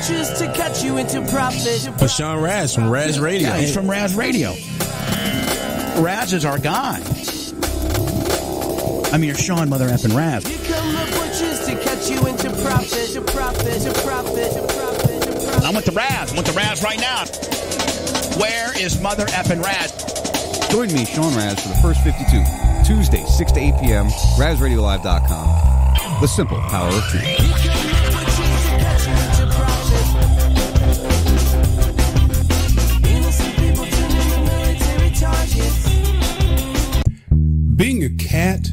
butchers to cut you into profit. But Sean Raz from Raz Radio. Yeah, he's from Raz Radio. Raz is our guy. I mean, you're Sean Mother effing Raz. Here come the butchers to cut you into profit. I want the Raz. I want the Raz right now. Where is Mother effing Raz? Join me, Sean Raz, for the first 52, Tuesday, 6 to 8 p.m., RazRadioLive.com. The simple power of truth. Being a cat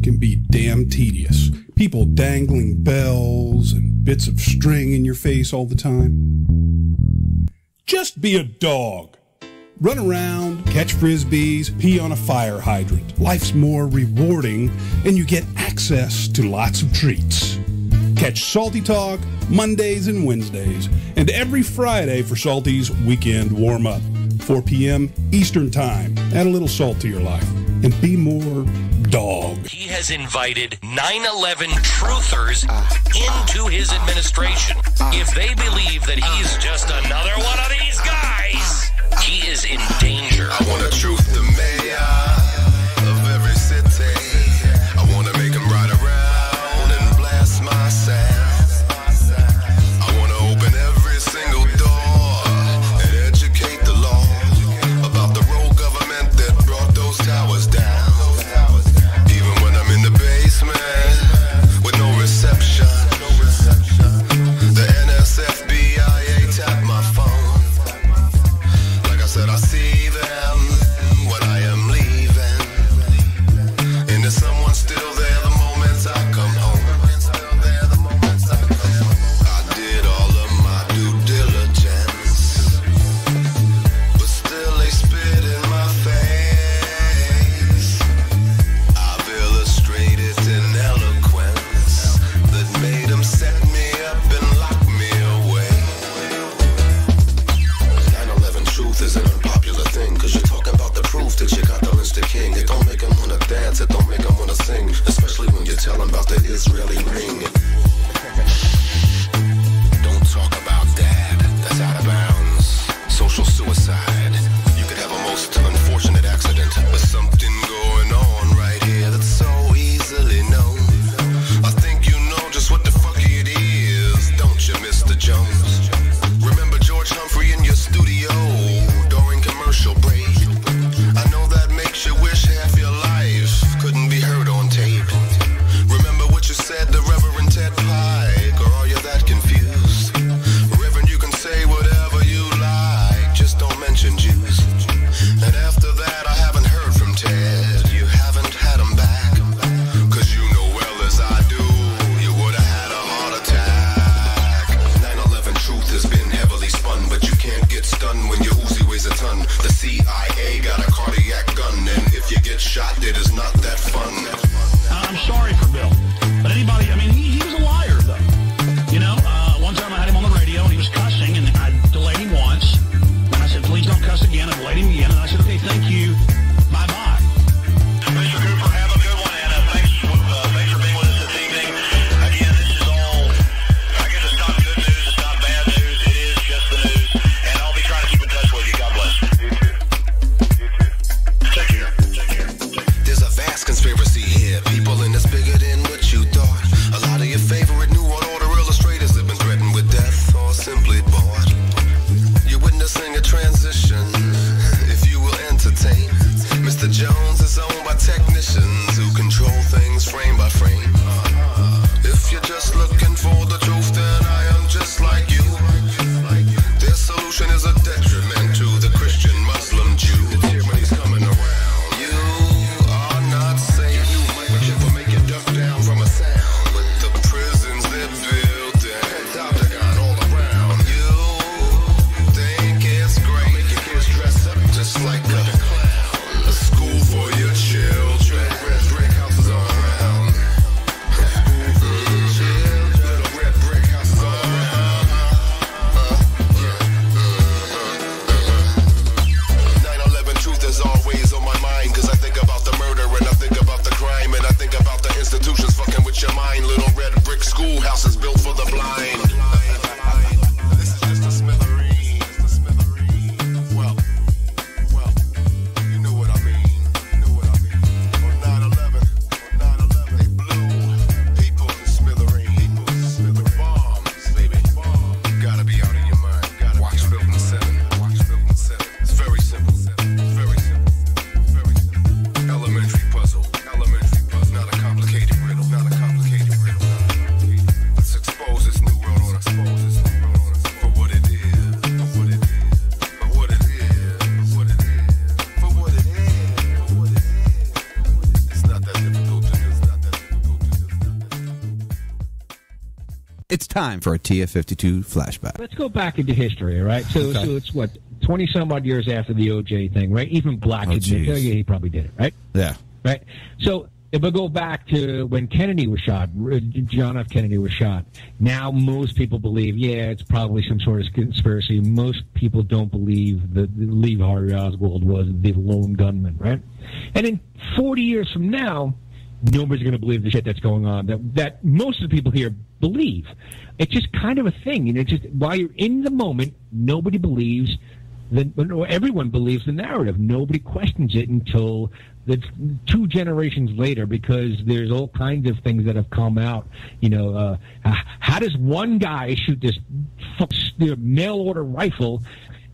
can be damn tedious. People dangling bells and bits of string in your face all the time. Just be a dog. Run around, catch frisbees, pee on a fire hydrant. Life's more rewarding, and you get access to lots of treats. Catch Salty Talk Mondays and Wednesdays, and every Friday for Salty's Weekend Warm-Up, 4 p.m. Eastern Time. Add a little salt to your life, and be more dog. He has invited 9/11 truthers into his administration. If they believe that he's just another one of these guys, he is in danger. I want to truth the mayor of every city. I want to make him ride around and blast my sound. I want to open every single door and educate the law about the rogue government that brought those towers down. Even when I'm in the basement with no reception, the NSFBIA tapped my phone. Said I see them when I am leaving, and there's someone still there the moment I come home. I did all of my due diligence, but still they spit in my face. I've illustrated in eloquence that made them set me up and lock me away. 9/11 truth is an unpopular thing, cause you're talking about the proof that you got the Mr. King. It don't make him wanna dance, it don't make him wanna sing, especially when you tell him about the Israeli ring. Don't talk about that, that's out of bounds. Social suicide. You could have a most unfortunate accident, but something going on right here that's so easily known. I think you know just what the fuck it is, don't you, Mr. Jones? Remember George Humphrey in your studio during commercial break? I know that makes you wish half your life couldn't be heard on tape. Remember what you said to Reverend Ted Pike, or are you that confused? Reverend, you can say whatever you like, just don't mention Jews. And after that I haven't heard from Ted, you haven't had him back, cause you know well as I do, you would've had a heart attack. 9/11 truth has been heavily spun, but you can't get stunned when your Uzi weighs a ton. The CIA got a cardiac gun, and if you get shot, it is not that fun. I'm sorry for Bill, but anybody, I mean, he was a liar, though. You know, one time I had him on the radio, and he was cussing, and I delayed him once. And I said, please don't cuss again. I delayed him again, and I said, okay, thank you. Bye-bye. Mr. Cooper, have a good one, and thanks for being with us this evening. Again, this is all, I guess it's not good news, it's not bad news, it is just the news, and I'll be trying to keep in touch with you. God bless. You too. Take care. There's a It's time for a TF52 flashback. Let's go back into history, all right? So it's what, 20-some-odd years after the O.J. thing, right? Even Black admitted, oh, yeah, he probably did it, right? Yeah. Right? So if we go back to when Kennedy was shot, John F. Kennedy was shot, now most people believe, yeah, it's probably some sort of conspiracy. Most people don't believe that Lee Harvey Oswald was the lone gunman, right? And in 40 years from now, nobody's going to believe the shit that's going on that most of the people here believe. It's just kind of a thing. You know, just while you're in the moment, nobody believes everyone believes the narrative. Nobody questions it until the 2 generations later, because there's all kinds of things that have come out. You know, how does one guy shoot this mail order rifle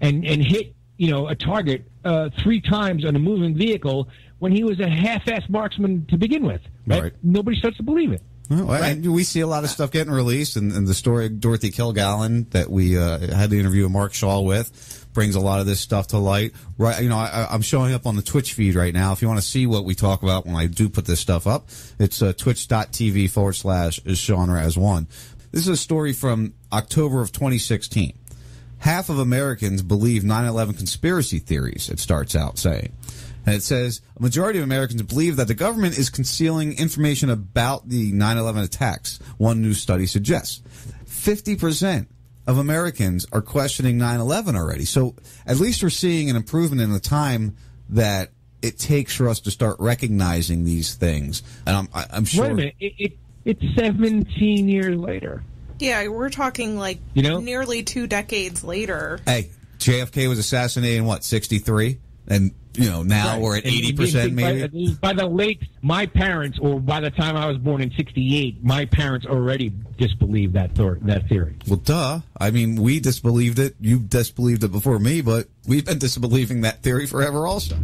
and hit, you know, a target 3 times on a moving vehicle when he was a half-assed marksman to begin with? Right? Nobody starts to believe it. Well, right? And we see a lot of stuff getting released, and the story of Dorothy Kilgallen that we had the interview with Mark Shaw with brings a lot of this stuff to light. Right? You know, I'm showing up on the Twitch feed right now. If you want to see what we talk about when I do put this stuff up, it's twitch.tv/SeanRaz1. This is a story from October of 2016. Half of Americans believe 9/11 conspiracy theories, it starts out saying. And it says, a majority of Americans believe that the government is concealing information about the 9/11 attacks, one new study suggests. 50% of Americans are questioning 9/11 already. So at least we're seeing an improvement in the time that it takes for us to start recognizing these things. And I'm sure... Wait a minute. It's 17 years later. Yeah, we're talking like, you know, nearly 2 decades later. Hey, JFK was assassinated in, what, 63? And, you know, now we're at 80% maybe? By the late, my parents, or by the time I was born in 68, my parents already disbelieved that theory. Well, duh. I mean, we disbelieved it. You disbelieved it before me, but we've been disbelieving that theory forever also.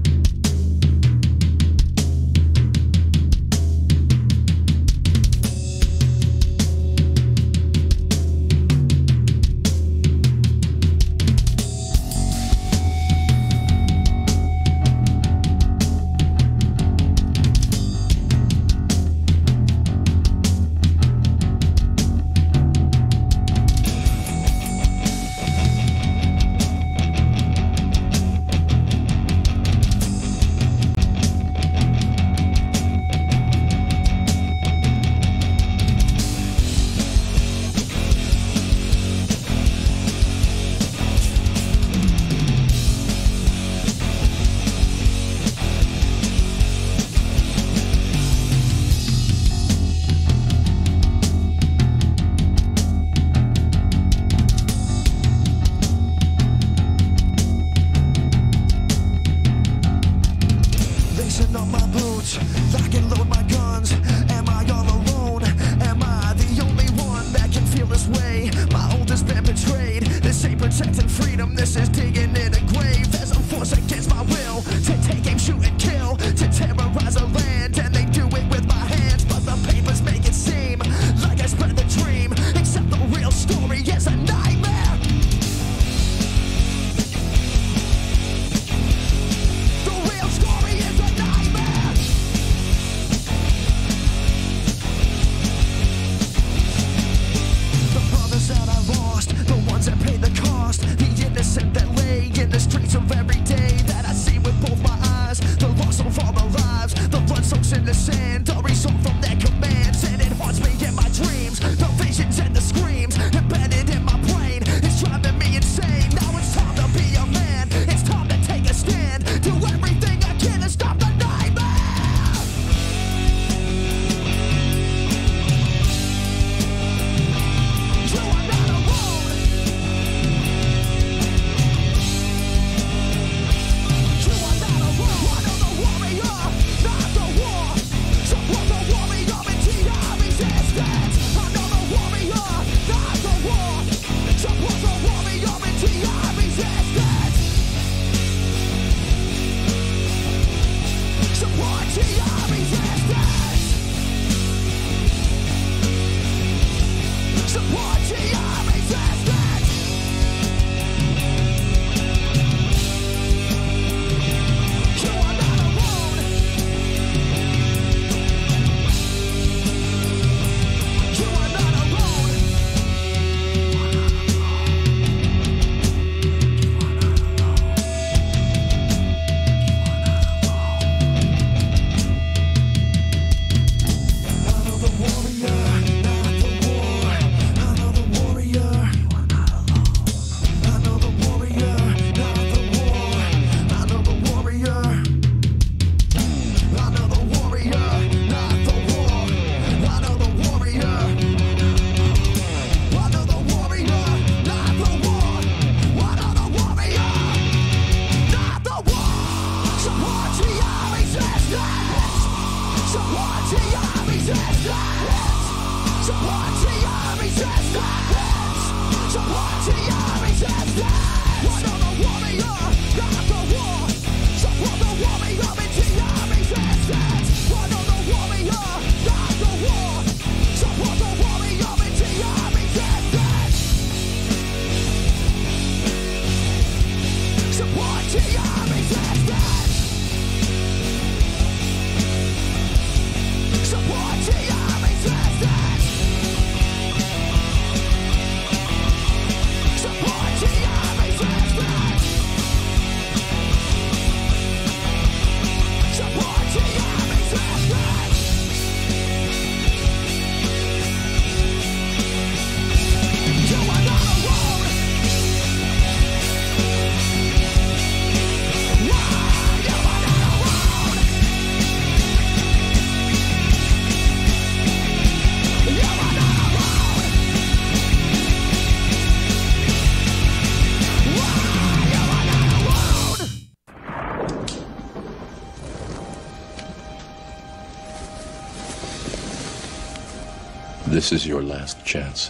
This is your last chance.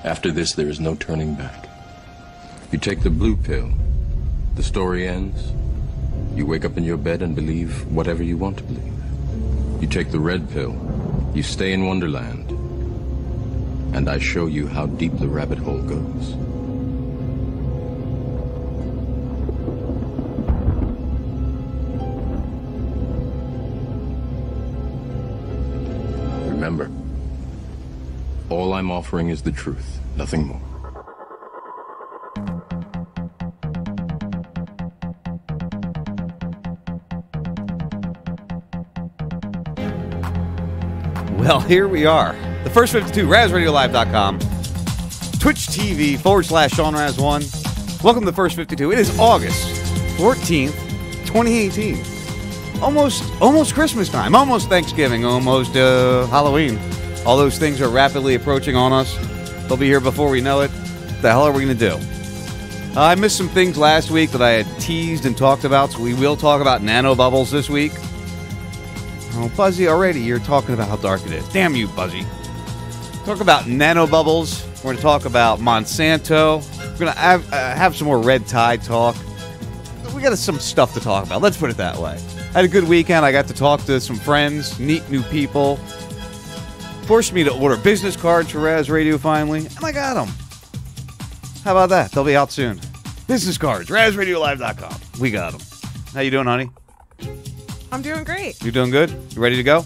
After this, there is no turning back. You take the blue pill, the story ends. You wake up in your bed and believe whatever you want to believe. You take the red pill, you stay in Wonderland, and I show you how deep the rabbit hole goes. Remember, all I'm offering is the truth, nothing more. Well, here we are. The First 52, RazRadioLive.com. Twitch TV /SeanRaz1. Welcome to the First 52. It is August 14th, 2018. Almost Christmas time. Almost Thanksgiving. Almost Halloween. All those things are rapidly approaching on us. They'll be here before we know it. What the hell are we going to do? I missed some things last week that I had teased and talked about, so we will talk about nanobubbles this week. Oh, Buzzy, already you're talking about how dark it is. Damn you, Buzzy. Talk about nanobubbles. We're going to talk about Monsanto. We're going to have some more red tide talk. We got some stuff to talk about. Let's put it that way. I had a good weekend. I got to talk to some friends, meet new people. Forced me to order business cards for Raz Radio finally, and I got them. How about that? They'll be out soon. Business cards, RazRadioLive.com. We got them. How you doing, honey? I'm doing great. You doing good? You ready to go?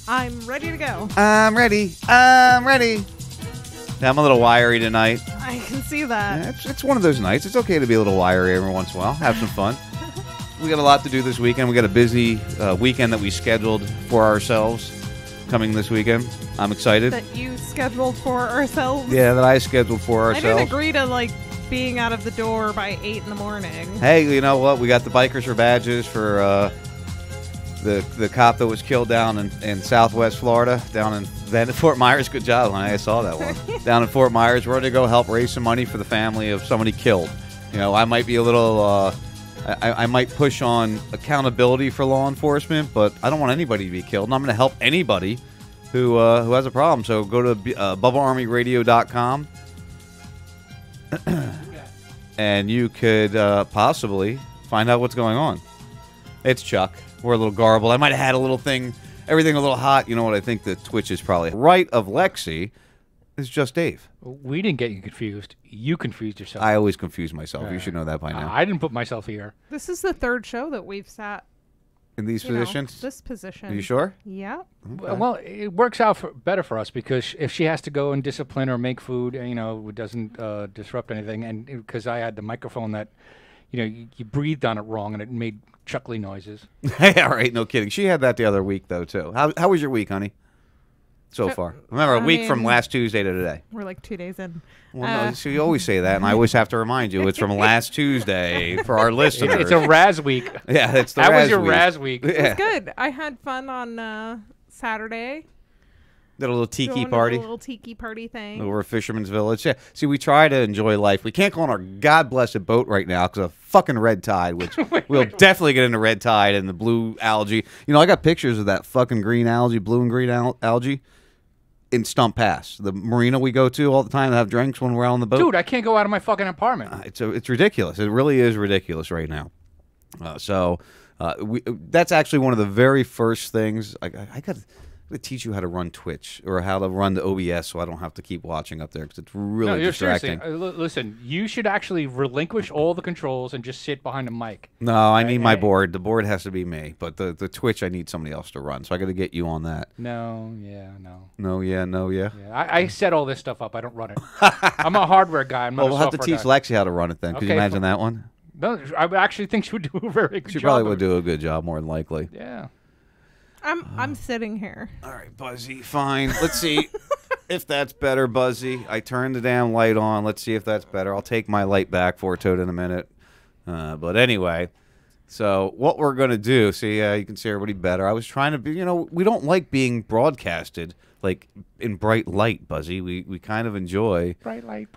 I'm ready to go. I'm ready. I'm ready. Yeah, I'm a little wiry tonight. I can see that. Yeah, it's one of those nights. It's okay to be a little wiry every once in a while. Have some fun. We got a lot to do this weekend. We got a busy weekend that we scheduled for ourselves coming this weekend. I'm excited. That you scheduled for ourselves? Yeah, that I scheduled for ourselves. I didn't agree to, being out of the door by 8 in the morning. Hey, you know what? We got the Bikers for Badges for the cop that was killed down in Southwest Florida, down in Fort Myers. Good job, honey. I saw that one. Down in Fort Myers. We're going to go help raise some money for the family of somebody killed. You know, I might be a little... I might push on accountability for law enforcement, but I don't want anybody to be killed, and I'm going to help anybody who has a problem. So go to BubbleArmyRadio.com, and you could possibly find out what's going on. It's Chuck. We're a little garbled. I might have had a little thing, everything a little hot. You know what? I think the Twitch is probably right of Lexi. It's just Dave. We didn't get you confused. You confused yourself. I always confuse myself. You should know that by now. I didn't put myself here. This is the third show that we've sat in these positions. This position. Are you sure? Yeah. Okay. Well, it works out better for us because if she has to go and discipline or make food, it doesn't disrupt anything. And because I had the microphone that, you breathed on it wrong and it made chuckly noises. All right, no kidding. She had that the other week though too. How was your week, honey? So far. Remember, a week from last Tuesday to today. We're 2 days in. Well, no, so you always say that, and I always have to remind you it's from last Tuesday for our listeners. It's a Raz week. Yeah, it's the Raz week. That was your week. Raz week. It was good. I had fun on Saturday. Did a little tiki Going party. To a little tiki party thing. Over at Fisherman's Village. Yeah. See, we try to enjoy life. We can't go on our God-blessed boat right now because of fucking red tide, which we'll definitely get into red tide and the blue algae. I got pictures of that fucking green algae, blue and green algae. In Stump Pass, the marina we go to all the time to have drinks when we're out on the boat. Dude, I can't go out of my fucking apartment. It's ridiculous. It really is ridiculous right now. That's actually one of the very first things. I got to teach you how to run Twitch or how to run the OBS so I don't have to keep watching up there because it's really distracting. Listen, you should actually relinquish all the controls and just sit behind a mic. No, I need my board. The board has to be me, but the Twitch I need somebody else to run. So I got to get you on that. No, yeah, no. No, yeah, no, yeah. I set all this stuff up. I don't run it. I'm a hardware guy. I'm not we'll have to teach Lexi how to run it then. Could you imagine that one? No, I actually think she would do a very good job. She probably would do a good job, more than likely. Yeah. I'm sitting here. All right, Buzzy, fine. Let's see if that's better, Buzzy. I turned the damn light on. Let's see if that's better. I'll take my light back for Toad in a minute. But anyway, so what we're going to do, see, you can see everybody better. I was trying to be, we don't like being broadcasted like in bright light, Buzzy. We kind of enjoy. Bright light.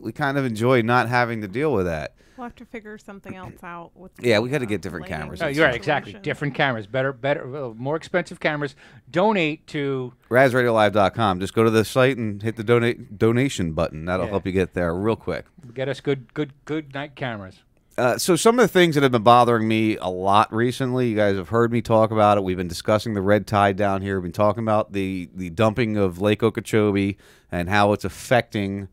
We kind of enjoy not having to deal with that. We'll have to figure something else out. With Yeah, we got to get different cameras. No, you're right, exactly. Different cameras, better, more expensive cameras. Donate to RazRadioLive.com. Just go to the site and hit the donation button. That'll help you get there real quick. Get us good night cameras. So some of the things that have been bothering me a lot recently, you guys have heard me talk about it. We've been discussing the red tide down here. We've been talking about the dumping of Lake Okeechobee and how it's affecting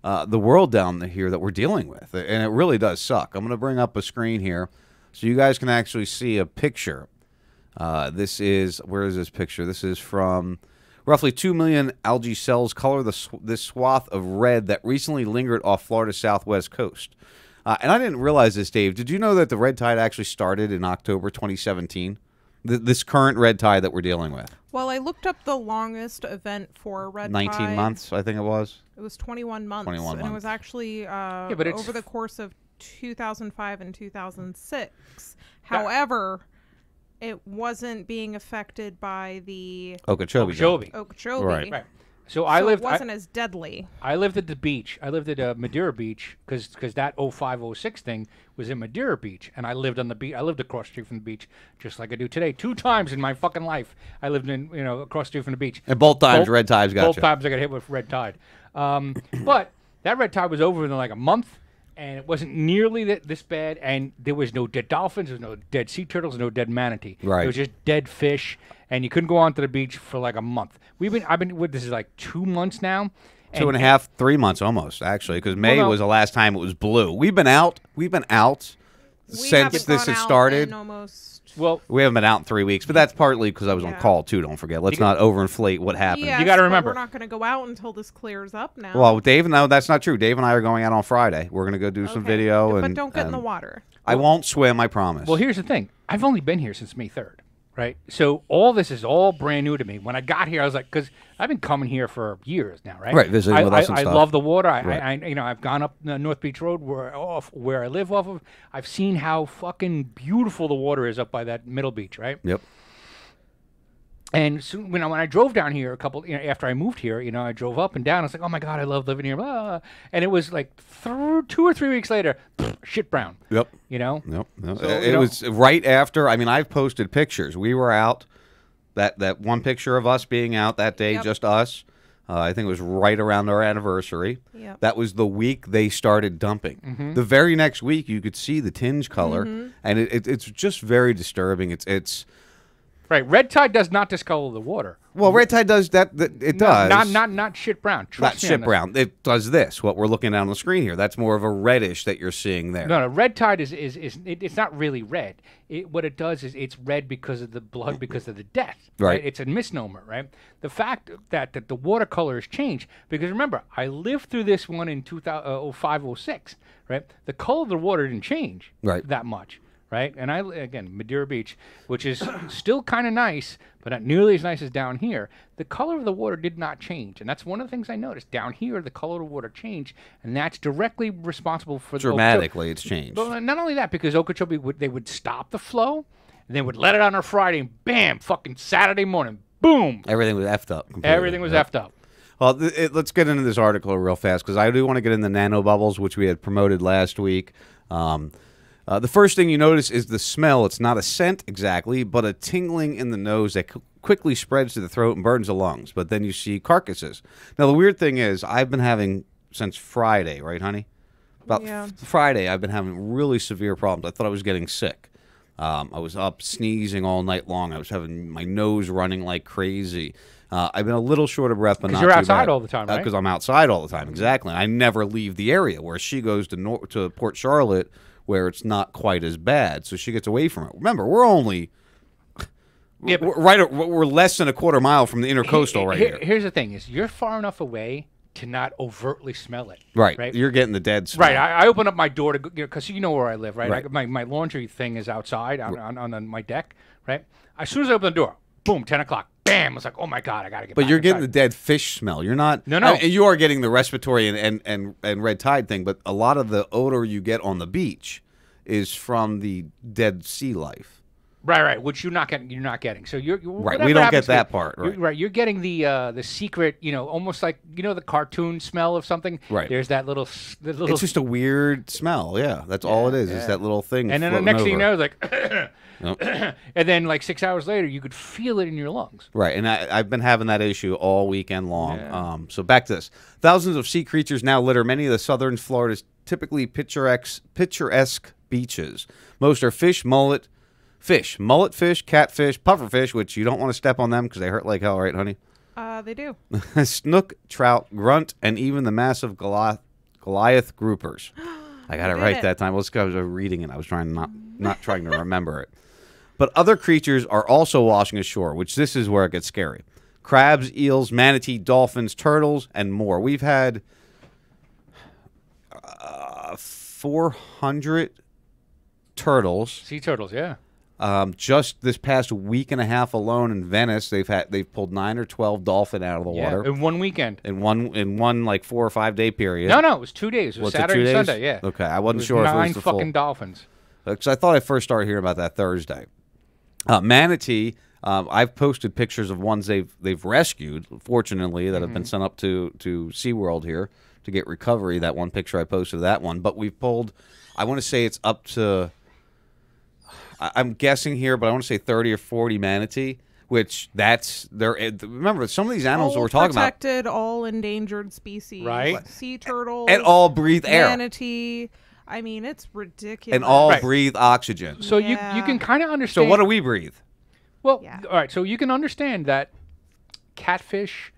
the world down here that we're dealing with. And it really does suck. I'm going to bring up a screen here so you guys can actually see a picture. Where is this picture? This is from roughly 2 million algae cells color this swath of red that recently lingered off Florida's southwest coast. And I didn't realize this, Dave. Did you know that the red tide actually started in October 2017? This current red tide that we're dealing with. Well, I looked up the longest event for red 19 tide. months, I think it was. It was 21 months. 21 and months. it was actually but it's over the course of 2005 and 2006. However, it wasn't being affected by the Okeechobee. Right. So I lived. It wasn't as deadly. I lived at the beach. I lived at Madeira Beach because that 05-06 thing was in Madeira Beach, and I lived on the beach. I lived across the street from the beach, just like I do today. 2 times in my fucking life, I lived across the street from the beach. And both times red tides got you. Both times I got hit with red tide. But that red tide was over in like a month, and it wasn't nearly this bad. And there was no dead dolphins, there was no dead sea turtles, no dead manatee. Right. It was just dead fish, and you couldn't go onto the beach for like a month. I've been this is like 2 months now. 2.5, 3 months almost, actually, because May was the last time it was blue. We've been out since this has started. Well, we haven't been out in 3 weeks, but that's partly because I was on call too. Don't forget. Let's not overinflate what happened. Yes, you got to remember, we're not going to go out until this clears up now. Well, Dave, no, that's not true. Dave and I are going out on Friday. We're going to go do some video, but don't get in the water. I won't swim. I promise. Well, here's the thing. I've only been here since May 3rd. Right, so all this is all brand new to me. When I got here, I was like, because I've been coming here for years now, right? Right, visiting with us and I stuff. love the water. I've gone up the North Beach Road where I live off of. I've seen how fucking beautiful the water is up by that middle beach, right? Yep. And soon, when I drove down here after I moved here, I drove up and down. I was like, oh my God, I love living here. Blah. And it was like 2 or 3 weeks later, shit brown. Yep. Yep. So, it was right after. I mean, I've posted pictures. We were out. That one picture of us being out that day, just us. I think it was right around our anniversary. Yep. That was the week they started dumping. Mm-hmm. The very next week, you could see the tinge color, and it's just very disturbing. It's right. Red tide does not discolor the water. Well, red tide does that. It does. Not shit brown. Trust Not me shit brown. It does this. What we're looking at on the screen here. That's more of a reddish that you're seeing there. No. Red tide it's not really red. What it does is it's red because of the blood, because of the death. Right. It's a misnomer, right? The fact that the water color has changed, because remember, I lived through this one in 05-06, right? The color of the water didn't change that much. Right, and again, Madeira Beach, which is still kind of nice, but not nearly as nice as down here. The color of the water did not change, and that's one of the things I noticed. Down here, the color of the water changed, and that's directly responsible for dramatically. It's changed. But not only that, because Okeechobee they would stop the flow, and they would let it on a Friday, and bam, fucking Saturday morning, boom, everything was effed up. Completely. Everything was effed up. Well, let's get into this article real fast because I do want to get into nanobubbles, which we had promoted last week. The first thing you notice is the smell. It's not a scent exactly, but a tingling in the nose that quickly spreads to the throat and burdens the lungs. But then you see carcasses. Now, the weird thing is I've been having, since Friday, right, honey? About Friday, I've been having really severe problems. I thought I was getting sick. I was up sneezing all night long. I was having my nose running like crazy. I've been a little short of breath, but not too bad. Because you're outside all the time, right? Because I'm outside all the time, exactly. I never leave the area, where she goes to Port Charlotte, where it's not quite as bad, so she gets away from it. Remember, we're only we're less than a quarter mile from the intercoastal here. Here's the thing: is you're far enough away to not overtly smell it. Right. You're getting the dead smell. Right. I open up my door to because you know where I live, right? My laundry thing is outside on my deck, right? As soon as I open the door, boom, 10 o'clock. Bam! It's like, oh my God, I gotta get. But back you're inside. getting the dead fish smell. You're not. No. I mean, you are getting the respiratory and red tide thing, but a lot of the odor you get on the beach is from the dead sea life. Right. Which you're not getting. So you're Right, we don't get that part, right. You're getting the secret. Almost like the cartoon smell of something. Right. There's that little. It's just a weird smell. Yeah, that's all it is. It's that little thing. And then the next thing you know, like. Nope. And then, like 6 hours later, you could feel it in your lungs. Right, and I've been having that issue all weekend long. So back to this. Thousands of sea creatures now litter many of the southern Florida's typically picturesque beaches. Most are mullet fish, catfish, pufferfish, which you don't want to step on them because they hurt like hell, right, honey? They do. Snook, trout, grunt, and even the massive Goliath groupers. I got it right that time. Well, I was reading it. I was trying not trying to remember it. But other creatures are also washing ashore, which this is where it gets scary. Crabs, eels, manatee, dolphins, turtles, and more. We've had 400 turtles. Sea turtles, yeah. Just this past week and a half alone in Venice, they've pulled 9 or 12 dolphin out of the water in one weekend. In one like 4 or 5 day period. No, it was 2 days. It was Saturday and Sunday. Yeah. Okay, I wasn't sure if it was the full. 9 fucking dolphins. Because I thought I first started hearing about that Thursday. Manatee. I've posted pictures of ones they've rescued, fortunately, that have been sent up to SeaWorld here to get recovery. That one picture I posted of that one. But we've pulled, I want to say it's up to, I'm guessing here, but I want to say 30 or 40 manatee, which remember, some of these animals that we're talking about. Protected, all endangered species. Right. Sea turtles. And all breathe air. Manatee. I mean, it's ridiculous. And all breathe oxygen. So you can kind of understand. So what do we breathe? Well, all right. So you can understand that catfish,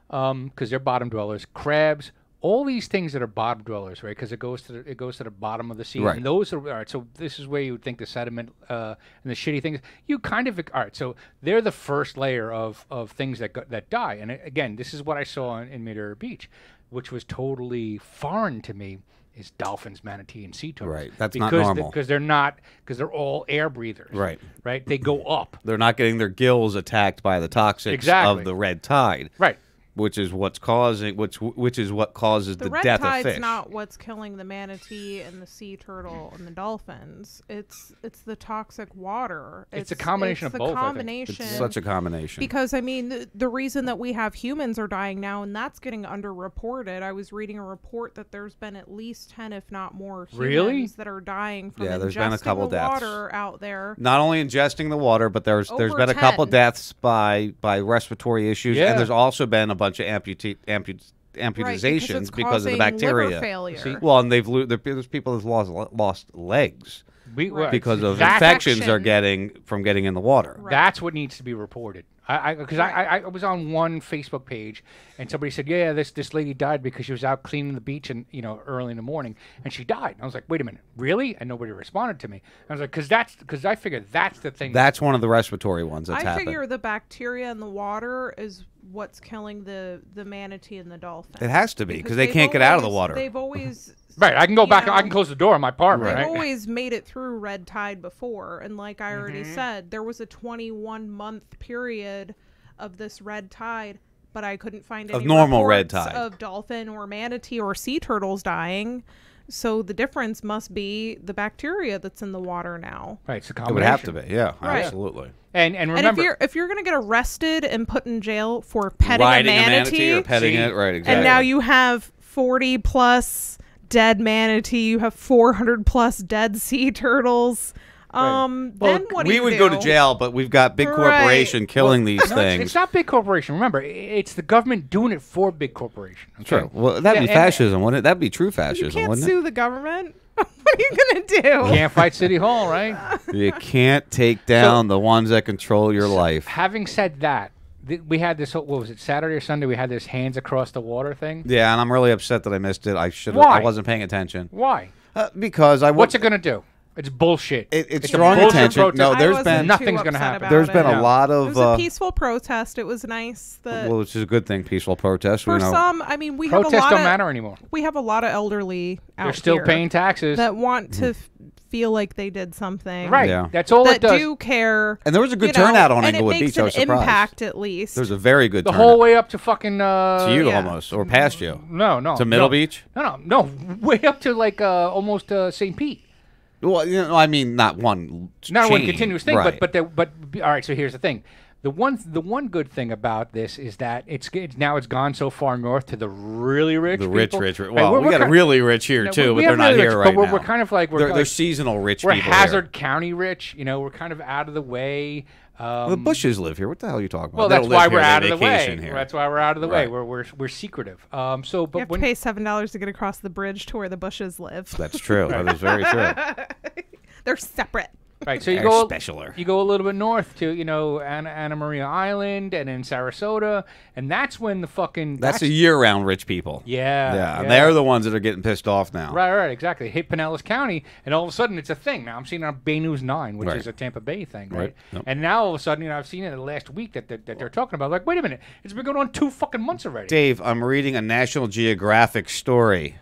because they're bottom dwellers, crabs, all these things that are bottom dwellers, right? Because it goes to the bottom of the sea. Right. And those are all right. So this is where you would think the sediment and the shitty things. You kind of all right. So they're the first layer of things that die. And again, this is what I saw in Mid-Air Beach, which was totally foreign to me. Is dolphins, manatee, and sea turtles. Right, that's not normal. Because they're all air breathers. Right. Right? They go up. They're not getting their gills attacked by the toxics of the red tide. Right. Which is what causes the death of red fish. tide's not what's killing the manatee and the sea turtle and the dolphins. It's the toxic water. It's a combination of both. Combination. It's such a combination. Because I mean, the reason that we have humans are dying now, and that's getting underreported. I was reading a report that there's been at least 10, if not more, humans that are dying from there's been a couple the deaths. water out there. Not only ingesting the water, but there's been a couple deaths by respiratory issues, and there's also been a bunch of amputations because of the bacteria. Liver failure. Well, and there's people who've lost legs because of infections they're getting from getting in the water. Right. That's what needs to be reported. Because I was on one Facebook page and somebody said, yeah, this lady died because she was out cleaning the beach and early in the morning and she died. And I was like, wait a minute, really? And nobody responded to me. And I was like, because I figured that's the thing. That's one of the respiratory ones that's happened. I figure the bacteria in the water is what's killing the manatee and the dolphin. It has to be because they can't get out of the water. They've always right. I can go back. I can close the door in my apartment. They've right? always made it through red tide before, and like I already said, there was a 21-month period of this red tide, but I couldn't find any normal red reports tide of dolphin or manatee or sea turtles dying. So the difference must be the bacteria that's in the water now. Right, it's a It combination. would have to be, yeah, Right. absolutely. And remember, and if you're gonna get arrested and put in jail for petting Riding a manatee or petting it, right? Exactly. and now you have 40 plus dead manatee, you have 400 plus dead sea turtles. Then what do we you would do? go to jail, but we've got big corporation killing these things. It's not big corporation. Remember, it's the government doing it for big corporation. Okay? Sure. Well, that'd be fascism, wouldn't it? That'd be true fascism, You can't wouldn't sue the government. What are you gonna do? Can't fight City Hall, right? it? You can't take down the ones that control your life. Having said that, we had this. What was it? Saturday or Sunday? We had this hands across the water thing. Yeah, and I'm really upset that I missed it. I should. Why? I wasn't paying attention. Why? Because I. What's it gonna do? It's bullshit. It's a drawing bullshit attention. protest. No, there's been nothing's going to happen. There's been a lot of. It was a peaceful protest. It was nice. Well, which is a good thing. Peaceful protest. For some, I mean, we have a lot protests don't of, matter anymore. We have a lot of elderly out They're still here paying taxes that want to feel like they did something. Right. Yeah. That's all that it does. do care. And there was a good turnout on and Englewood it makes Beach. I was an surprised. impact at least. There's a very good the turnout. whole way up to fucking to you almost or past you. No. To Middle Beach. No. Way up to like almost St. Pete. Well, I mean, not one continuous thing, right. but all right. So here's the thing: the one good thing about this is that it's gone so far north to the really rich, rich. Well, we got a really rich here too, but they're not here right now. We're kind of like they're seasonal rich. We're people Hazard County rich. We're kind of out of the way. The Bushes live here. What the hell are you talking about? Well, that's why we're out of the way. Here. That's why we're out of the way. We're secretive. You have to pay $7 to get across the bridge to where the Bushes live. That's true. That is very true. They're separate. Right, so you go a little bit north to Anna Maria Island and in Sarasota, and that's when the that's a year-round rich people. Yeah. They're the ones that are getting pissed off now. Right, exactly. Hit Pinellas County, and all of a sudden it's a thing. Now I'm seeing it on Bay News 9, which is a Tampa Bay thing, right? Yep. And now all of a sudden, I've seen it the last week that they're talking about. Like, wait a minute, it's been going on 2 fucking months already. Dave, I'm reading a National Geographic story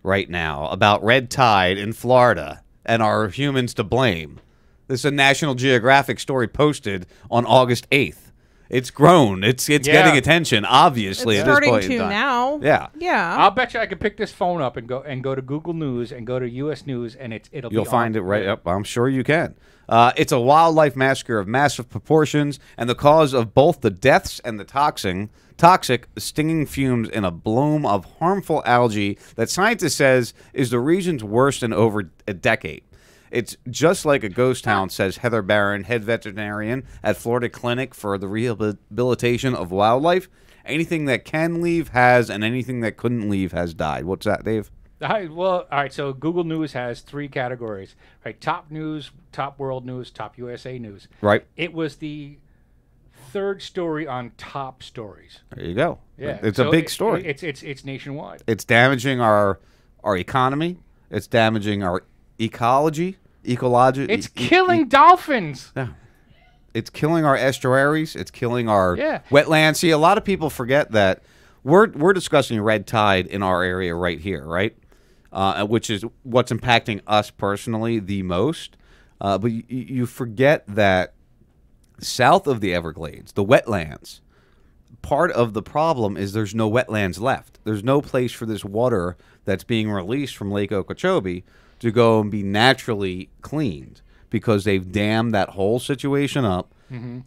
right now about red tide in Florida, and are humans to blame? This is a National Geographic story posted on August 8th. It's grown. It's getting attention, obviously, it's at this starting point to in time. now. Yeah. I'll bet you I could pick this phone up and go to Google News and go to U.S. News, and You'll find it right up. I'm sure you can. It's a wildlife massacre of massive proportions, and the cause of both the deaths and the toxic stinging fumes in a bloom of harmful algae that scientists says is the region's worst in over a decade. It's just like a ghost town, says Heather Barron, head veterinarian at Florida Clinic for the Rehabilitation of Wildlife. Anything that can leave has, and anything that couldn't leave has died. What's that, Dave? Well, all right, so Google News has 3 categories. Right, top news, top world news, top USA news. Right. It was the 3rd story on top stories. There you go. Yeah. It's a big story. It's nationwide. It's damaging our economy. It's damaging our ecology. It's killing dolphins. Yeah. It's killing our estuaries. It's killing our wetlands. See, a lot of people forget that we're discussing red tide in our area right here, right? Which is what's impacting us personally the most. But you forget that south of the Everglades, the wetlands, part of the problem is there's no wetlands left. There's no place for this water that's being released from Lake Okeechobee to go and be naturally cleaned because they've dammed that whole situation up. Mm-hmm.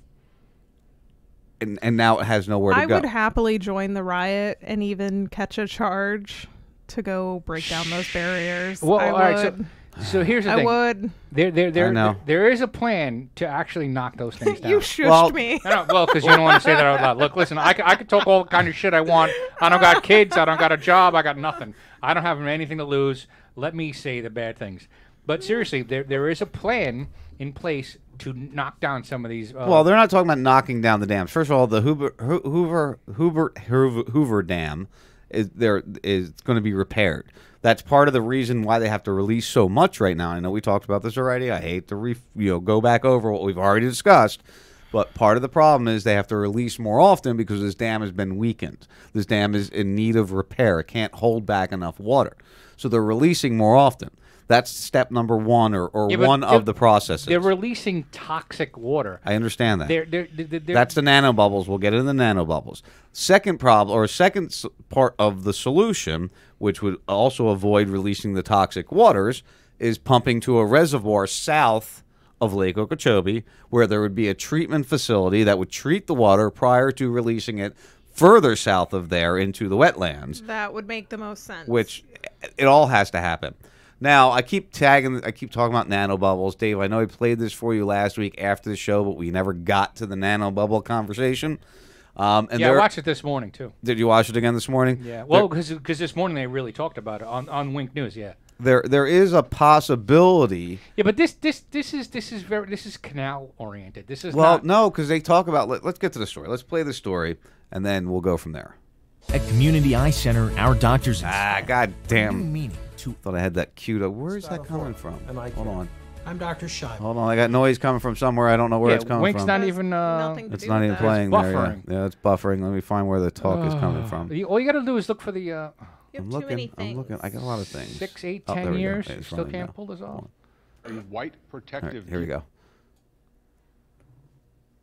And now it has nowhere to go. I would happily join the riot and even catch a charge to go break down those barriers. Well, I all would. Right, so here's the thing. I would. There is a plan to actually knock those things down. You shushed me. Well, because you don't want to say that out loud. Look, listen, I could talk all kind of shit I want. I don't got kids. I don't got a job. I got nothing. I don't have anything to lose. Let me say the bad things. But seriously, there is a plan in place to knock down some of these. Well, they're not talking about knocking down the dams. First of all, the Hoover Dam is going to be repaired. That's part of the reason why they have to release so much right now. I know we talked about this already. I hate to go back over what we've already discussed. But part of the problem is they have to release more often because this dam has been weakened. This dam is in need of repair. It can't hold back enough water. So they're releasing more often. That's step number 1 or one of the processes. They're releasing toxic water. I understand that. They're That's the nanobubbles. We'll get into the nanobubbles. Second problem, or second part of the solution, which would also avoid releasing the toxic waters, is pumping to a reservoir south of Lake Okeechobee, where there would be a treatment facility that would treat the water prior to releasing it further south of there into the wetlands. That would make the most sense. Which it all has to happen. Now, I keep talking about nanobubbles. Dave, I know I played this for you last week after the show, but we never got to the nanobubble conversation. I watched it this morning, too. Did you watch it again this morning? Yeah, well, because this morning they really talked about it on Wink News, yeah. There is a possibility. Yeah, but this is canal oriented. This is no, because they talk about. Let's get to the story. Let's play the story, and then we'll go from there. At Community Eye Center, our doctors. Goddamn. Thought I had that queued up. Where is that coming from? Hold on. I'm Dr. Scheib. Hold on. I got noise coming from somewhere. I don't know where it's coming Wink's from. Not even. It's not even playing there. Yeah, it's buffering. Let me find where the talk is coming from. All you got to do is look for the. I'm looking. I got a lot of things. 6, 8, 10 years. You still can't pull this off. White protective. Right, here we go.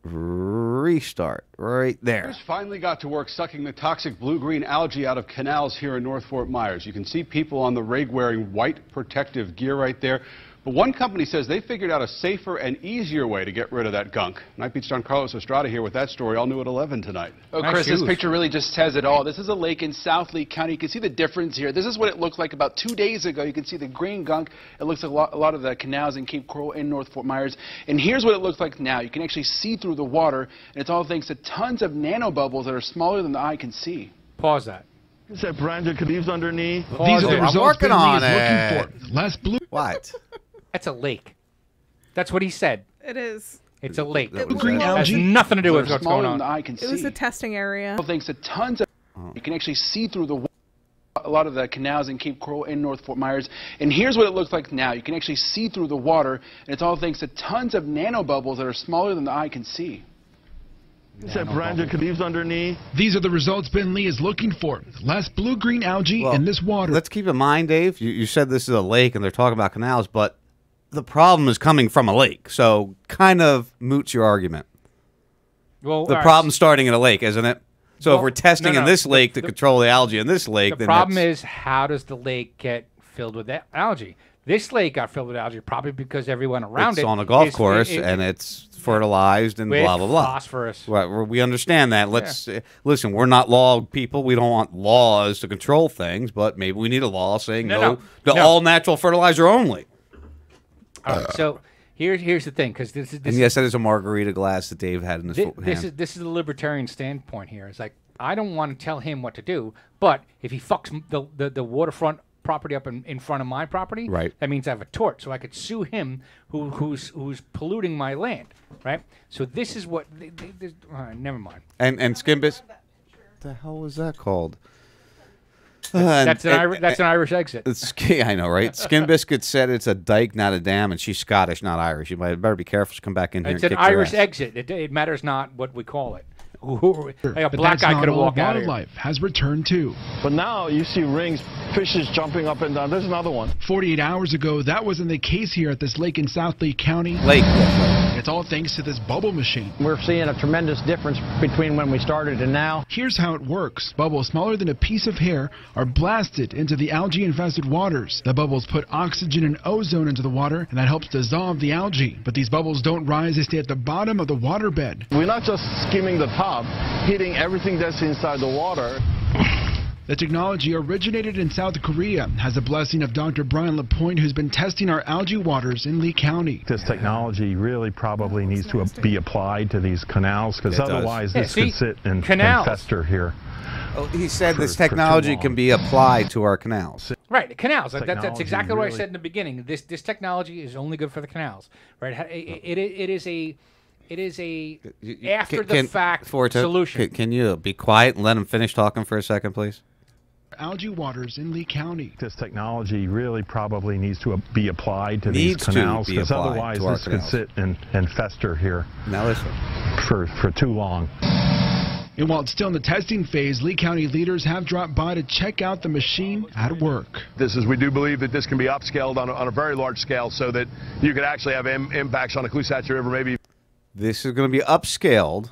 Restart right there. Finally got to work sucking the toxic blue-green algae out of canals here in North Fort Myers. You can see people on the rig wearing white protective gear right there. But one company says they figured out a safer and easier way to get rid of that gunk. Night Beat's John Carlos Estrada here with that story, all new at 11 tonight. Oh, Chris, this picture really just says it all. This is a lake in South Lee County. You can see the difference here. This is what it looked like about 2 days ago. You can see the green gunk. It looks like a lot of the canals in Cape Coral in North Fort Myers. And here's what it looks like now. You can actually see through the water, and it's all thanks to tons of nanobubbles that are smaller than the eye can see. Pause that. Is that Brandon leaves underneath? These are the results I'm working on Ben Lee is it. looking for. Less blue. What? That's a lake. That's what he said. It is. It's a lake. green has algae. nothing to do with They're what's smaller going than on. the eye can It was see. a testing area. All thanks to tons of... You can actually see through the water. A lot of the canals in Cape Coral in North Fort Myers. And here's what it looks like now. You can actually see through the water, and it's all thanks to tons of nanobubbles that are smaller than the eye can see. Is that Brandon leaves underneath? These are the results Ben Lee is looking for. Less blue-green algae in this water. Let's keep in mind, Dave, you said this is a lake and they're talking about canals, but the problem is coming from a lake, so kind of moots your argument. Well, the problem's starting in a lake, isn't it? So if we're testing in this lake to control the algae in this lake, The then problem that's- is, how does the lake get filled with algae? This lake got filled with algae probably because everyone around it's it on a golf is- course and it's fertilized and with blah blah blah. phosphorus. Right, we understand that. Let's listen. We're not law people. We don't want laws to control things, but maybe we need a law saying no to all natural fertilizer only. All right, so here's the thing, because this is And yes, that is a margarita glass that Dave had in his hand. this is the libertarian standpoint here. It's like, I don't want to tell him what to do, but if he fucks the waterfront property up in front of my property, Right. that means I have a tort, so I could sue him who's polluting my land, right? So this is what never mind. And Skin Biscuit. What the hell was that called? That's an Irish exit. I know, right? Skin Biscuit said it's a dike, not a dam, and she's Scottish, not Irish. You better be careful to come back in here It's and an kick your Irish ass. exit. It matters not what we call it. Like a But black that's guy not could have all walked out of here. wildlife has returned too. But now you see rings, fishes jumping up and down. There's another one. 48 hours ago, that wasn't the case here at this lake in South Lee County. It's all thanks to this bubble machine. We're seeing a tremendous difference between when we started and now. Here's how it works. Bubbles smaller than a piece of hair are blasted into the algae-infested waters. The bubbles put oxygen and ozone into the water, and that helps dissolve the algae. But these bubbles don't rise. They stay at the bottom of the waterbed. We're not just skimming the top, hitting everything that's inside the water. The technology originated in South Korea, has the blessing of Dr. Brian LaPointe, who's been testing our algae waters in Lee County. This technology really probably needs to be applied to these canals, because It does. otherwise Yeah, this see? could sit and Canals. fester here. Oh, he said this for too technology long. can be applied to our canals. Right, the canals. That's Technology exactly what I really- said in the beginning. This technology is only good for the canals, right? It is a after the fact Forte, solution. Can you be quiet and let him finish talking for a second, please? Algae waters in Lee County. This technology really probably needs to be applied to Needs these to canals, be because applied otherwise to our this could canals. sit and fester here. Now listen. For too long. And while it's still in the testing phase, Lee County leaders have dropped by to check out the machine at work. We do believe that this can be upscaled on a very large scale so that you could actually have impacts on the Caloosahatchee River, maybe. This is going to be upscaled.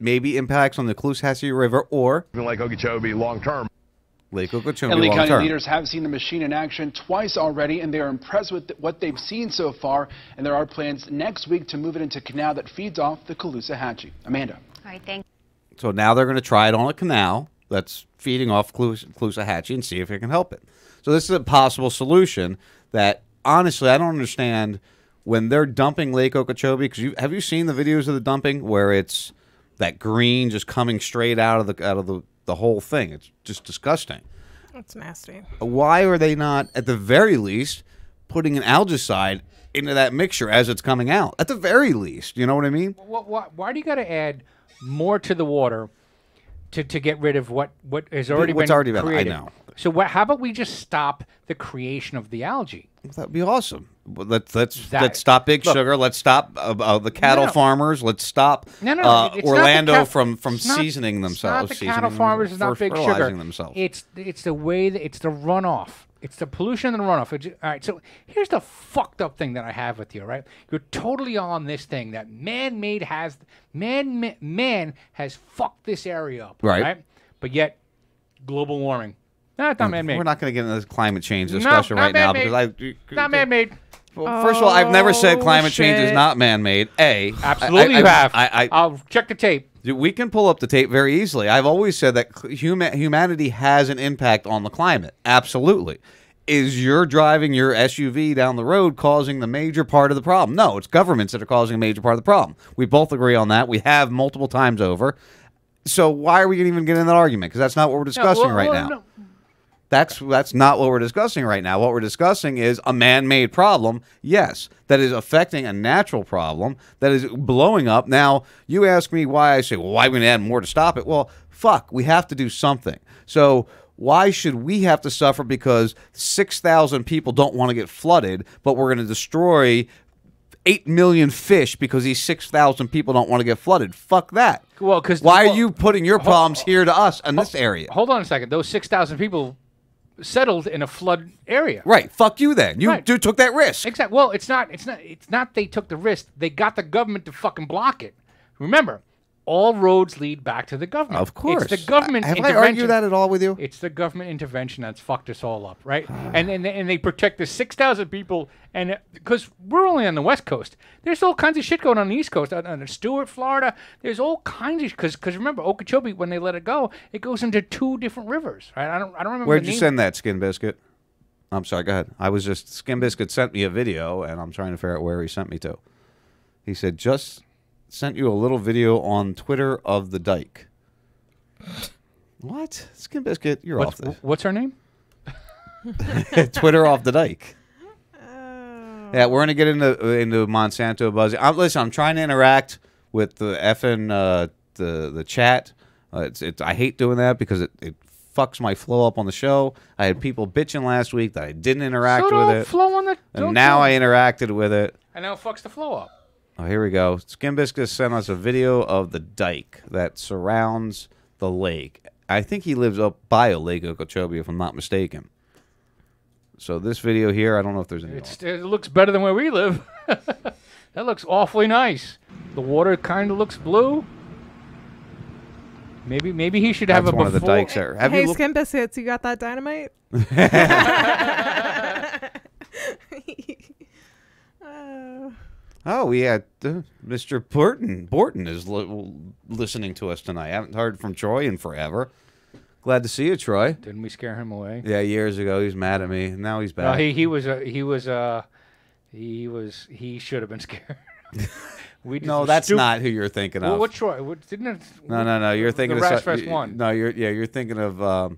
Maybe impacts on the Caloosahatchee River or Lake Okeechobee long term. Lake Okeechobee And Lee long County term. leaders have seen the machine in action twice already, and they are impressed with what they've seen so far. And there are plans next week to move it into a canal that feeds off the Caloosahatchee. Amanda. All right, thank So now they're going to try it on a canal that's feeding off Caloosahatchee and see if it can help it. So this is a possible solution that, honestly, I don't understand when they're dumping Lake Okeechobee. Because have you seen the videos of the dumping where it's that green just coming straight out of the whole thing? It's just disgusting. That's nasty. Why are they not, at the very least, putting an algicide into that mixture as it's coming out? At the very least, you know what I mean? Why do you got to add more to the water to get rid of what has already What's been already been- I created? know. So how about we just stop the creation of the algae? That'd be awesome. Let's stop Big Sugar. Let's stop the cattle farmers. Let's stop it's not the Orlando cat- from it's not- seasoning themselves. It's not the cattle farmers. It's not Big Sugar. fertilizing themselves. It's the way that it's the runoff. It's the pollution and the runoff. All right. So here's the fucked up thing that I have with you. Right. You're totally on this thing that man has fucked this area up. Right. But yet, global warming. No, it's not man-made. We're not going to get into this climate change discussion right now because not man-made. Well, first of all, I've never said climate change is not man-made. Absolutely, you have. I'll check the tape. We can pull up the tape very easily. I've always said that humanity has an impact on the climate. Absolutely. Is your driving your SUV down the road causing the major part of the problem? No, it's governments that are causing a major part of the problem. We both agree on that. We have multiple times over. So why are we even getting in that argument? Because that's not what we're discussing right now. No. That's not what we're discussing right now. What we're discussing is a man-made problem, yes, that is affecting a natural problem that is blowing up. Now, you ask me why. I say, well, why are we going to add more to stop it? Well, fuck, we have to do something. So why should we have to suffer because 6,000 people don't want to get flooded, but we're going to destroy 8 million fish because these 6,000 people don't want to get flooded? Fuck that. Well, because why are you putting your problems here to us in this area? Hold on a second. Those 6,000 people settled in a flood area. Right. Fuck you then. You took that risk. Exactly. Well, it's not they took the risk. They got the government to fucking block it. Remember, all roads lead back to the government. Of course. It's the government intervention. Have I argued that at all with you? It's the government intervention that's fucked us all up, right? and they protect the 6,000 people, and because we're only on the West Coast. There's all kinds of shit going on the East Coast. On Stewart, Florida, there's all kinds of because remember Okeechobee, when they let it go, it goes into 2 different rivers, right? I don't remember. Where'd you send that, Skin Biscuit? I'm sorry. Go ahead. I was just Skin Biscuit sent me a video, and I'm trying to figure out where he sent me to. He said just sent you a little video on Twitter of the dike. What? Skin Biscuit, you're off this. What's her name? Twitter off the dike. Yeah, we're gonna get into Monsanto buzz. Listen, I'm trying to interact with the effing the chat. I hate doing that because it fucks my flow up on the show. I had people bitching last week that I didn't interact with it, flow on the, and now I interacted with it. And now it fucks the flow up. Oh, here we go. Skin Biscuit sent us a video of the dike that surrounds the lake. I think he lives up by Lake Okeechobee, if I'm not mistaken. So this video here, I don't know if there's any. It looks better than where we live. That looks awfully nice. The water kind of looks blue. Maybe he should have a before. One of the dikes there. Hey, Skin Biscuits, you got that dynamite? Oh, we had Mr. Borton is listening to us tonight. I haven't heard from Troy in forever. Glad to see you, Troy. Didn't we scare him away? Yeah, years ago he was mad at me. Now he's back. No, he should have been scared. No, that's not who you're thinking of. What Troy? Didn't it? No. You're thinking the of Razfest one. No, you're thinking of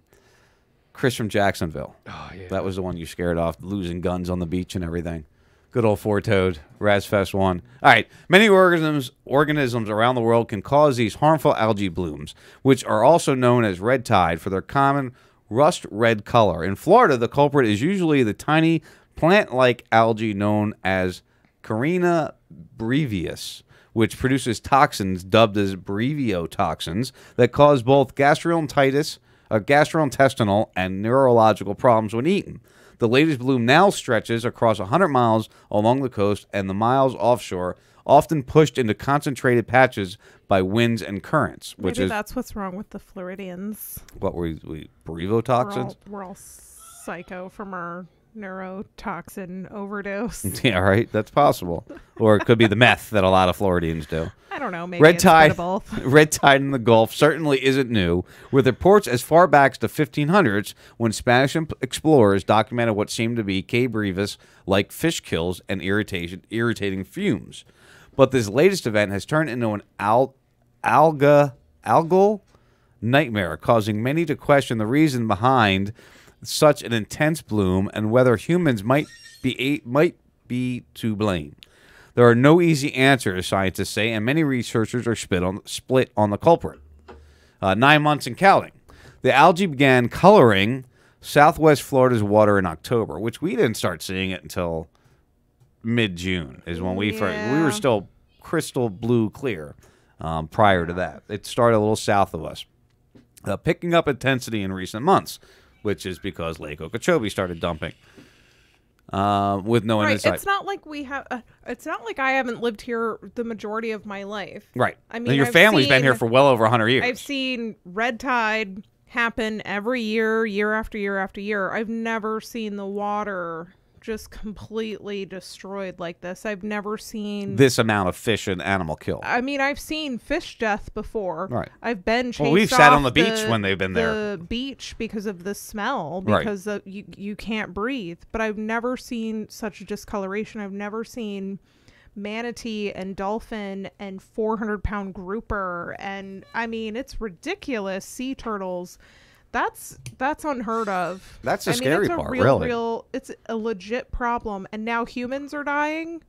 Chris from Jacksonville. Oh yeah, that was the one you scared off, losing guns on the beach and everything. Good old four-toed, Razfest 1. All right, many organisms around the world can cause these harmful algae blooms, which are also known as red tide for their common rust red color. In Florida, the culprit is usually the tiny plant-like algae known as Carina brevis, which produces toxins dubbed as breviotoxins that cause both gastrointestinal and neurological problems when eaten. The latest bloom now stretches across 100 miles along the coast and the miles offshore, often pushed into concentrated patches by winds and currents. Maybe that's what's wrong with the Floridians. What were we brevotoxins? We're all psycho from our neurotoxin overdose. Yeah, right. That's possible. Or it could be the meth that a lot of Floridians do. I don't know. Maybe it's a bit of both. Red tide in the Gulf certainly isn't new, with reports as far back as the 1500s when Spanish explorers documented what seemed to be K. brevis like fish kills and irritating fumes. But this latest event has turned into an algal nightmare, causing many to question the reason behind such an intense bloom and whether humans might be to blame. There are no easy answers, scientists say, and many researchers are split on the culprit. 9 months and counting. The algae began coloring southwest Florida's water in October, which we didn't start seeing it until mid-June is when we were still crystal blue clear prior to that. It started a little south of us. Picking up intensity in recent months, which is because Lake Okeechobee started dumping with no insight. It's not like we have. It's not like I haven't lived here the majority of my life. Right. I mean, your family's been here for well over 100 years. I've seen red tide happen every year, year after year after year. I've never seen the water just completely destroyed like this. I've never seen this amount of fish and animal killed. I mean, I've seen fish death before. Right. I've been chased Well, we've sat on the beach when they've been there. The beach because of the smell, Right. because you can't breathe. But I've never seen such discoloration. I've never seen manatee and dolphin and 400-pound grouper, and I mean, it's ridiculous. Sea turtles. That's unheard of. That's the I mean, scary it's a part, real, really. It's a legit problem, and now humans are dying.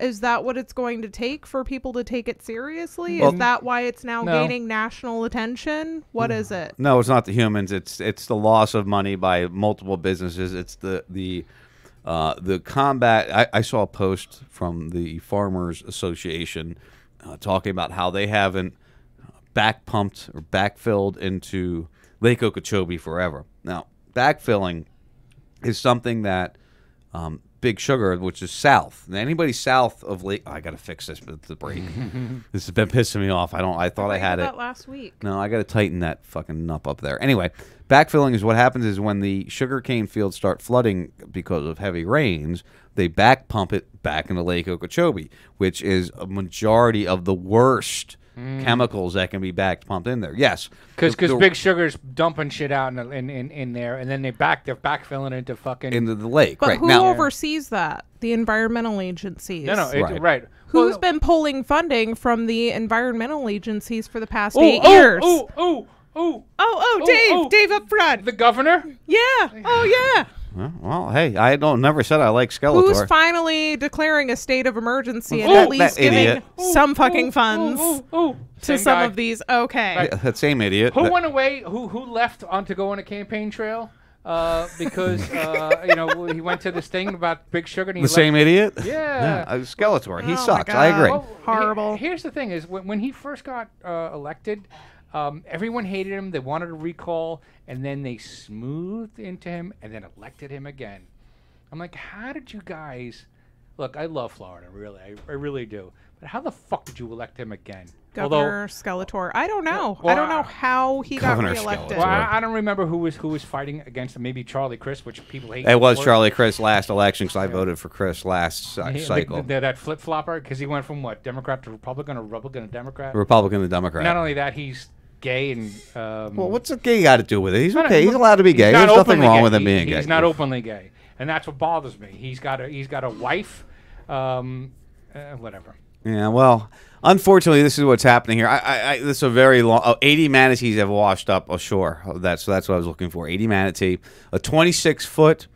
Is that what it's going to take for people to take it seriously? Well, is that why it's now no. gaining national attention? What is it? No, it's not the humans. It's the loss of money by multiple businesses. It's the combat. I saw a post from the Farmers Association talking about how they haven't back pumped or backfilled into Lake Okeechobee forever. Now, backfilling is something that Big Sugar, which is south. Now, anybody south of Lake, I got to fix this with the break. This has been pissing me off. I thought I had it last week. No, I got to tighten that fucking nup up there. Anyway, backfilling is what happens is when the sugarcane fields start flooding because of heavy rains, they back pump it back into Lake Okeechobee, which is a majority of the worst chemicals that can be back pumped in there. Yes, because Big Sugar's dumping shit out in there, and then they're backfilling into fucking into the lake. But right who now, oversees that? The environmental agencies. No, right. Who's been pulling funding from the environmental agencies for the past Oh, 8 oh, years? Dave up front. The governor? Yeah. Oh, yeah. well, hey, I never said I like Skeletor. Who's finally declaring a state of emergency and Oh, at least that giving idiot. some fucking funds to Same some guy. of these? Okay. Yeah, that same idiot. Who That- went away? Who left on to go on a campaign trail? Because he went to this thing about Big Sugar. And he The same idiot? Yeah. Skeletor. He Oh, sucks. my I agree. God. Horrible. Here's the thing: is when he first got elected, everyone hated him. They wanted a recall, and then they smoothed into him, and then elected him again. I'm like, how did you guys? Look, I love Florida, really, I really do. But how the fuck did you elect him again? Governor Skeletor. I don't know. Well, I don't know how he got Governor reelected. Skeletor. Well, I don't remember who was fighting against him. Maybe Charlie Crist, which people hate. It was for. Charlie Crist last election because I voted for Chris last cycle. That flip flopper, because he went from what, Democrat to Republican, or Republican to Democrat. Republican to Democrat. Not only that, he's gay and. Well, what's a gay got to do with it? He's No, no, okay. He's look, allowed to be gay. he's not There's nothing openly wrong gay. with him being gay. He's not openly gay, and that's what bothers me. He's got a wife, whatever. Yeah, well, unfortunately, this is what's happening here. This is a very long. 80 manatees have washed up ashore. That's what I was looking for. 80 manatee, a 26-foot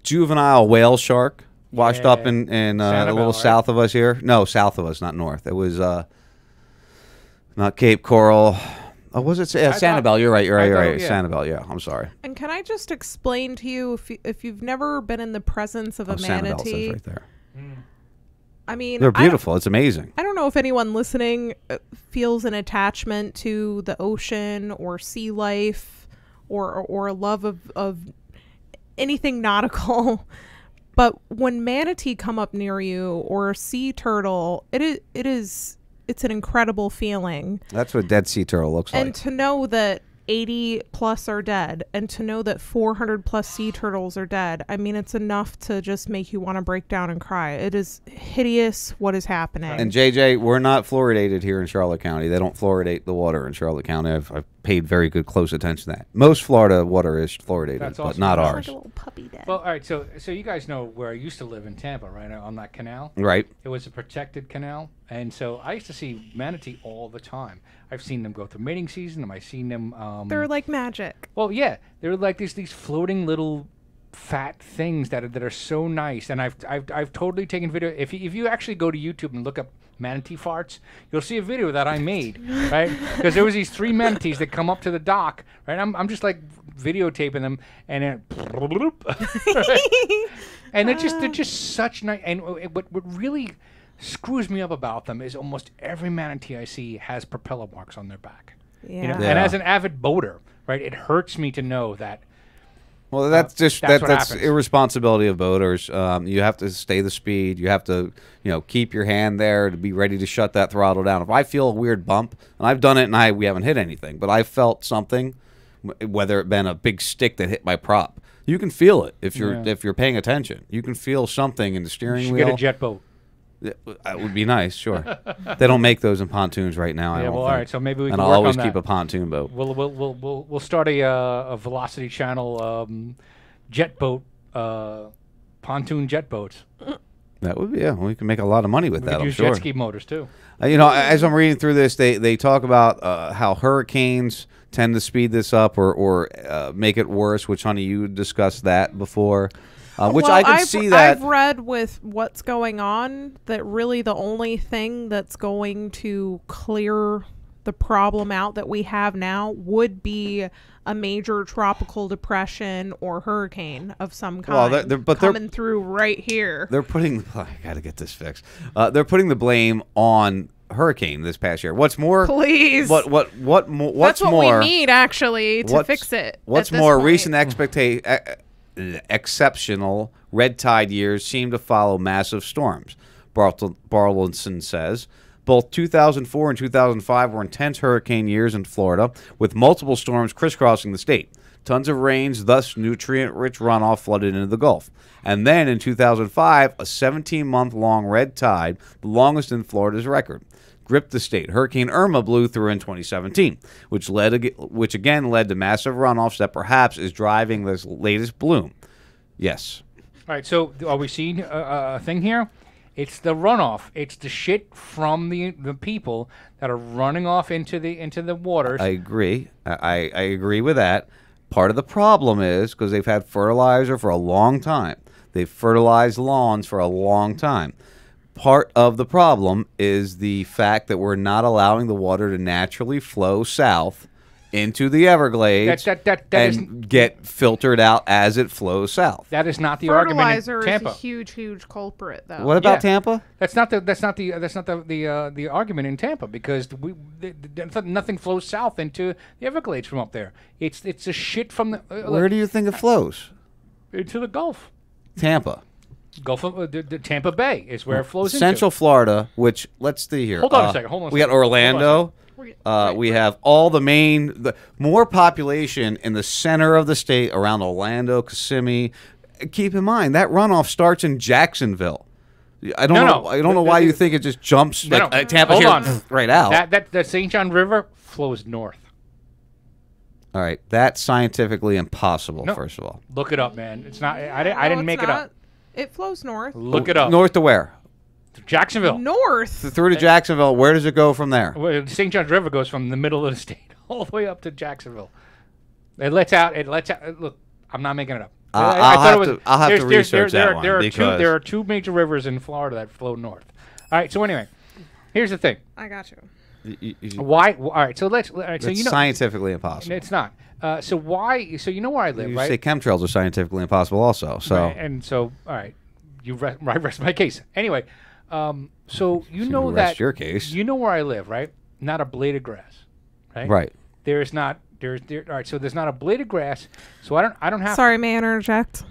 juvenile whale shark washed up in a little south of us here. No, south of us, not north. It was not Cape Coral. Oh, was it Sanibel? You're right. Sanibel. Yeah, I'm sorry. And can I just explain to you, if you've never been in the presence of a Sanibel manatee, says right there. I mean, They're beautiful. It's amazing. I don't know if anyone listening feels an attachment to the ocean or sea life or a love of anything nautical, but when manatee come up near you or a sea turtle, it's an incredible feeling. That's what dead sea turtle looks like. And to know that 80 plus are dead, and to know that 400 plus sea turtles are dead, I mean, it's enough to just make you want to break down and cry. It is hideous what is happening. And JJ, we're not fluoridated here in Charlotte County. They don't fluoridate the water in Charlotte County. I've paid very good close attention to that. Most Florida water is fluoridated, That's but awesome. not It's ours. Like a little puppy dead. Well, all right. So you guys know where I used to live in Tampa, right on that canal. Right. It was a protected canal, and so I used to see manatee all the time. I've seen them go through mating season, and I've seen them. They're like magic. Well, yeah, they're like these floating little fat things that are so nice, and I've totally taken video. If you actually go to YouTube and look up manatee farts, you'll see a video that I made, right? Because there was these 3 manatees that come up to the dock, right? I'm just like videotaping them, and then and they're just such nice. And what really screws me up about them is almost every manatee I see has propeller marks on their back. You know? Yeah. And as an avid boater, right, it hurts me to know that. Well, that's just that's what that's happens. irresponsibility of boaters. You have to stay the speed. You have to, keep your hand there to be ready to shut that throttle down. If I feel a weird bump, and I've done it, and we haven't hit anything, but I felt something whether it been a big stick that hit my prop. You can feel it if you're paying attention. You can feel something in the steering wheel. Get a jet boat. That would be nice, sure. They don't make those in pontoons right now. I don't all think. right. So maybe we can and I'll work always on keep that. a pontoon boat. We'll start a Velocity Channel jet boat, pontoon jet boats. That would be, we can make a lot of money with We that. could I'm use sure. jet ski motors too. As I'm reading through this, they talk about how hurricanes tend to speed this up or make it worse. Which, honey, you discussed that before. Which I can see that. I've read with what's going on that really the only thing that's going to clear the problem out that we have now would be a major tropical depression or hurricane of some kind coming through right here. They're putting. I got to get this fixed. They're putting the blame on hurricane this past year. What's more, please. What's That's what more? we need actually to fix it. What's more, recent exceptional red tide years seem to follow massive storms. Barlinson says both 2004 and 2005 were intense hurricane years in Florida, with multiple storms crisscrossing the state. Tons of rains, thus nutrient-rich runoff flooded into the Gulf. And then in 2005, a 17-month-long red tide, the longest in Florida's record, gripped the state. Hurricane Irma blew through in 2017, which again led to massive runoffs that perhaps is driving this latest bloom. Yes. All right, so are we seeing a thing here? It's the runoff. It's the shit from the people that are running off into the waters. I agree. I agree with that. Part of the problem is because they've had fertilizer for a long time. They've fertilized lawns for a long time. Part of the problem is the fact that we're not allowing the water to naturally flow south into the Everglades and get filtered out as it flows south. That is not the argument in Fertilizer Tampa. is a huge culprit, though. What about Tampa? That's not the argument in Tampa because nothing flows south into the Everglades from up there. It's a shit from the. Where do you think it flows? Into the Gulf. Tampa. Gulf of the Tampa Bay is where it flows Central into. Florida, which let's see here. Hold on a second. We got Orlando. We have all the more population in the center of the state around Orlando, Kissimmee. Keep in mind that runoff starts in Jacksonville. I don't know why you think it just jumps Tampa Hold here on. right out. That St. John River flows north. All right, that's scientifically impossible. No. First of all, Look it up, man. It's not. I didn't make it up. It flows north. Look it up. North to where? Jacksonville. North. Through to Jacksonville. Where does it go from there? Well, St. John's River goes from the middle of the state all the way up to Jacksonville. It lets out. Look, I'm not making it up. I'll have to research that one. There are two major rivers in Florida that flow north. All right. So anyway, here's the thing. I got you. Why? All right. So let's. All right. So It's scientifically impossible. It's not. So why? So you know where I live, You right? say chemtrails are scientifically impossible, also. So Right, and so, all right, I rest my case. Anyway, so you know rest that your case. You know where I live, right? Not a blade of grass, right? Right. There's not. All right. So there's not a blade of grass. So I don't have. Sorry, may I interject?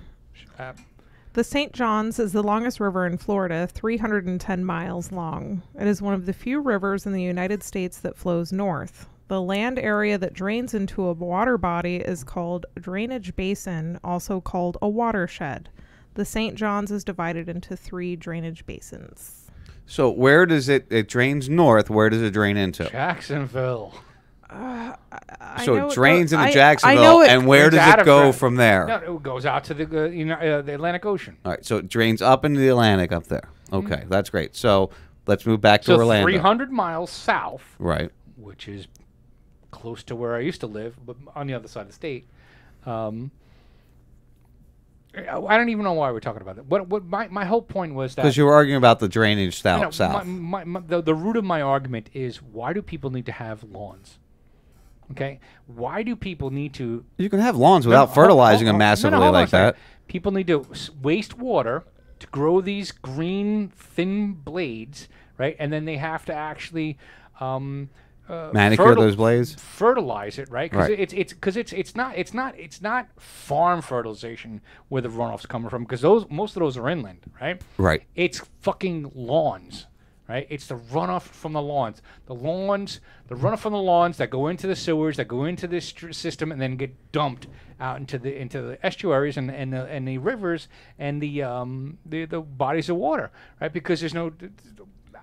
The St. Johns is the longest river in Florida, 310 miles long. It is one of the few rivers in the United States that flows north. The land area that drains into a water body is called a drainage basin, also called a watershed. The St. Johns is divided into 3 drainage basins. So where does it drains north? Where does it drain into? Jacksonville. So it drains into Jacksonville, and where does it go from there? No, it goes out to the Atlantic Ocean. All right, so it drains up into the Atlantic up there. Okay, that's great. So let's move back to Orlando. 300 miles south, right, which is close to where I used to live, but on the other side of the state. I don't even know why we're talking about that. What my whole point was that because you were arguing about the drainage south. The root of my argument is why do people need to have lawns? Okay, why do people need to? You can have lawns without fertilizing them massively like that. People need to waste water to grow these green thin blades, right? And then they have to actually manicure those blades, fertilize it, right? Because Right. it's not farm fertilization where the runoff's coming from, because most of those are inland, right? Right. It's fucking lawns, right? It's the runoff from the lawns. The runoff from the lawns that go into the sewers, that go into this system, and then get dumped out into the estuaries and the rivers and the bodies of water, right? Because there's no.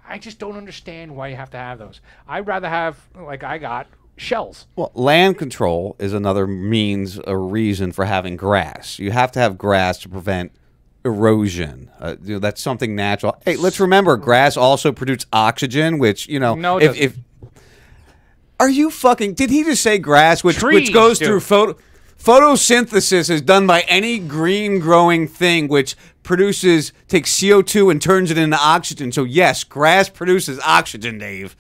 I just don't understand why you have to have those. I'd rather have, like I got, shells. Well, land control is another means, a reason for having grass. You have to have grass to prevent erosion. That's something natural. Hey, let's remember, grass also produces oxygen, which, No, if are you fucking, did he just say grass, which goes through photosynthesis is done by any green growing thing, which takes CO2 and turns it into oxygen. So yes, grass produces oxygen, Dave.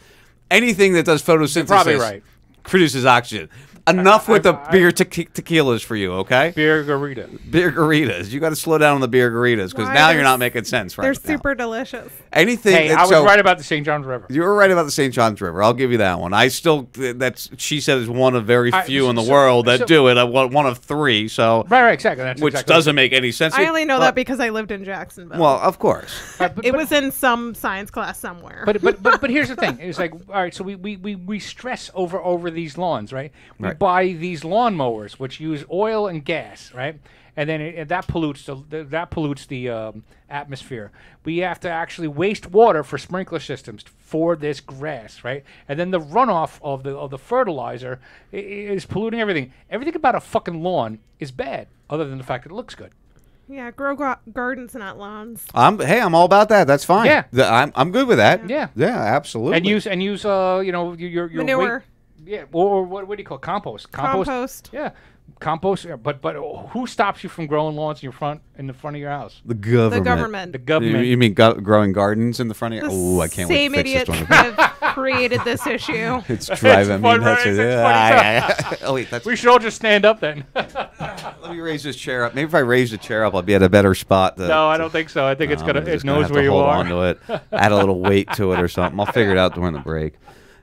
Anything that does photosynthesis You're probably right. produces oxygen. Enough with the beer tequilas for you, okay? Beer garita. Beer garitas. You got to slow down on the beer garitas because Why? now you're not making sense right They're now. super delicious. Anything. Hey, I was right about the St. Johns River. You were right about the St. Johns River. I'll give you that one. She said is one of very few in the world that do it. One of three. So right, exactly. That's which exactly doesn't make any sense. I only know that because I lived in Jacksonville. Well, of course. It was in some science class somewhere. But here's the thing. It's like, all right, so we stress over these lawns, right? We buy these lawnmowers which use oil and gas, right? And then that pollutes the atmosphere. We have to actually waste water for sprinkler systems for this grass, right? And then the runoff of the fertilizer is polluting everything. Everything about a fucking lawn is bad, other than the fact that it looks good. Yeah, grow gardens, not lawns. I'm all about that. That's fine. Yeah, I'm good with that. Yeah, absolutely. And use your manure. Yeah, or what do you call it? Compost? Yeah, compost. Yeah, but who stops you from growing lawns in the front of your house? The government. The government. The government. You mean growing gardens in the front of your? Oh, I can't wait Same to fix idiots this one. have created this issue. It's driving me nuts. Oh wait, we should all just stand up then. Let me raise this chair up. Maybe if I raise the chair up, I'll be at a better spot. No, I don't think so. I think it's gonna. It knows have where to you hold are. on to it. Add a little weight to it or something. I'll figure it out during the break.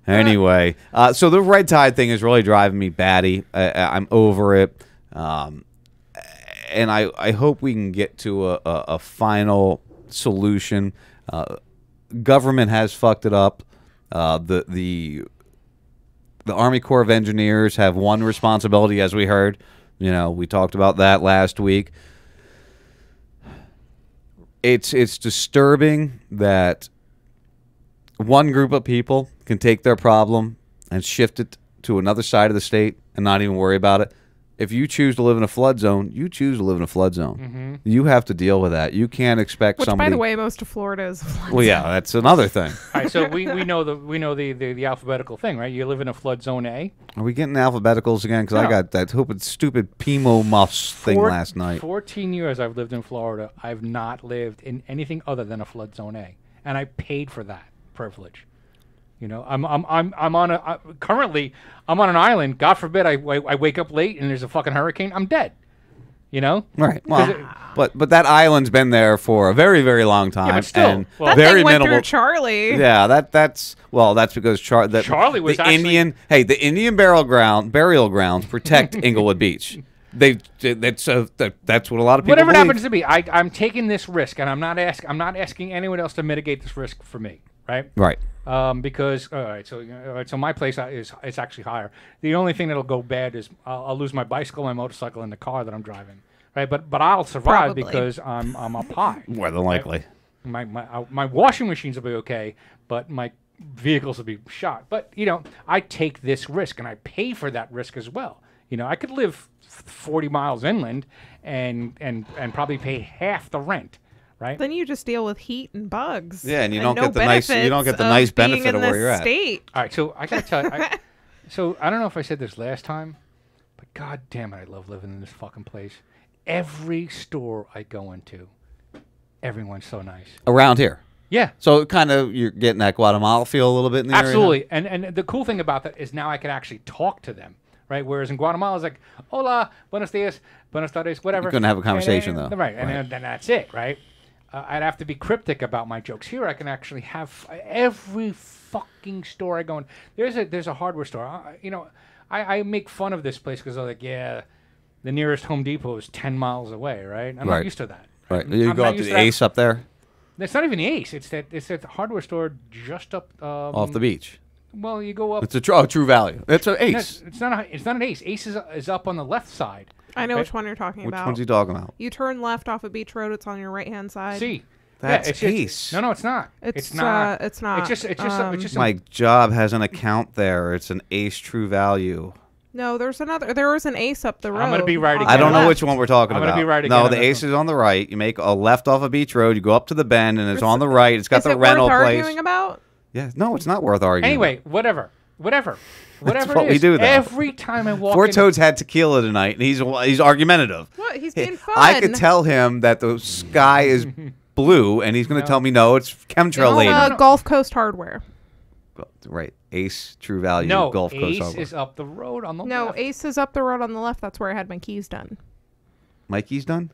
Anyway, so the red tide thing is really driving me batty. I'm over it, and I hope we can get to a final solution. Government has fucked it up. The Army Corps of Engineers have one responsibility, as we heard. We talked about that last week. It's disturbing that one group of people can take their problem and shift it to another side of the state and not even worry about it. If you choose to live in a flood zone, you choose to live in a flood zone. Mm-hmm. You have to deal with that. You can't expect somebody. By the way, most of Florida is a flood Well, yeah, zone. that's another thing. All right, so we know the alphabetical thing, right? You live in a flood zone A. Are we getting alphabeticals again? Because I No. got that stupid Pimo Muffs thing last night. 14 years I've lived in Florida. I've not lived in anything other than a flood zone A, and I paid for that privilege. Currently I'm on an island. God forbid I wake up late and there's a fucking hurricane. I'm dead. Right. Well, but that island's been there for a very, very long time. Yeah, but still. And That very thing went minimal. through Charlie. Yeah, that's because Charlie was the actually- Indian burial grounds protect Inglewood Beach. That's what a lot of people Whatever it believe. happens to be, I'm taking this risk, and I'm not asking anyone else to mitigate this risk for me. Right. Right. Because all right, so my place is actually higher. The only thing that'll go bad is I'll lose my bicycle, my motorcycle, and the car that I'm driving. Right. But I'll survive Probably. because I'm up high. More than likely. My washing machines will be okay, but my vehicles will be shot. But I take this risk, and I pay for that risk as well. I could live 40 miles inland and probably pay half the rent. Right. Then you just deal with heat and bugs. Yeah, and you no don't get the nice benefits benefit being of in where you're this at. State. All right, so I gotta tell you, so I don't know if I said this last time, but god damn it, I love living in this fucking place. Every store I go into, everyone's so nice. Around here. Yeah. So kind of you're getting that Guatemala feel a little bit in the Absolutely. And the cool thing about that is now I can actually talk to them. Right, whereas in Guatemala it's like, hola, buenos dias, buenos tardes, whatever. You couldn't have a conversation, though. Right, and then that's it, right? I'd have to be cryptic about my jokes. Here I can actually have every fucking store I go in. There's a hardware store. I make fun of this place because I'm like, yeah, the nearest Home Depot is 10 miles away, right? I'm not used to that. Right. You I'm go not up to used the that. Ace up there? It's not even Ace. It's that hardware store just up Off the beach. Well, you go up. It's a True Value. It's an Ace. No, it's not an Ace. Ace is up on the left side. I know which one you're talking Which about. Which one's he talking about? You turn left off of Beach Road. It's on your right-hand side. See, that's it's Ace. No, it's not. It's not. It's not. It's just. My job has an account there. It's an Ace True Value. No, there's another. There was an Ace up the road. I'm gonna be right again. I don't know which one we're talking I'm about. gonna be right No, again the on Ace is on the right. You make a left off of Beach Road. You go up to the bend, and it's on the right. It's got the rental worth place. arguing about? Yeah, no, it's not worth arguing. Anyway, whatever. That's what it we is. do, though. Every time I walk Four in, Toads had tequila tonight, and he's argumentative. What? He's being fun. I could tell him that the sky is blue, and he's going to tell me no, it's chemtrail lady. Gulf Coast Hardware. Right, Ace True Value. No, Gulf Coast Ace Hardware. is up the road on the No, left. Ace is up the road on the left. That's where I had my keys done. Mikey's done.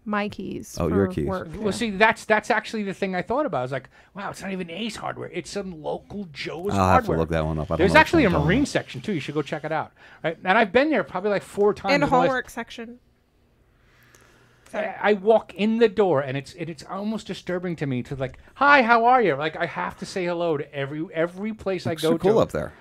My keys. Oh, for your keys. Work. Well, see, that's actually the thing I thought about. I was like, wow, it's not even Ace Hardware. It's some local Joe's I'll have to Hardware. look that one up. I don't There's know which actually a one you're talking marine section too. You should go check it out. Right? And I've been there probably like 4 times. And in the last- homework section. I walk in the door and it's almost disturbing to me to like, hi, how are you? Like I have to say hello to every place I go They're cool to. up there.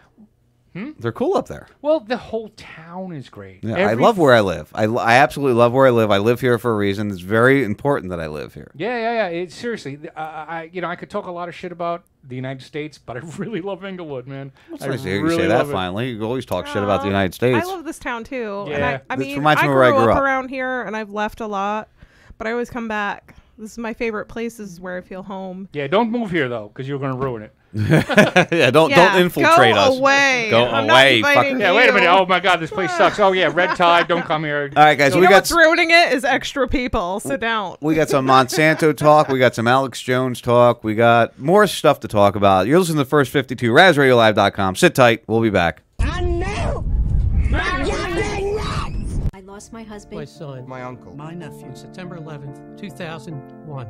They're cool up there. Well, the whole town is great. Yeah, I love where I live. I absolutely love where I live. I live here for a reason. It's very important that I live here. Yeah. It's seriously, I could talk a lot of shit about the United States, but I really love Inglewood, man. It's I nice to hear you really say that love it. finally. You always talk shit about the United States. I love this town too. Yeah. And I This mean, reminds I me of where I grew grew up up. around here, and I've left a lot, but I always come back. This is my favorite place. This is where I feel home. Yeah, don't move here though, because you're going to ruin it. Yeah, don't infiltrate go us. Away. Go I'm away. Not inviting Yeah, wait a you. minute. Oh my God, this place sucks. Oh yeah, red tide. Don't come here. All right, guys, You we know got what's ruining it is extra people. Sit down. we got some Monsanto talk. We got some Alex Jones talk. We got more stuff to talk about. You're listening to the First 52, RazRadioLive.com. Sit tight. We'll be back. I lost my husband. My son. My uncle. My nephew. September 11th, 2001.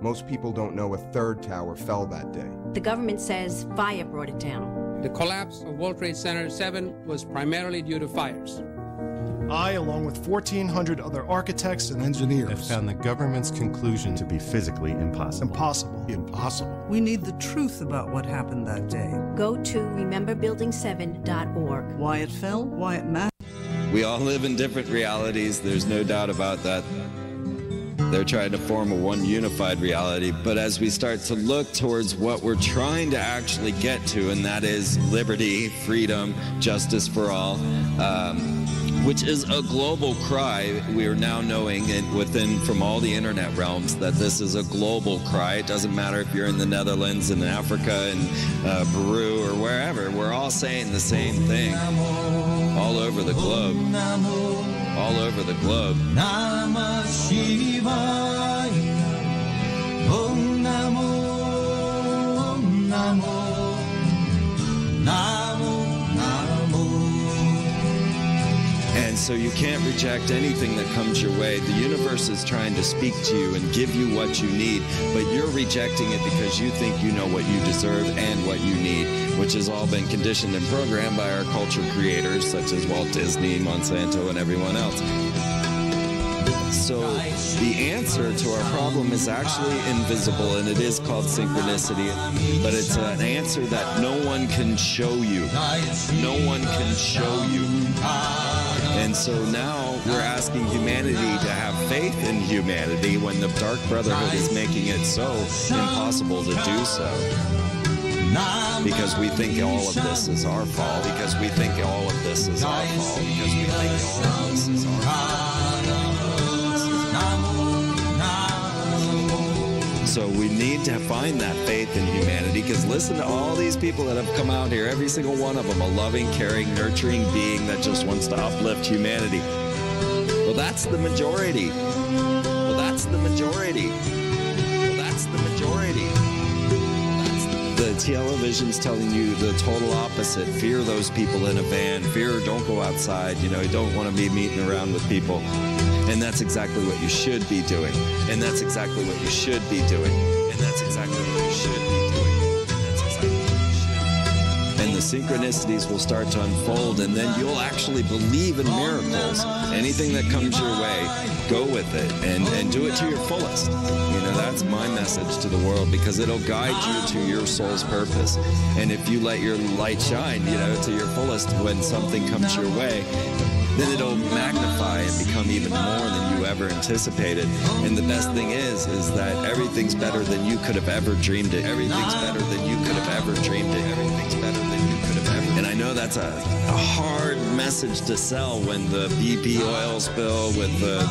Most people don't know a third tower fell that day. The government says fire brought it down. The collapse of World Trade Center 7 was primarily due to fires. I, along with 1,400 other architects and engineers, have found the government's conclusion to be physically impossible. Impossible. We need the truth about what happened that day. Go to rememberbuilding7.org. Why it fell, why it mattered. We all live in different realities, there's no doubt about that. They're trying to form a one unified reality, but as we start to look towards what we're trying to actually get to, and that is liberty, freedom, justice for all, which is a global cry. We are now knowing within from all the internet realms that this is a global cry. It doesn't matter if you're in the Netherlands, in Africa, in Peru, or wherever. We're all saying the same thing all over the globe. All over the globe. Namah Shivaya. Om Namo, Om Namo, Namo, Namo. And so you can't reject anything that comes your way. The universe is trying to speak to you and give you what you need, but you're rejecting it because you think you know what you deserve and what you need, which has all been conditioned and programmed by our culture creators such as Walt Disney, Monsanto, and everyone else. So the answer to our problem is actually invisible, and it is called synchronicity, but it's an answer that no one can show you. No one can show you. And so now we're asking humanity to have faith in humanity when the Dark Brotherhood is making it so impossible to do so. Because we think all of this is our fault. Because we think all of this is our fault. Because we think all of this is our fault. So we need to find that faith in humanity, because listen to all these people that have come out here, every single one of them, a loving, caring, nurturing being that just wants to uplift humanity. Well, that's the majority. Well, that's the majority. Well, that's the majority. The television's telling you the total opposite. Fear those people in a van. Fear, don't go outside. You know, you don't want to be meeting around with people. And that's exactly what you should be doing. And that's exactly what you should be doing. And that's exactly what you should be doing. And that's exactly what you should. And the synchronicities will start to unfold, and then you'll actually believe in miracles. Anything that comes your way, go with it and do it to your fullest. You know, that's my message to the world, because it'll guide you to your soul's purpose. And if you let your light shine, you know, to your fullest when something comes your way, then it'll magnify and become even more than you ever anticipated. And the best thing is that everything's better than you could have ever dreamed it. Everything's better than you could have ever dreamed it. Everything's better than you could have ever. And I know that's a hard message to sell when the BP oil spill, with the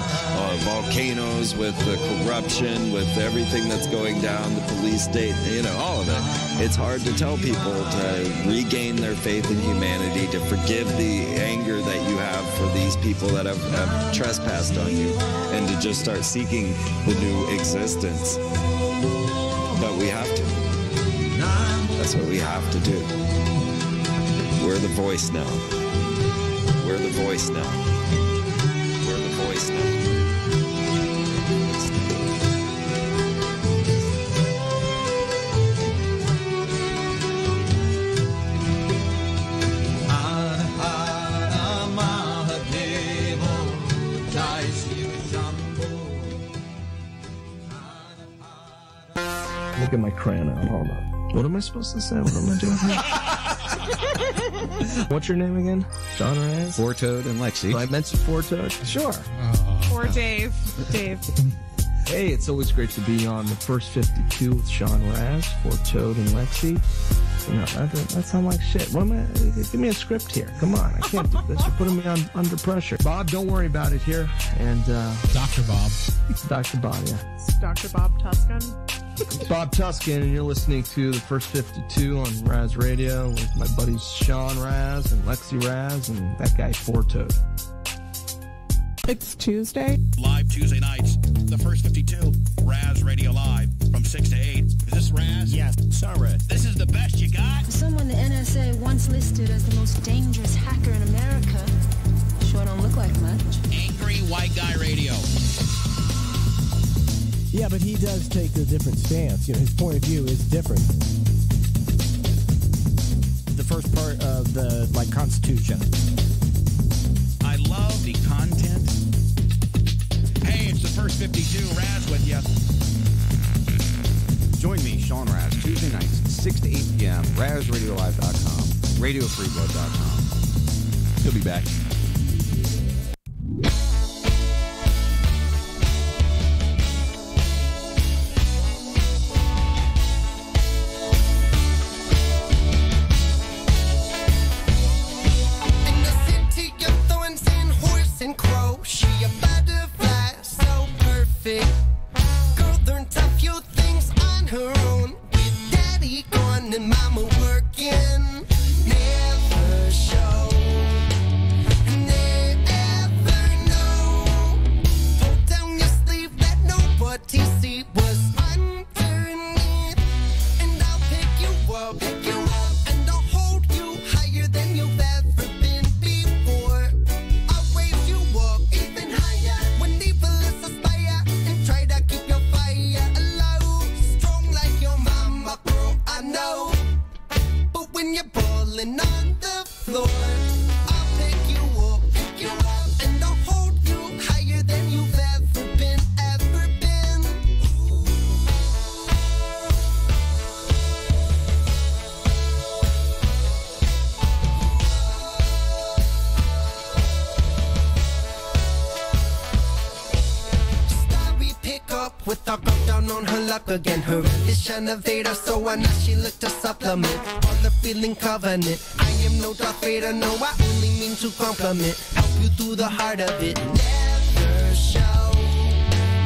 volcanoes, with the corruption, with everything that's going down, the police state, you know, all of it. It's hard to tell people to regain their faith in humanity, to forgive the anger that you have for these people that have trespassed on you, and to just start seeking the new existence. But we have to. That's what we have to do. We're the voice now. We're the voice now. We're the voice now. Look at my crayon now. Hold on. What am I supposed to say? What am I doing here? What's your name again? Sean Raz? Four Toad and Lexi. Did I mention Four Toad? Sure. Or Dave. Dave. Hey, it's always great to be on the First 52 with Sean Raz, Four Toad and Lexi. You know, that sounds like shit. What am I? Give me a script here. Come on, I can't do this. You're putting me under pressure. Bob, don't worry about it here. And Dr. Bob. Dr. Bob, yeah. It's Dr. Bob Tuscan. It's Bob Tuscan, and you're listening to the First 52 on Raz Radio with my buddies Sean Raz and Lexi Raz and that guy Four Toad. It's Tuesday. Live Tuesday nights, the First 52, Raz Radio Live from 6 to 8. Is this Raz? Yes, Sean Raz. This is the best you got? For someone the NSA once listed as the most dangerous hacker in America, sure don't look like much. Angry White Guy Radio. Yeah, but he does take a different stance. You know, his point of view is different. The first part of the, Constitution. I love the content. Hey, it's the First 52, Raz with you. Join me, Sean Raz, Tuesday nights, 6 to 8 p.m., RazRadioLive.com, RadioFreeBlood.com. He'll be back. Again, her is innovator, so I know she looked to supplement all the feeling covenant. I am no Darth Vader, no, I only mean to compliment, help you through the heart of it. Never show.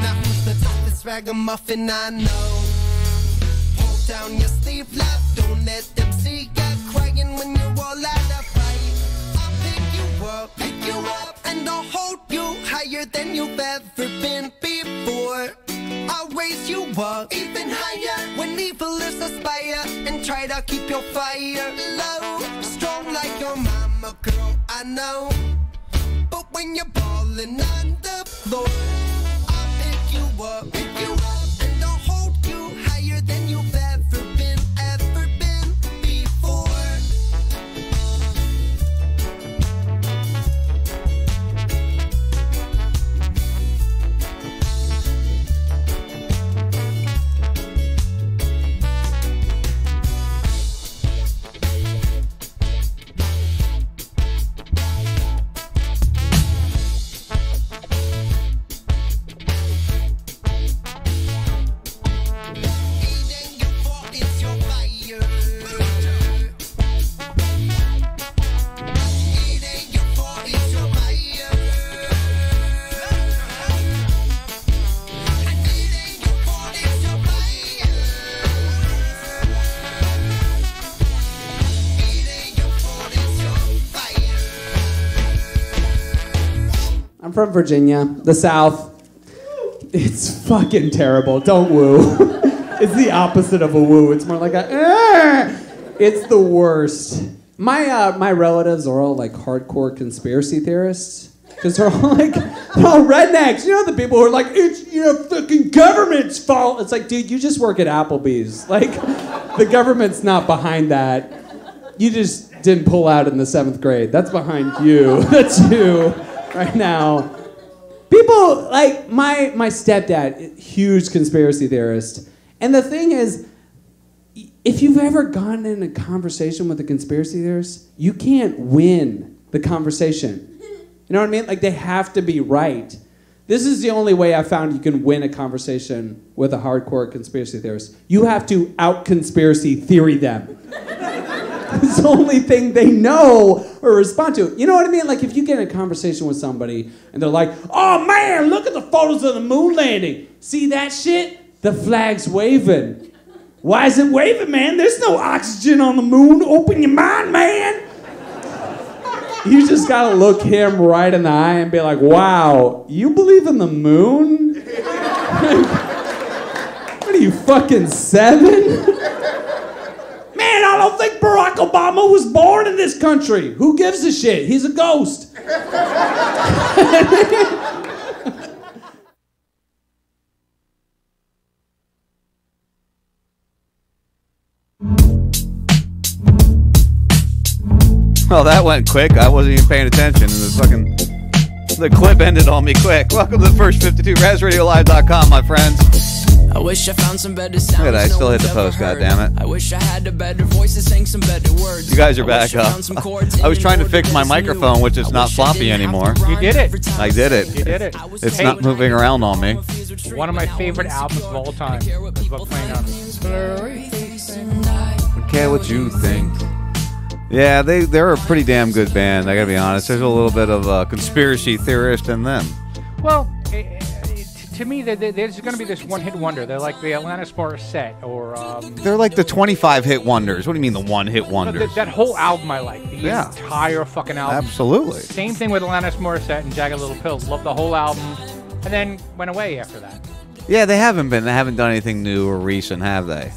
Now who's the toughest ragamuffin I know? Pull down your sleeve, love, don't let them see you crying when you're all out of fight. I'll pick you up, and I'll hold you higher than you've ever been before. I'll raise you up even higher when evil is aspire, and try to keep your fire low. Strong like your mama, girl, I know. But when you're balling on the floor, I'll pick you up, and I'll hold you higher than you've ever been before. I'm from Virginia, the South. It's fucking terrible. Don't woo. It's the opposite of a woo. It's more like a. It's the worst. My relatives are all like hardcore conspiracy theorists. Because they're all like, they're all rednecks. You know the people who are like, it's your fucking government's fault. It's like, dude, you just work at Applebee's. Like, the government's not behind that. You just didn't pull out in the 7th grade. That's behind you. That's you right now. People, like, my stepdad, huge conspiracy theorist. And the thing is, if you've ever gotten in a conversation with a conspiracy theorist, you can't win the conversation. You know what I mean? Like, they have to be right. This is the only way I found you can win a conversation with a hardcore conspiracy theorist. You have to out-conspiracy theory them. It's the only thing they know or respond to. You know what I mean? Like, if you get in a conversation with somebody and they're like, oh, man, look at the photos of the moon landing. See that shit? The flag's waving. Why is it waving, man? There's no oxygen on the moon. Open your mind, man. You just gotta look him right in the eye and be like, wow, you believe in the moon? What are you, fucking 7? Man, I don't think Barack Obama was born in this country. Who gives a shit? He's a ghost. Well, that went quick. I wasn't even paying attention. The clip ended on me quick. Welcome to the First 52, RazRadioLive.com, my friends. I wish I found some better sounds. Look at that, I still hit the post, goddammit. I wish I had a better voice to sing some better words. You guys are back up. I was trying to fix my microphone, which is not floppy anymore. You did it. I did it. You did it. It's not moving around on me. One of my favorite albums of all time is what playing on it. I care what you think. Yeah, they're a pretty damn good band, I gotta be honest. There's a little bit of a conspiracy theorist in them. Well, to me, there's going to be this one-hit wonder. They're like the Alanis Morissette, or... They're like the 25-hit wonders. What do you mean the one-hit wonders? That whole album I like. The entire fucking album. Absolutely. Same thing with Alanis Morissette and Jagged Little Pill. Loved the whole album, and then went away after that. Yeah, they haven't done anything new or recent, have they?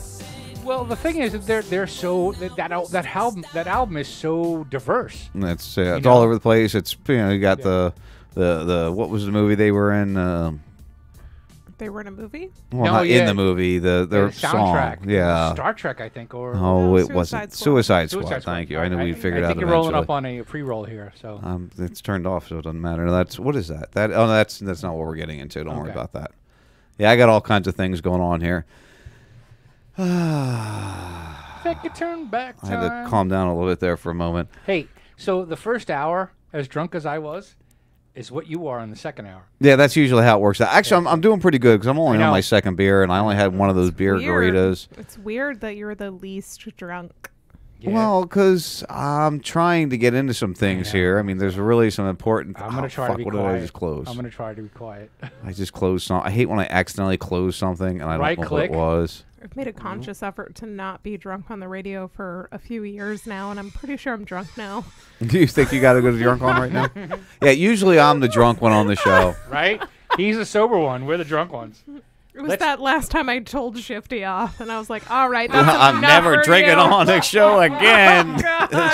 Well, the thing is that they're so that album is so diverse. It's all over the place. It's you got the what was the movie they were in? They were in a movie? Well, not in the movie. Their soundtrack. Song. Yeah. Star Trek, I think, or it wasn't Suicide Squad. Thank you. I knew we figured out. I think you're rolling up on a pre-roll here, so it's turned off, so it doesn't matter. What is that? That's not what we're getting into. Don't worry about that. Yeah, I got all kinds of things going on here. Take a turn back time. I had to calm down a little bit there for a moment. Hey, so the first hour, as drunk as I was, is what you are in the second hour. Yeah, that's usually how it works. Actually, I'm doing pretty good because I'm only on my second beer, and I only had one of those beer burritos. It's weird that you're the least drunk. Yeah. Well, because I'm trying to get into some things here. I mean, there's really some important... I'm going to try to be quiet. What did I just close? I'm going to try to be quiet. I just closed something. I hate when I accidentally close something, and I don't know what it was. I've made a conscious effort to not be drunk on the radio for a few years now, and I'm pretty sure I'm drunk now. Do you think you got a good drunk on right now? Yeah, usually I'm the drunk one on the show. Right? He's the sober one. We're the drunk ones. It was that last time I told Shifty off, and I was like, all right, that's I'm never drinking on the show again.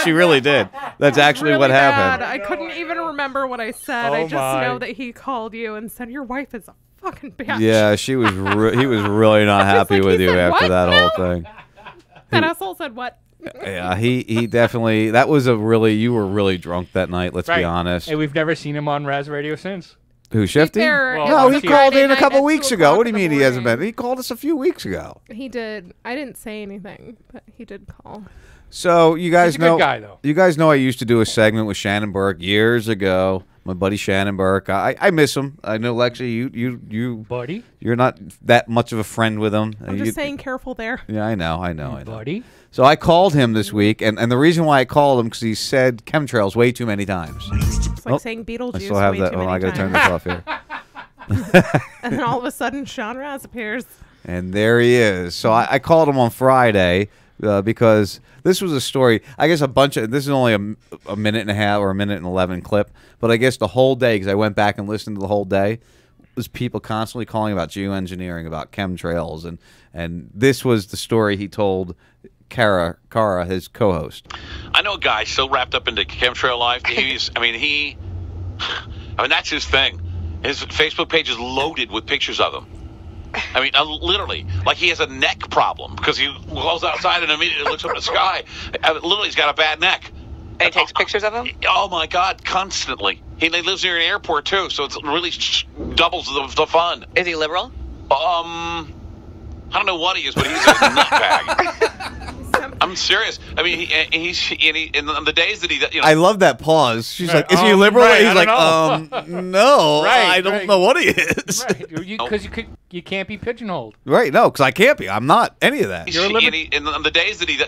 She really did. That's actually what happened. I couldn't even remember what I said. I just know that he called you and said, your wife is a fucking bitch. Yeah, he was really not happy with you after that whole thing. That asshole said what? Yeah, he definitely, you were really drunk that night, let's be honest. Hey, we've never seen him on Raz Radio since. Who, Shifty? No, he called in a couple weeks ago. What do you mean he hasn't been? He called us a few weeks ago. He did. I didn't say anything, but he did call. So you guys know, he's a good guy, though. You guys know I used to do a segment with Shannon Burke years ago. My buddy Shannon Burke. I miss him. I know, Lexi, you buddy, you're not that much of a friend with him. I'm just saying, careful there. Yeah, I know. Buddy. So I called him this week, and the reason why I called him because he said chemtrails way too many times. It's like saying Beetlejuice. I still have that. I got to turn this off here. And then all of a sudden, Sean Raz appears. And there he is. So I called him on Friday because this was a story. I guess this is only a minute and a half or a minute and 11 clip, but I guess the whole day, because I went back and listened to the whole day, was people constantly calling about geoengineering, about chemtrails, and this was the story he told Kara, his co-host. I know a guy so wrapped up into chemtrail life. I mean, that's his thing. His Facebook page is loaded with pictures of him. I mean, literally, like he has a neck problem because he goes outside and immediately looks up at the sky. Literally, he's got a bad neck. And he takes pictures of him? Oh, my God, constantly. He lives near an airport, too, so it really doubles the fun. Is he liberal? I don't know what he is, but he's a nutbag. I'm serious. I mean, he's in the days that he, I love that pause. She's like, "Is he liberal?" Right, he's like, Right, "No, I don't know what he is." Right, because you can't be pigeonholed. Right? No, because I can't be. I'm not any of that. In the days that he,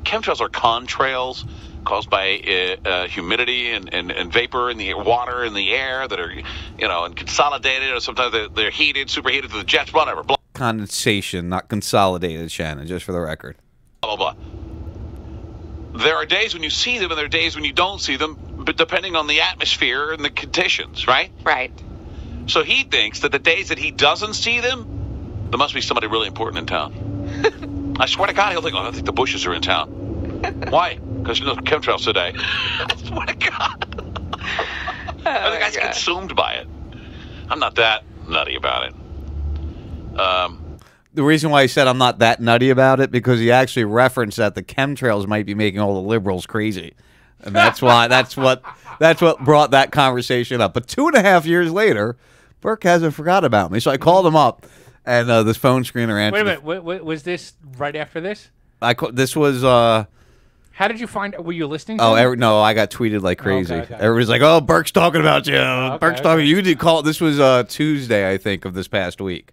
chemtrails are contrails caused by humidity and vapor in the water in the air that are, and consolidated, or sometimes they're heated, superheated to the jets, whatever. Blah, Condensation, not consolidated, Shannon, just for the record. blah, blah, blah. There are days when you see them and there are days when you don't see them, but depending on the atmosphere and the conditions, right? Right. So he thinks that the days that he doesn't see them, there must be somebody really important in town. I swear to God, he'll think, I think the Bushes are in town. Why? Because chemtrails today. I swear to God. I think I consumed by it. I'm not that nutty about it. The reason why he said I'm not that nutty about it, because he actually referenced that the chemtrails might be making all the liberals crazy, and that's why that's what brought that conversation up. But 2.5 years later, Burke hasn't forgot about me, so I called him up, and this phone screener answered. Wait a minute, was this right after this? This was. How did you find? Were you listening to him? No, I got tweeted like crazy. Okay. Everybody's like, "Oh, Burke's talking about you. Burke's talking." You did call. This was Tuesday, I think, of this past week,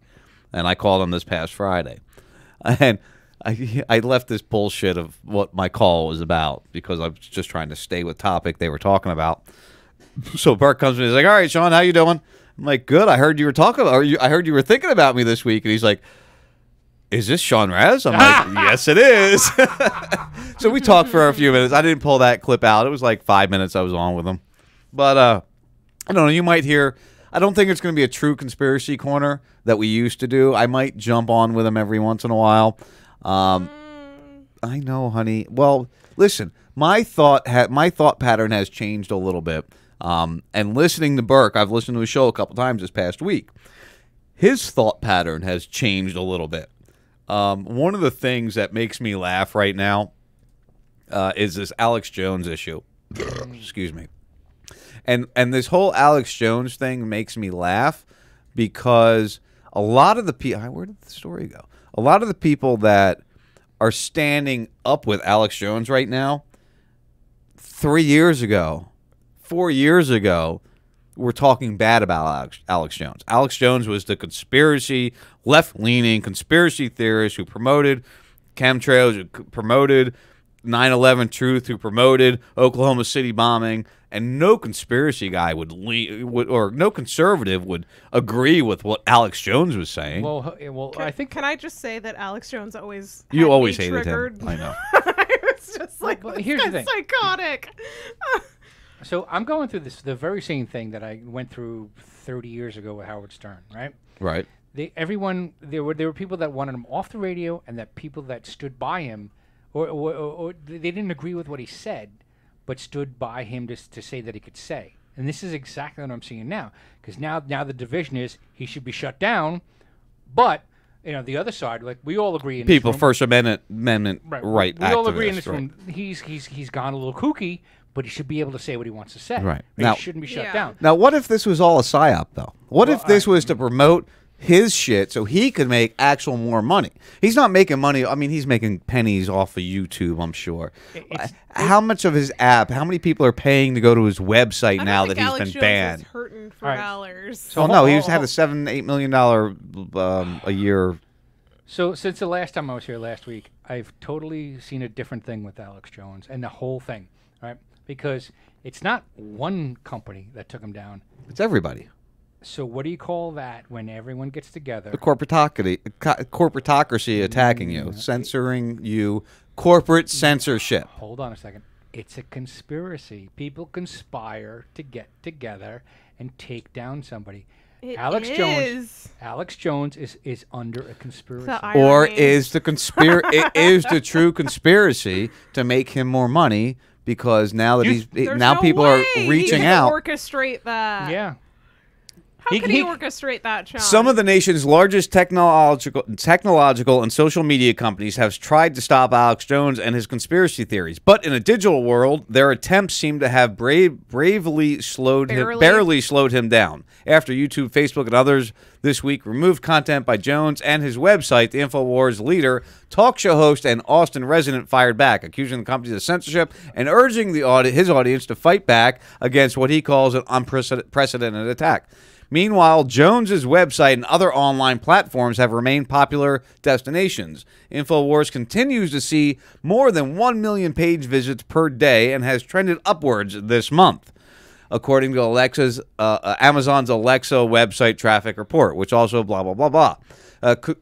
and I called him this past Friday, and I left this bullshit of what my call was about because I was just trying to stay with topic they were talking about. So Burke comes to me, he's like, "All right, Sean, how you doing?" I'm like, "Good. I heard you were talking about. I heard you were thinking about me this week," and he's like, "Is this Sean Raz?" I'm like, "Yes, it is." So we talked for a few minutes. I didn't pull that clip out. It was like 5 minutes I was on with him. But I don't know. You might hear. I don't think it's going to be a true conspiracy corner that we used to do. I might jump on with him every once in a while. I know, honey. Well, listen. My thought pattern has changed a little bit. And listening to Burke, I've listened to his show a couple times this past week. His thought pattern has changed a little bit. One of the things that makes me laugh right now is this Alex Jones issue. Excuse me. And this whole Alex Jones thing makes me laugh because a lot of the people, where did the story go? A lot of the people that are standing up with Alex Jones right now, 3 years ago, 4 years ago, were talking bad about Alex Jones. Alex Jones was the conspiracy, left-leaning conspiracy theorist who promoted chemtrails, who promoted 9/11 truth, who promoted Oklahoma City bombing, and no conspiracy guy or no conservative would agree with what Alex Jones was saying. Well, I think. Can I just say that Alex Jones always you always hated triggered. Him. I know. It's just like here's the thing. Psychotic. So I'm going through the very same thing that I went through 30 years ago with Howard Stern, right? Right. There were people that wanted him off the radio, and that people that stood by him, or they didn't agree with what he said, but stood by him just to say that he could say. And this is exactly what I'm seeing now, because now the division is he should be shut down, but the other side, like we all agree in people this room, First Amendment right. We all agree in this room. He's gone a little kooky, but he should be able to say what he wants to say. Right. Now, he shouldn't be shut down. Now, what if this was all a psyop, though? What if this was to promote his shit so he could make actual more money? He's not making money. I mean, he's making pennies off of YouTube, I'm sure. How much of his app, how many people are paying to go to his website now that he's Alex been Jones banned? is hurting for dollars. So no, he's had a $7-8 million a year. So since the last time I was here last week, I've totally seen a different thing with Alex Jones and the whole thing, right? Because it's not one company that took him down. It's everybody. So what do you call that when everyone gets together? The corporatocracy attacking you, censoring you, corporate censorship. Hold on a second. It's a conspiracy. People conspire to get together and take down somebody. Alex Jones is under a conspiracy. Or is the the true conspiracy to make him more money because now that people are reaching out. Orchestrate that. Yeah. How can he orchestrate that, Sean? Some of the nation's largest technological and social media companies have tried to stop Alex Jones and his conspiracy theories, but in a digital world, their attempts seem to have barely slowed him down. After YouTube, Facebook, and others this week removed content by Jones and his website, the InfoWars leader, talk show host, and Austin resident fired back, accusing the companies of censorship and urging his audience to fight back against what he calls an unprecedented attack. Meanwhile, Jones's website and other online platforms have remained popular destinations. InfoWars continues to see more than 1 million page visits per day and has trended upwards this month, according to Amazon's Alexa website traffic report, which also blah, blah, blah, blah.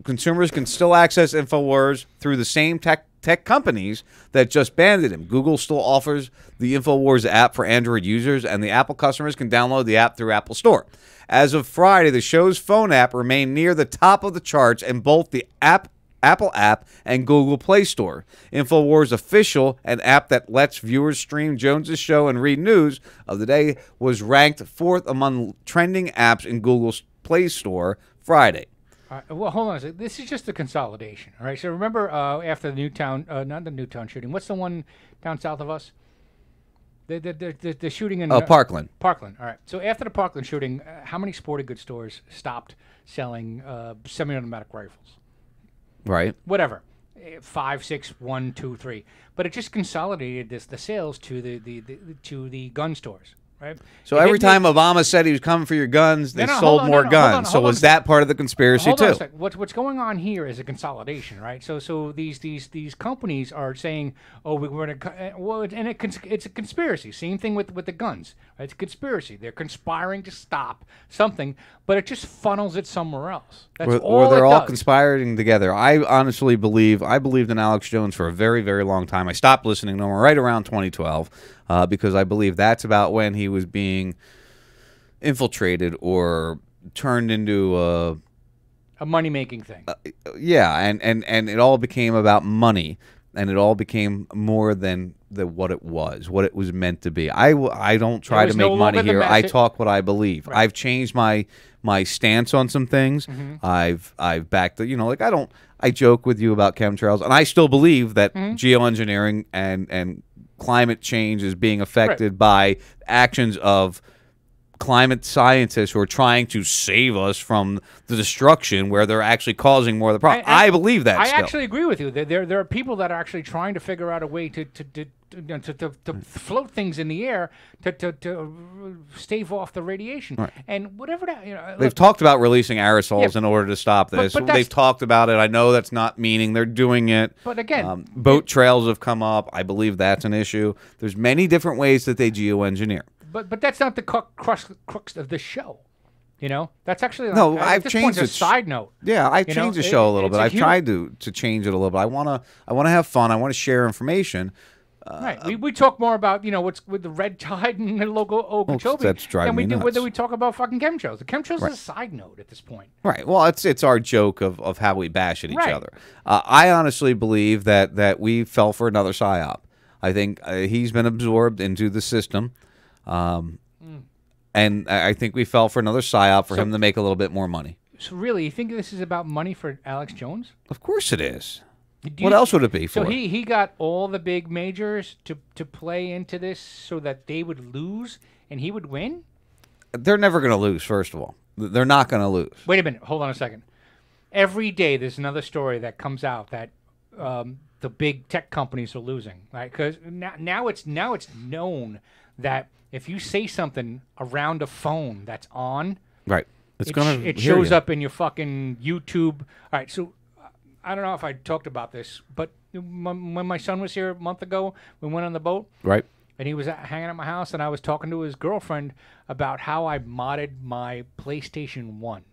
Consumers can still access InfoWars through the same tech companies that just banned him. Google still offers the InfoWars app for Android users, and the Apple customers can download the app through Apple Store. As of Friday, the show's phone app remained near the top of the charts in both the Apple app and Google Play Store. InfoWars official, an app that lets viewers stream Jones's show and read news of the day, was ranked 4th among trending apps in Google's Play Store Friday. Well, hold on a second. This is just a consolidation, all right? So remember after the Newtown, not the Newtown shooting, what's the one down south of us? The shooting in... Parkland. Parkland, all right. So after the Parkland shooting, how many sporting goods stores stopped selling semi-automatic rifles? Right. Whatever. 5, 6, 1, 2, 3. But it just consolidated the sales to the gun stores. Right? So every time Obama said he was coming for your guns, they sold more guns. So was that part of the conspiracy too? What's going on here is a consolidation, right? So these companies are saying, oh, we're going to and it's a conspiracy. Same thing with the guns. Right? It's a conspiracy. They're conspiring to stop something, but it just funnels it somewhere else. That's all. Or they're all conspiring together. I honestly believed in Alex Jones for a very, very long time. I stopped listening to him right around 2012. Because I believe that's about when he was being infiltrated or turned into a money-making thing. Yeah, and it all became about money, and it all became more than what it was meant to be. I don't try to make money here. I talk what I believe. Right. I've changed my stance on some things. Mm-hmm. I've backed the, I joke with you about chemtrails, and I still believe that geoengineering and climate change is being affected by actions of climate scientists who are trying to save us from the destruction where they're actually causing more of the problem. I believe that. I actually agree with you. There are people that are actually trying to figure out a way to float things in the air to stave off the radiation. Right. And whatever that, they've talked about releasing aerosols in order to stop this. But they've talked about it. I know that's not meaning they're doing it. But again, boat trails have come up. I believe that's an issue. There's many different ways that they geoengineer. But that's not the crux of the show. That's actually I've changed it. A side note. Yeah, I've changed the show a little bit. I've tried to change it a little bit. I wanna have fun. I want to share information. Right. We talk more about what's with the red tide and the logo Okeechobee. That's driving me nuts. Whether we talk about fucking chemtrails. The chemtrails is a side note at this point. Right. Well, it's our joke of how we bash at each other. I honestly believe that we fell for another psyop. I think he's been absorbed into the system, and I think we fell for another psyop for him to make a little bit more money. So really, you think this is about money for Alex Jones? Of course it is. What else would it be for? So he got all the big majors to play into this so that they would lose and he would win? They're never going to lose, first of all. They're not going to lose. Wait a minute. Hold on a second. Every day there's another story that comes out that the big tech companies are losing, right? Because now it's known that if you say something around a phone that's on, right, it shows up in your fucking YouTube. All right, so I don't know if I talked about this, but when my son was here a month ago, we went on the boat. Right. And he was hanging at my house, and I was talking to his girlfriend about how I modded my PlayStation 1,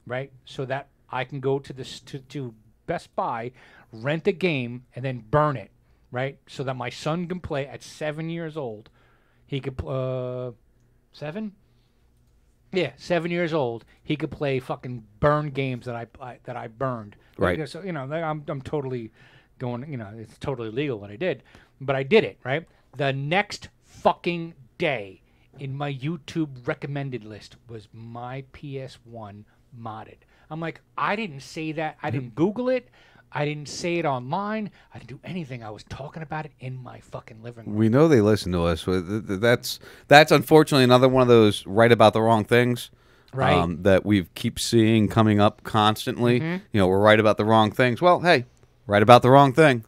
right? So that I can go to to Best Buy, rent a game, and then burn it, right? So that my son can play at 7 years old. He could, 7? Yeah, 7 years old. He could play fucking burn games that I burned. Right. Because, you know, I'm totally going, you know, it's totally legal what I did. But I did it, right? The next fucking day in my YouTube recommended list was my PS1 modded. I'm like, I didn't say that. I didn't Google it. I didn't say it online. I didn't do anything. I was talking about it in my fucking living room. We know they listen to us. That's unfortunately another one of those right about the wrong things. Right. That we keep seeing coming up constantly. Mhm. You know, we're right about the wrong things. Well, hey, right about the wrong thing.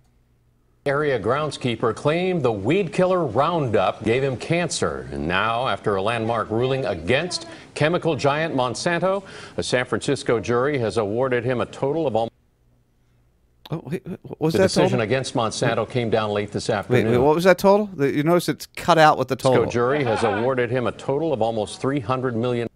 Area groundskeeper claimed the weed killer Roundup gave him cancer. And now, after a landmark ruling against chemical giant Monsanto, a San Francisco jury has awarded him a total of almost... What was the that decision total? against Monsanto came down late this afternoon. Wait, what was that total? You notice it's cut out with the The total. jury has awarded him a total of almost $300 million.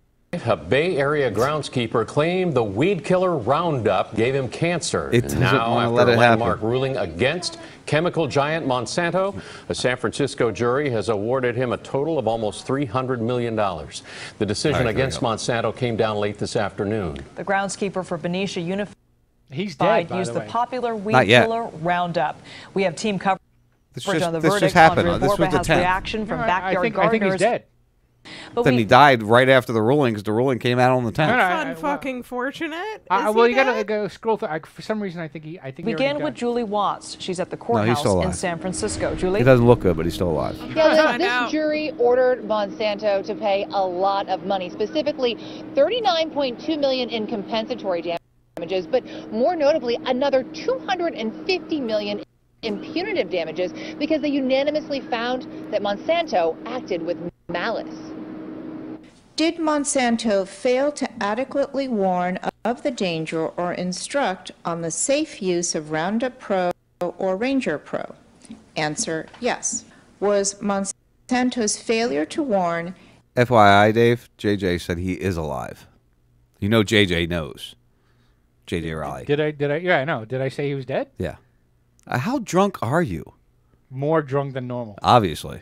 A Bay Area groundskeeper claimed the weed killer Roundup gave him cancer. It And doesn't now, wanna after let a it happen. landmark ruling against chemical giant Monsanto, a San Francisco jury has awarded him a total of almost $300 million. The decision All right, here we against Monsanto came down late this afternoon. The groundskeeper for Benicia Unified He's dead, by used the the way. popular weed Not yet. killer Roundup. We have team coverage on the this verdict. just happened. Andre This was Borba the has 10th. reaction from backyard I think gardeners. he's dead. But Then we- he died right after the ruling because the ruling came out on the 10th. That's unfucking fortunate. Well, Is you he gotta dead? go scroll through. For some reason, I think he Begin already with Julie Watts. She's at the he's courthouse still in alive. San Francisco. Julie? He doesn't look good, but he's still alive. Yeah, this jury ordered Monsanto to pay a lot of money, specifically $39.2 million in compensatory damages, but more notably, another $250 million in punitive damages because they unanimously found that Monsanto acted with malice. Did Monsanto fail to adequately warn of the danger or instruct on the safe use of Roundup Pro or Ranger Pro? Answer, yes. Was Monsanto's failure to warn... FYI, Dave, JJ said he is alive. You know JJ knows. JJ Raleigh. Did I? Yeah, I know. Did I say he was dead? Yeah. How drunk are you? More drunk than normal. Obviously.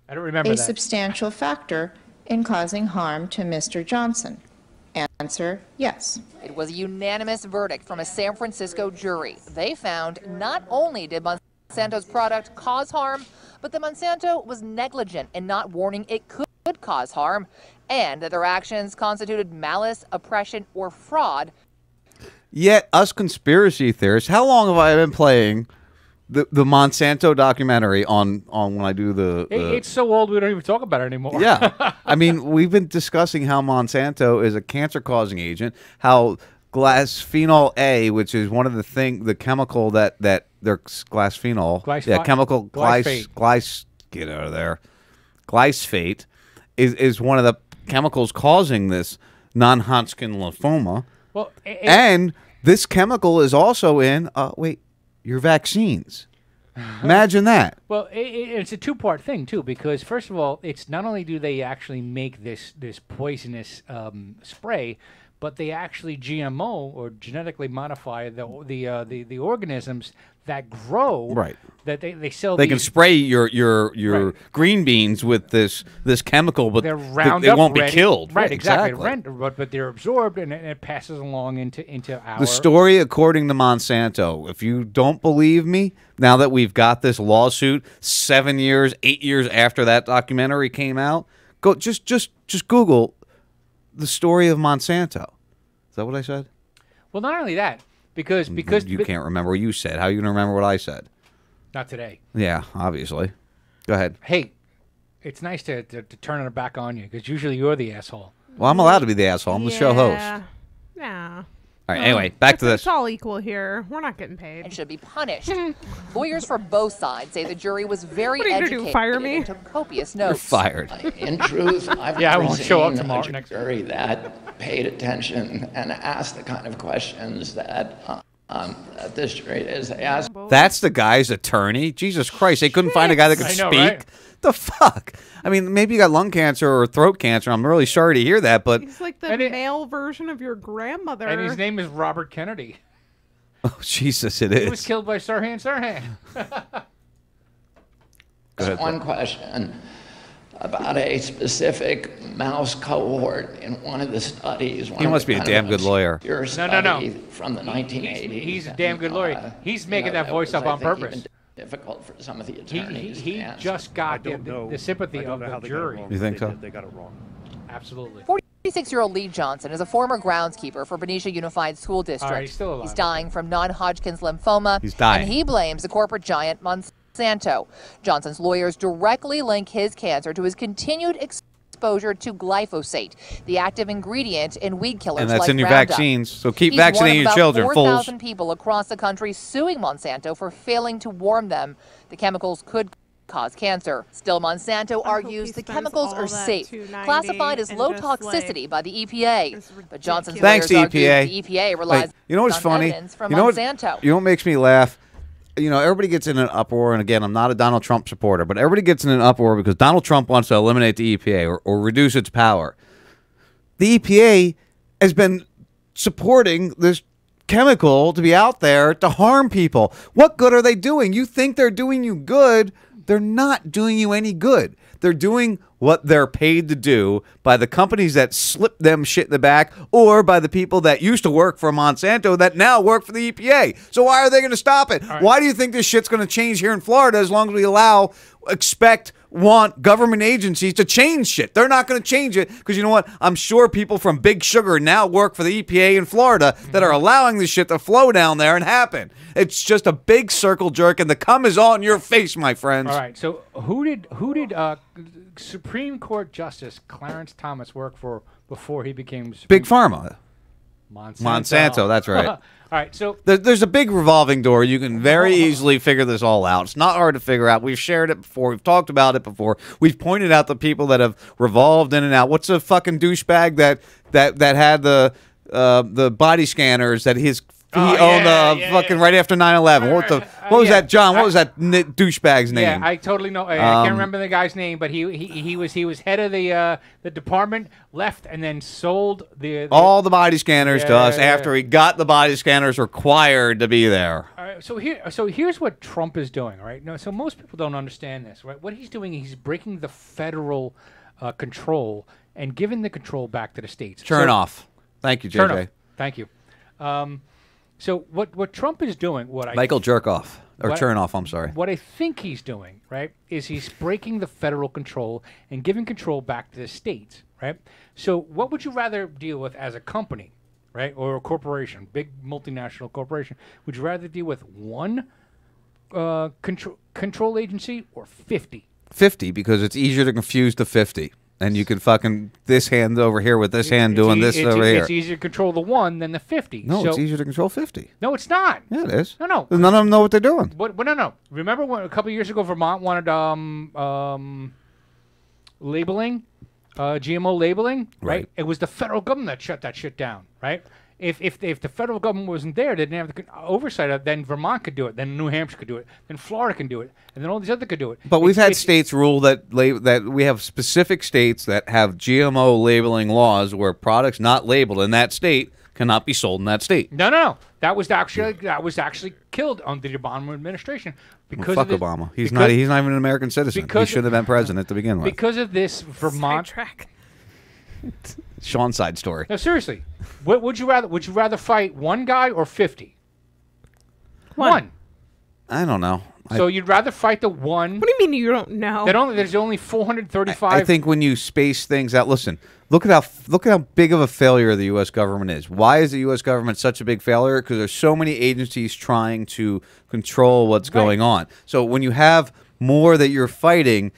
I don't remember a that. substantial factor in causing harm to Mr. Johnson? Answer, yes. It was a unanimous verdict from a San Francisco jury. They found not only did Monsanto's product cause harm, but that Monsanto was negligent in not warning it could cause harm, and that their actions constituted malice, oppression, or fraud. Yet, us conspiracy theorists, how long have I been playing the Monsanto documentary on when I do the... It's so old we don't even talk about it anymore. Yeah. I mean, we've been discussing how Monsanto is a cancer-causing agent, how glyphosate A, which is one of the chemical that they're glyphosate. Get out of there. Glyphosate is one of the chemicals causing this non-Hodgkin lymphoma. Well, and this chemical is also in your vaccines. Imagine that. Well, it's a two-part thing too, because first of all, it's not only do they actually make this poisonous spray, but they actually GMO or genetically modify the organisms that grow. Right. That they sell. They can spray your green beans with this chemical, but they're they Roundup won't be ready. killed. Right, exactly. But they're absorbed and it passes along into our. The story according to Monsanto. If you don't believe me, now that we've got this lawsuit 7 years, 8 years after that documentary came out, go just Google the story of Monsanto. Is that what I said? Well, not only that, because you can't remember what you said. How are you going to remember what I said? Not today. Yeah, obviously. Go ahead. Hey, it's nice to turn it back on you because usually you're the asshole. Well, I'm allowed to be the asshole. I'm the show host. Yeah. All right, anyway, back to this. It's all equal here. We're not getting paid. And should be punished. Lawyers for both sides say the jury was very What are you gonna do, educated fire me? and took copious You're notes. fired. In truth, I've Yeah, I never won't show up seen tomorrow a next jury that paid attention and asked the kind of questions that this jury is. They asked. That's the guy's attorney? Jesus Christ, they couldn't find a guy that could I know, speak right? The fuck? I mean, maybe you got lung cancer or throat cancer. I'm really sorry to hear that, but He's like the male version of your grandmother. And his name is Robert Kennedy. oh Jesus, it He was is. killed by Sirhan Sirhan. Go ahead, One question about a specific mouse cohort in one of the studies. He must be a damn good lawyer. Your No. study from the 1980s. He's a damn good lawyer. He's you making know, that voice was, up I on on think, purpose. even difficult for some of the attorneys. He to answer. just got the sympathy of the jury. You think so? They got it wrong. Absolutely. 46-year-old Lee Johnson is a former groundskeeper for Benicia Unified School District. he's still alive. He's dying from non-Hodgkin's lymphoma. He's dying. And he blames the corporate giant Monsanto. Johnson's lawyers directly link his cancer to his continued exposure to glyphosate, the active ingredient in weed killers And that's like in your Roundup. vaccines, so keep He's vaccinating your one of children, about fools. 4,000 people across the country suing Monsanto for failing to warn them the chemicals could cause cancer. Still, Monsanto argues the chemicals are safe, classified as low toxicity by the EPA. But Johnson's Thanks to lawyers argue EPA. the EPA relies Wait, you know what's on funny? evidence from You know Monsanto. what makes me laugh? You know, everybody gets in an uproar, and again, I'm not a Donald Trump supporter, but everybody gets in an uproar because Donald Trump wants to eliminate the EPA or reduce its power. The EPA has been supporting this chemical to be out there to harm people. What good are they doing? You think they're doing you good? They're not doing you any good. They're doing what they're paid to do by the companies that slip them shit in the back or by the people that used to work for Monsanto that now work for the EPA. So why are they going to stop it? Why do you think this shit's going to change here in Florida as long as we want government agencies to change shit? They're not going to change it because you know what? I'm sure people from Big Sugar now work for the EPA in Florida that are allowing this shit to flow down there and happen. It's just a big circle jerk, and the cum is all in your face, my friends. All right. So who did Supreme Court Justice Clarence Thomas work for before he became Big Pharma. Monsanto. That's right. All right. So There's a big revolving door. You can very easily figure this all out. It's not hard to figure out. We've shared it before. We've talked about it before. We've pointed out the people that have revolved in and out. What's the fucking douchebag that had the body scanners that he owned fucking right after 9/11? What was that, John? What was that douchebag's name? Yeah, I totally know. I can't remember the guy's name, but he was head of the department, left, and then sold all the body scanners to us after he got the body scanners required to be there. All right, so here's what Trump is doing. Right now, so most people don't understand this. Right, what he's doing, he's breaking the federal control and giving the control back to the states. Off. Thank you, JJ. Turn off. Thank you. So what Trump is doing, Michael Jerkoff or Chernoff, I'm sorry. What I think he's doing, right, is he's breaking the federal control and giving control back to the states, right? So what would you rather deal with as a company, right, or a corporation, big multinational corporation? Would you rather deal with one control agency or 50? 50, because it's easier to confuse the 50. And you can fucking this hand over here with this hand doing this over here. It's easier to control the one than the 50. No, so, it's easier to control 50. No, it's not. Yeah, it is. No. None of them know what they're doing. No. Remember when a couple of years ago Vermont wanted labeling, GMO labeling, right? It was the federal government that shut that shit down, right? If the federal government wasn't there, they didn't have the oversight of it, then Vermont could do it, then New Hampshire could do it, then Florida can do it, and then all these other could do it. But we've had states rule that we have specific states that have GMO labeling laws where products not labeled in that state cannot be sold in that state. No. That was actually killed under the Obama administration because fuck of Obama. He's not even an American citizen. He should have been president to begin with. Because of this Vermont Sean's side story. No, seriously. What would you rather? Would you rather fight one guy or 50? One. I don't know. So you'd rather fight the one? What do you mean you don't know? There's only 435. I think when you space things out, listen. Look at how big of a failure the U.S. government is. Why is the U.S. government such a big failure? Because there's so many agencies trying to control what's going on. So when you have more that you're fighting,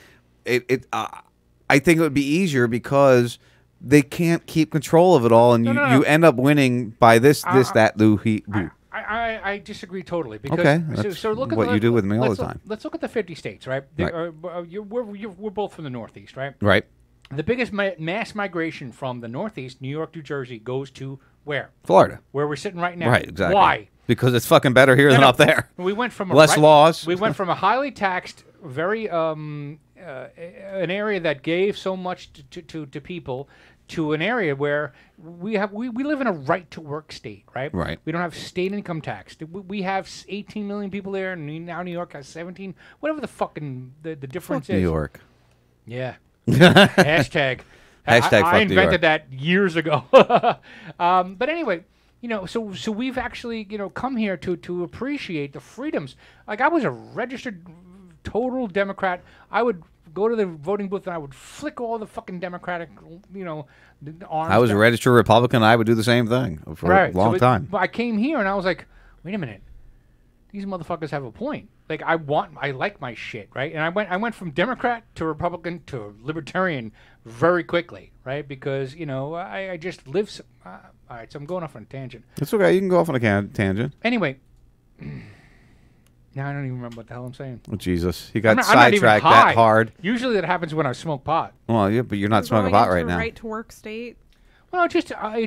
I think it would be easier because they can't keep control of it all, and you end up winning by this, that, he. I disagree totally. Because, okay, that's so look at what you do with me all the time. Let's look at the 50 states, right? We're both from the Northeast, right? Right. The biggest mass migration from the Northeast, New York, New Jersey, goes to where? Florida. Where we're sitting right now. Right, exactly. Why? Because it's fucking better here than up there. We went from less laws. We went from a highly taxed, very an area that gave so much to people to an area where we live in a right to work state, right? Right. We don't have state income tax. We have 18 million people there, and now New York has 17. Whatever the fucking the difference Fuck is. New York. Yeah. Hashtag. Hashtag fuck I New York. invented that years ago. But anyway, so we've actually come here to appreciate the freedoms. Like I was a registered total Democrat. I would go to the voting booth and I would flick all the fucking Democratic, arms. I was a down. registered Republican. I would do the same thing for a long time. But I came here and I was like, wait a minute, these motherfuckers have a point. Like I like my shit, right? And I went from Democrat to Republican to Libertarian very quickly, right? Because I just live. All right, so I'm going off on a tangent. It's okay. You can go off on a tangent. Anyway. Now I don't even remember what the hell I'm saying. Oh, Jesus. You got I'm not even sidetracked high. that hard. Usually that happens when I smoke pot. Well, yeah, but you're not smoking pot right now. Right to work state. Well, I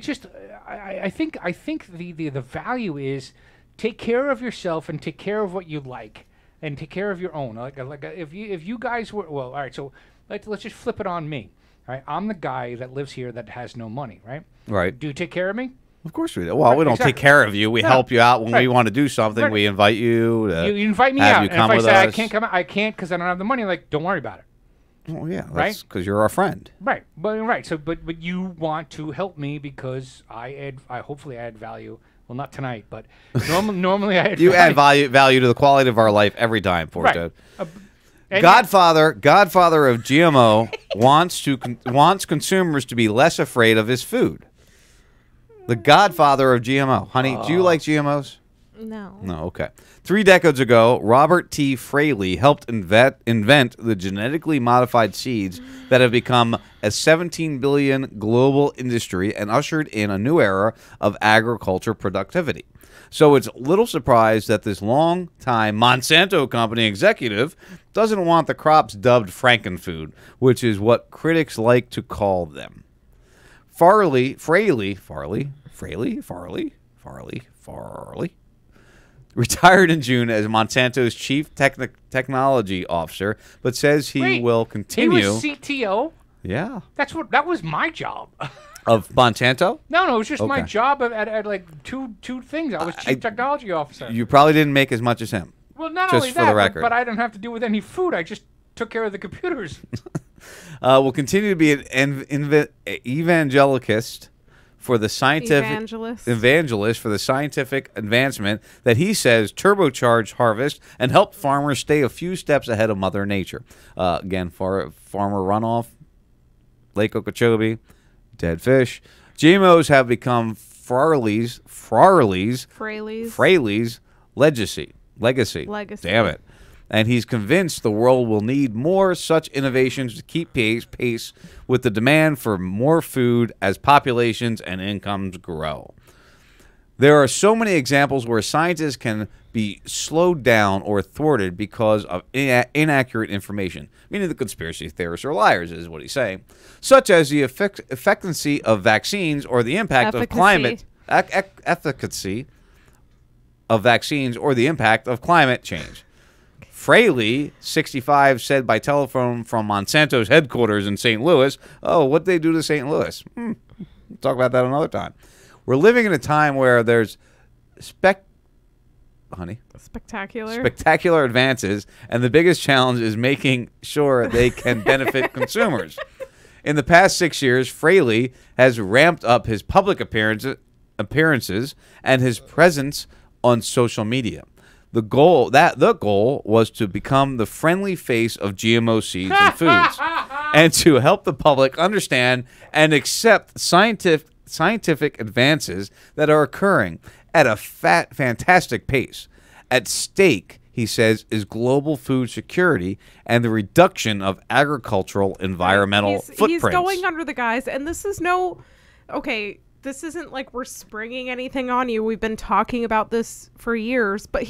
think the value is take care of yourself and take care of what you like and take care of your own. Like if you guys were all right. So let's just flip it on me. All right, I'm the guy that lives here that has no money. Right. Right. Do you take care of me? Of course we do. Well, we don't take care of you. We help you out when we want to do something. We invite you. You invite me have out, you and if come I with say I us. can't come out, I can't because I don't have the money. Like, don't worry about it. Well, yeah, Right? that's because you're our friend. Right, So, but you want to help me because I hopefully add value. Well, not tonight, but normally I add. You add value to the quality of our life every time, poor Right. dude. And Godfather of GMO wants consumers to be less afraid of his food. The Godfather of GMO. Honey, do you like GMOs? No. No, okay. 3 decades ago, Robert T. Fraley helped invent the genetically modified seeds that have become a $17 billion global industry and ushered in a new era of agriculture productivity. So it's little surprise that this long-time Monsanto company executive doesn't want the crops dubbed Frankenfood, which is what critics like to call them. Fraley, retired in June as Monsanto's chief technology officer, but says he will continue. He was CTO. Yeah. That was my job. Of Monsanto? No, it was just my Okay. job at like two things. I was chief technology officer. You probably didn't make as much as him. Well, not just only for that, the record. but I didn't have to deal with any food. I just took care of the computers. Will continue to be an evangelist for the evangelist for the scientific advancement that he says turbocharged harvest and help farmers stay a few steps ahead of Mother Nature. Again, farmer runoff, Lake Okeechobee, dead fish. GMOs have become Fraley's legacy. Damn it. And he's convinced the world will need more such innovations to keep pace with the demand for more food as populations and incomes grow. There are so many examples where scientists can be slowed down or thwarted because of inaccurate information, meaning the conspiracy theorists are liars, is what he's saying, such as the efficacy of vaccines or the impact of climate efficacy of vaccines or the impact of climate change. Fraley, 65, said by telephone from Monsanto's headquarters in St. Louis, oh, what'd they do to St. Louis? We'll talk about that another time. We're living in a time where there's spectacular advances, and the biggest challenge is making sure they can benefit consumers. In the past 6 years, Fraley has ramped up his public appearances and his presence on social media. The goal was to become the friendly face of GMO seeds and foods, and to help the public understand and accept scientific advances that are occurring at a fantastic pace. At stake, he says, is global food security and the reduction of agricultural environmental footprints. He's going under the guise, and this is this isn't like we're springing anything on you. We've been talking about this for years, but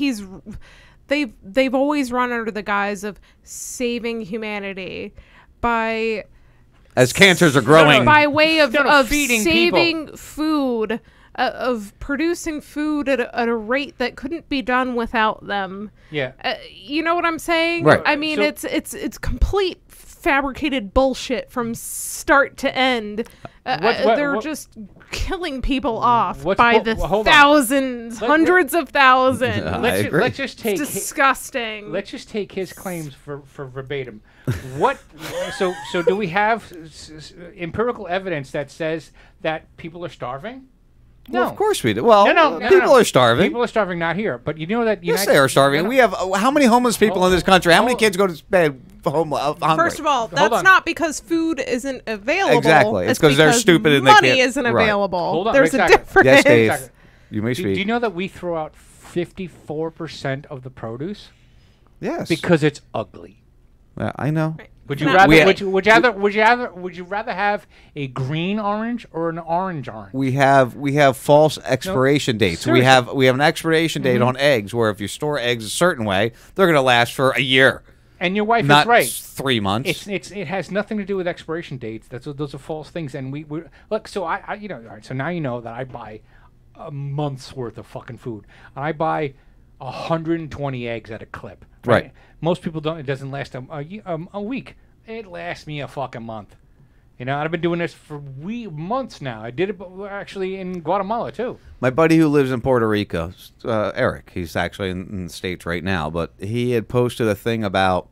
they've always run under the guise of saving humanity as cancers are growing, by way of feeding saving people. food, of producing food at a rate that couldn't be done without them. Yeah. You know what I'm saying? Right. I mean, So- it's complete fabricated bullshit from start to end. They're just killing people off by the hold on. thousands, hundreds of thousands. Let's just take It's disgusting. Let's just take his claims for verbatim. What? So do we have empirical evidence that says that people are starving? No, Well, of course we do. Well, no, people are starving. People are starving, not here. But you know that Yes, they are starving. We have how many homeless people in this country? How many kids go to bed hungry? First of all, that's not because food isn't available. Exactly. It's because they're stupid and they money can't. isn't available. Hold on, There's exactly. a difference. Yes, Dave. You may Do speak. you know that we throw out 54% of the produce? Yes. Because it's ugly. Yeah, I know. Would you rather would you rather have a green orange or an orange orange? We have false expiration dates. seriously. We have an expiration date on eggs where if you store eggs a certain way, they're going to last for a year. And your wife Not is right. 3 months. It has nothing to do with expiration dates. Those are false things. And we look. So I you know, all right. So now you know that I buy a month's worth of fucking food, and I buy 120 eggs at a clip. Right. Most people don't. It doesn't last a week. It lasts me a fucking month. You know, I've been doing this for months now. I did it actually in Guatemala too. My buddy who lives in Puerto Rico, Eric, he's actually in the States right now, but he had posted a thing about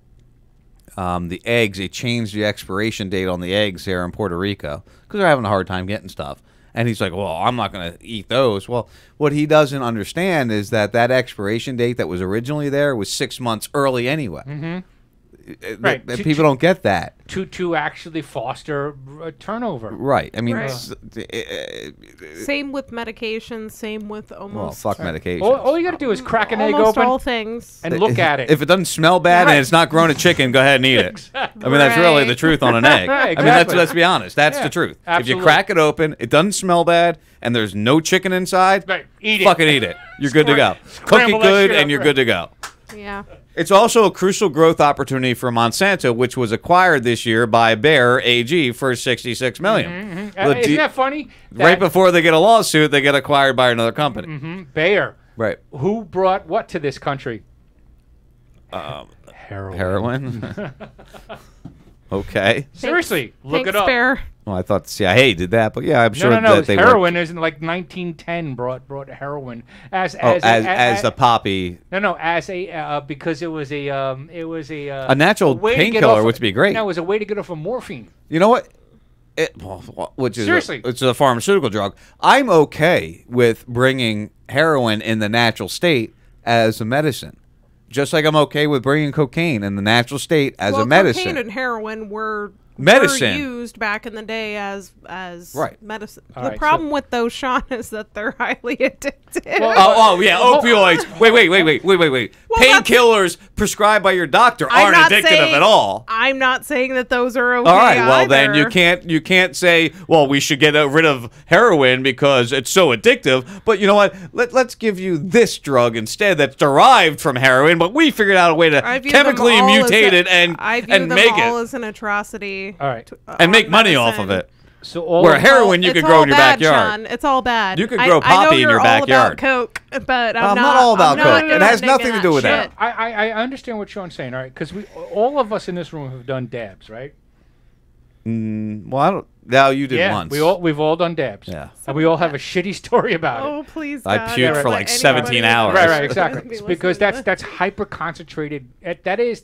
the eggs. They changed the expiration date on the eggs there in Puerto Rico because they're having a hard time getting stuff. And he's like, well, I'm not going to eat those. Well, what he doesn't understand is that expiration date that was originally there was 6 months early anyway. Mm-hmm. Right. People don't get that. To actually foster turnover. Right. I mean, Right. Same with medication. Same with almost. well, fuck medication. All you got to do is crack an egg almost open all things. and look at it. If it doesn't smell bad and it's not grown a chicken, go ahead and eat it. Exactly. I mean, that's really Right. the truth on an egg. Right, I mean, exactly. let's be honest. That's Yeah, the truth. If absolutely. you crack it open, it doesn't smell bad, and there's no chicken inside, Right, eat it. fucking eat it. You're good to go. Cook Scramble it that good, shit and up, you're right. good to go. Yeah. It's also a crucial growth opportunity for Monsanto, which was acquired this year by Bayer AG for $66 million. Look, Isn't that funny? right before they get a lawsuit, they get acquired by another company. Bayer. Right. Who brought what to this country? Heroin. Okay. Seriously, look Thanks, it up. Bear. Well, I thought the CIA did that, but yeah, I'm sure No. that they Heroin isn't like 1910 brought heroin as the poppy. No, as a because it was a natural way to get painkiller, off- which would be great. No, it was a way to get off of morphine. You know what? Which is Seriously. it's a pharmaceutical drug. I'm okay with bringing heroin in the natural state as a medicine, just like I'm okay with bringing cocaine in the natural state as a medicine. Cocaine and heroin were Medicine. used back in the day as Right. medicine. All The right, problem with those, Sean, is that they're highly addictive. Oh yeah, opioids. Wait. Painkillers prescribed by your doctor I'm aren't not addictive saying- at all. I'm not saying that those are okay. All right, well then either. you can't say, well, we should get rid of heroin because it's so addictive. But you know what? Let's give you this drug instead that's derived from heroin, but we figured out a way to I view them chemically all as mutate a- it and I view them make all it as an atrocity. All right. and make money off of it. So all Where of- heroin you It's could grow all in your bad, backyard. Sean. It's all bad. You could I- grow I know poppy in you're your all backyard. About Coke, but I'm not all about I'm not Coke. It has ending nothing to do with that. shit. I understand what Sean's saying, all right? Because all of us in this room have done dabs, right? Well, I don't. Now you did Yeah, once. we've all done dabs. Yeah. And we all have a shitty story about it. Oh, please, I God, puked don't for let like 17 anybody- hours. Right, exactly. Be It's because listening to that's hyper concentrated. That is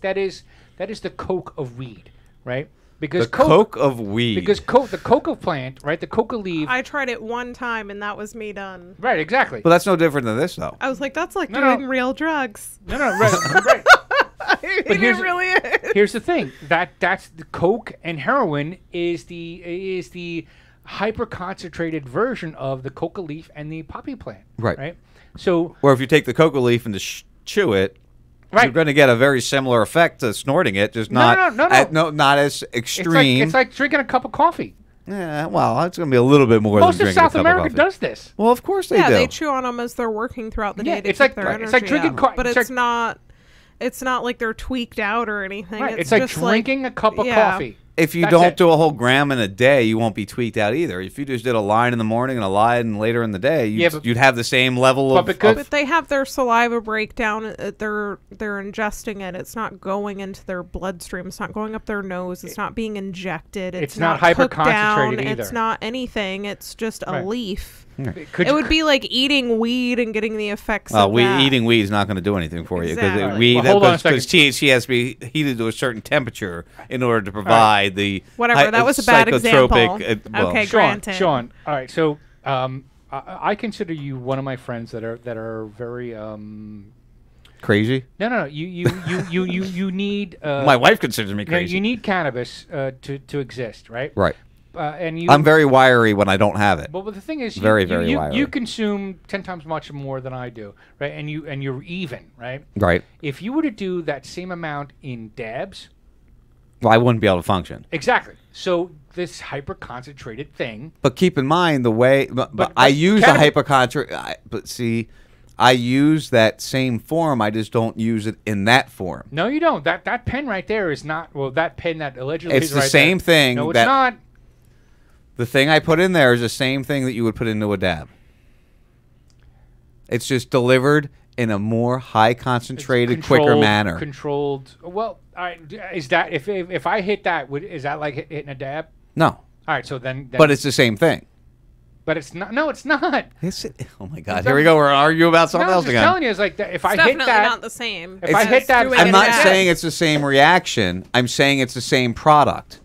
the coke of weed, right? Because The coke of weed. Because the coca plant, right? The coca leaf. I tried it one time, and that was me done. Right, exactly. But that's no different than this, though. I was like, that's like No, doing no. real drugs. No, right. But here's- it really is. Here's the thing: that's the coke and heroin is the hyper concentrated version of the coca leaf and the poppy plant. Right. Right. So Or if you take the coca leaf and just chew it, Right. you're going to get a very similar effect to snorting it, just No, not no. not as extreme. it's like drinking a cup of coffee. Yeah, well, it's going to be a little bit more Most than of drinking South a cup America of coffee. does this. Well, of course they Yeah, do. they chew on them as they're working throughout the day Yeah, to it's keep like- their right, energy it's like drinking up. But it's it's like- not. It's not like they're tweaked out or anything. Right. It's It's like just drinking a cup of yeah. coffee. if you That's don't it. do a whole gram in a day, you won't be tweaked out either. If you just did a line in the morning and a line later in the day, you'd have the same level of. But they have their saliva breakdown. They're ingesting it. It's not going into their bloodstream. It's not going up their nose. It's not being injected. It's not cooked hyper-concentrated down. either. It's not anything. It's just a Right. leaf. Could It you- would be like eating weed and getting the effects of that. Eating weed is not going to do anything for you because Exactly. weed, Well, hold on a because THC has to be heated to a certain temperature in order to provide the Whatever, that was a bad psychotropic, example. Okay, Sean, granted. Sean, all right. So I consider you one of my friends that are very crazy. No. You need. My wife considers me no, crazy. you need cannabis to exist, right? Right. And you. I'm very wiry when I don't have it. But the thing is, very wiry. you consume 10 times much more than I do, right? And you're even, right? Right. If you were to do that same amount in dabs, Well, I wouldn't be able to function. exactly. So this hyper concentrated thing. But keep in mind the way. But I use a hypochondriac. But see, I use that same form. I just don't use it in that form. No, you don't. That pen right there is not. Well, that pen that allegedly It's is the right same there. thing. No, it's that, not. The thing I put in there is the same thing that you would put into a dab. It's just delivered in a more high concentrated, quicker manner. Controlled. Well, all right, is that if I hit that, is that like hitting a dab? No. All right, so then. But it's the same thing. But it's not. No, it's not. Oh my God! Here we go. We're arguing about something no, else I'm just again. telling you, it's like that, if It's I hit definitely that, not the same. If I hit that, I'm not saying it's the same reaction. I'm saying it's the same product.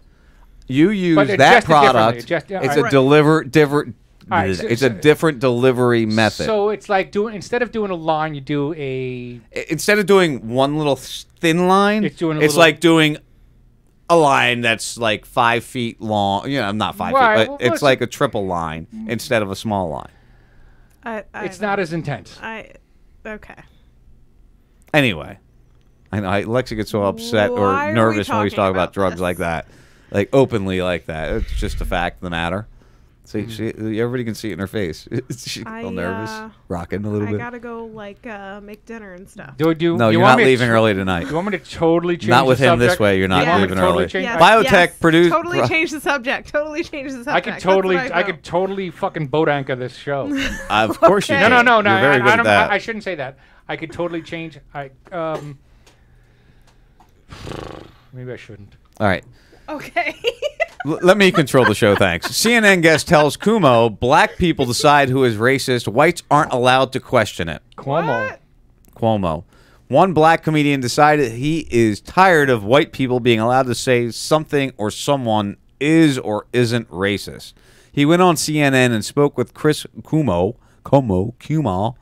You use But it's that adjusted differently. product. Adjust- It's all a different. All right, so- It's a different delivery method. So it's like instead of doing a line, you do a. Instead of doing one little thin line, It's doing a it's little- like doing a line that's like 5 feet long. You know, not 5 Right, feet, well, but it's what's- like a triple line instead of a small line. It's not as intense. Okay. Anyway, I know Lexi gets so upset Why or are we nervous when we talking talk about about drugs like that, like openly like that. It's just a fact of the matter. See, everybody can see it in her face. She's a little nervous, rocking a little I bit. gotta go make dinner and stuff. No, you're not leaving early tonight. You want me to totally change Not with the him this subject? way. You're not You want me to leaving totally early. change- Biotech produced. Totally change the subject. Totally change the subject. I could That's totally, what I could totally fucking boat anchor this show. Of course you Okay. can. No. You're very good at that. I shouldn't say that. I could totally change. Maybe I shouldn't. All right. Okay. Let me control the show, thanks. CNN guest tells Kumo black people decide who is racist. Whites aren't allowed to question it. Cuomo. One black comedian decided he is tired of white people being allowed to say something or someone is or isn't racist. He went on CNN and spoke with Chris Cuomo, the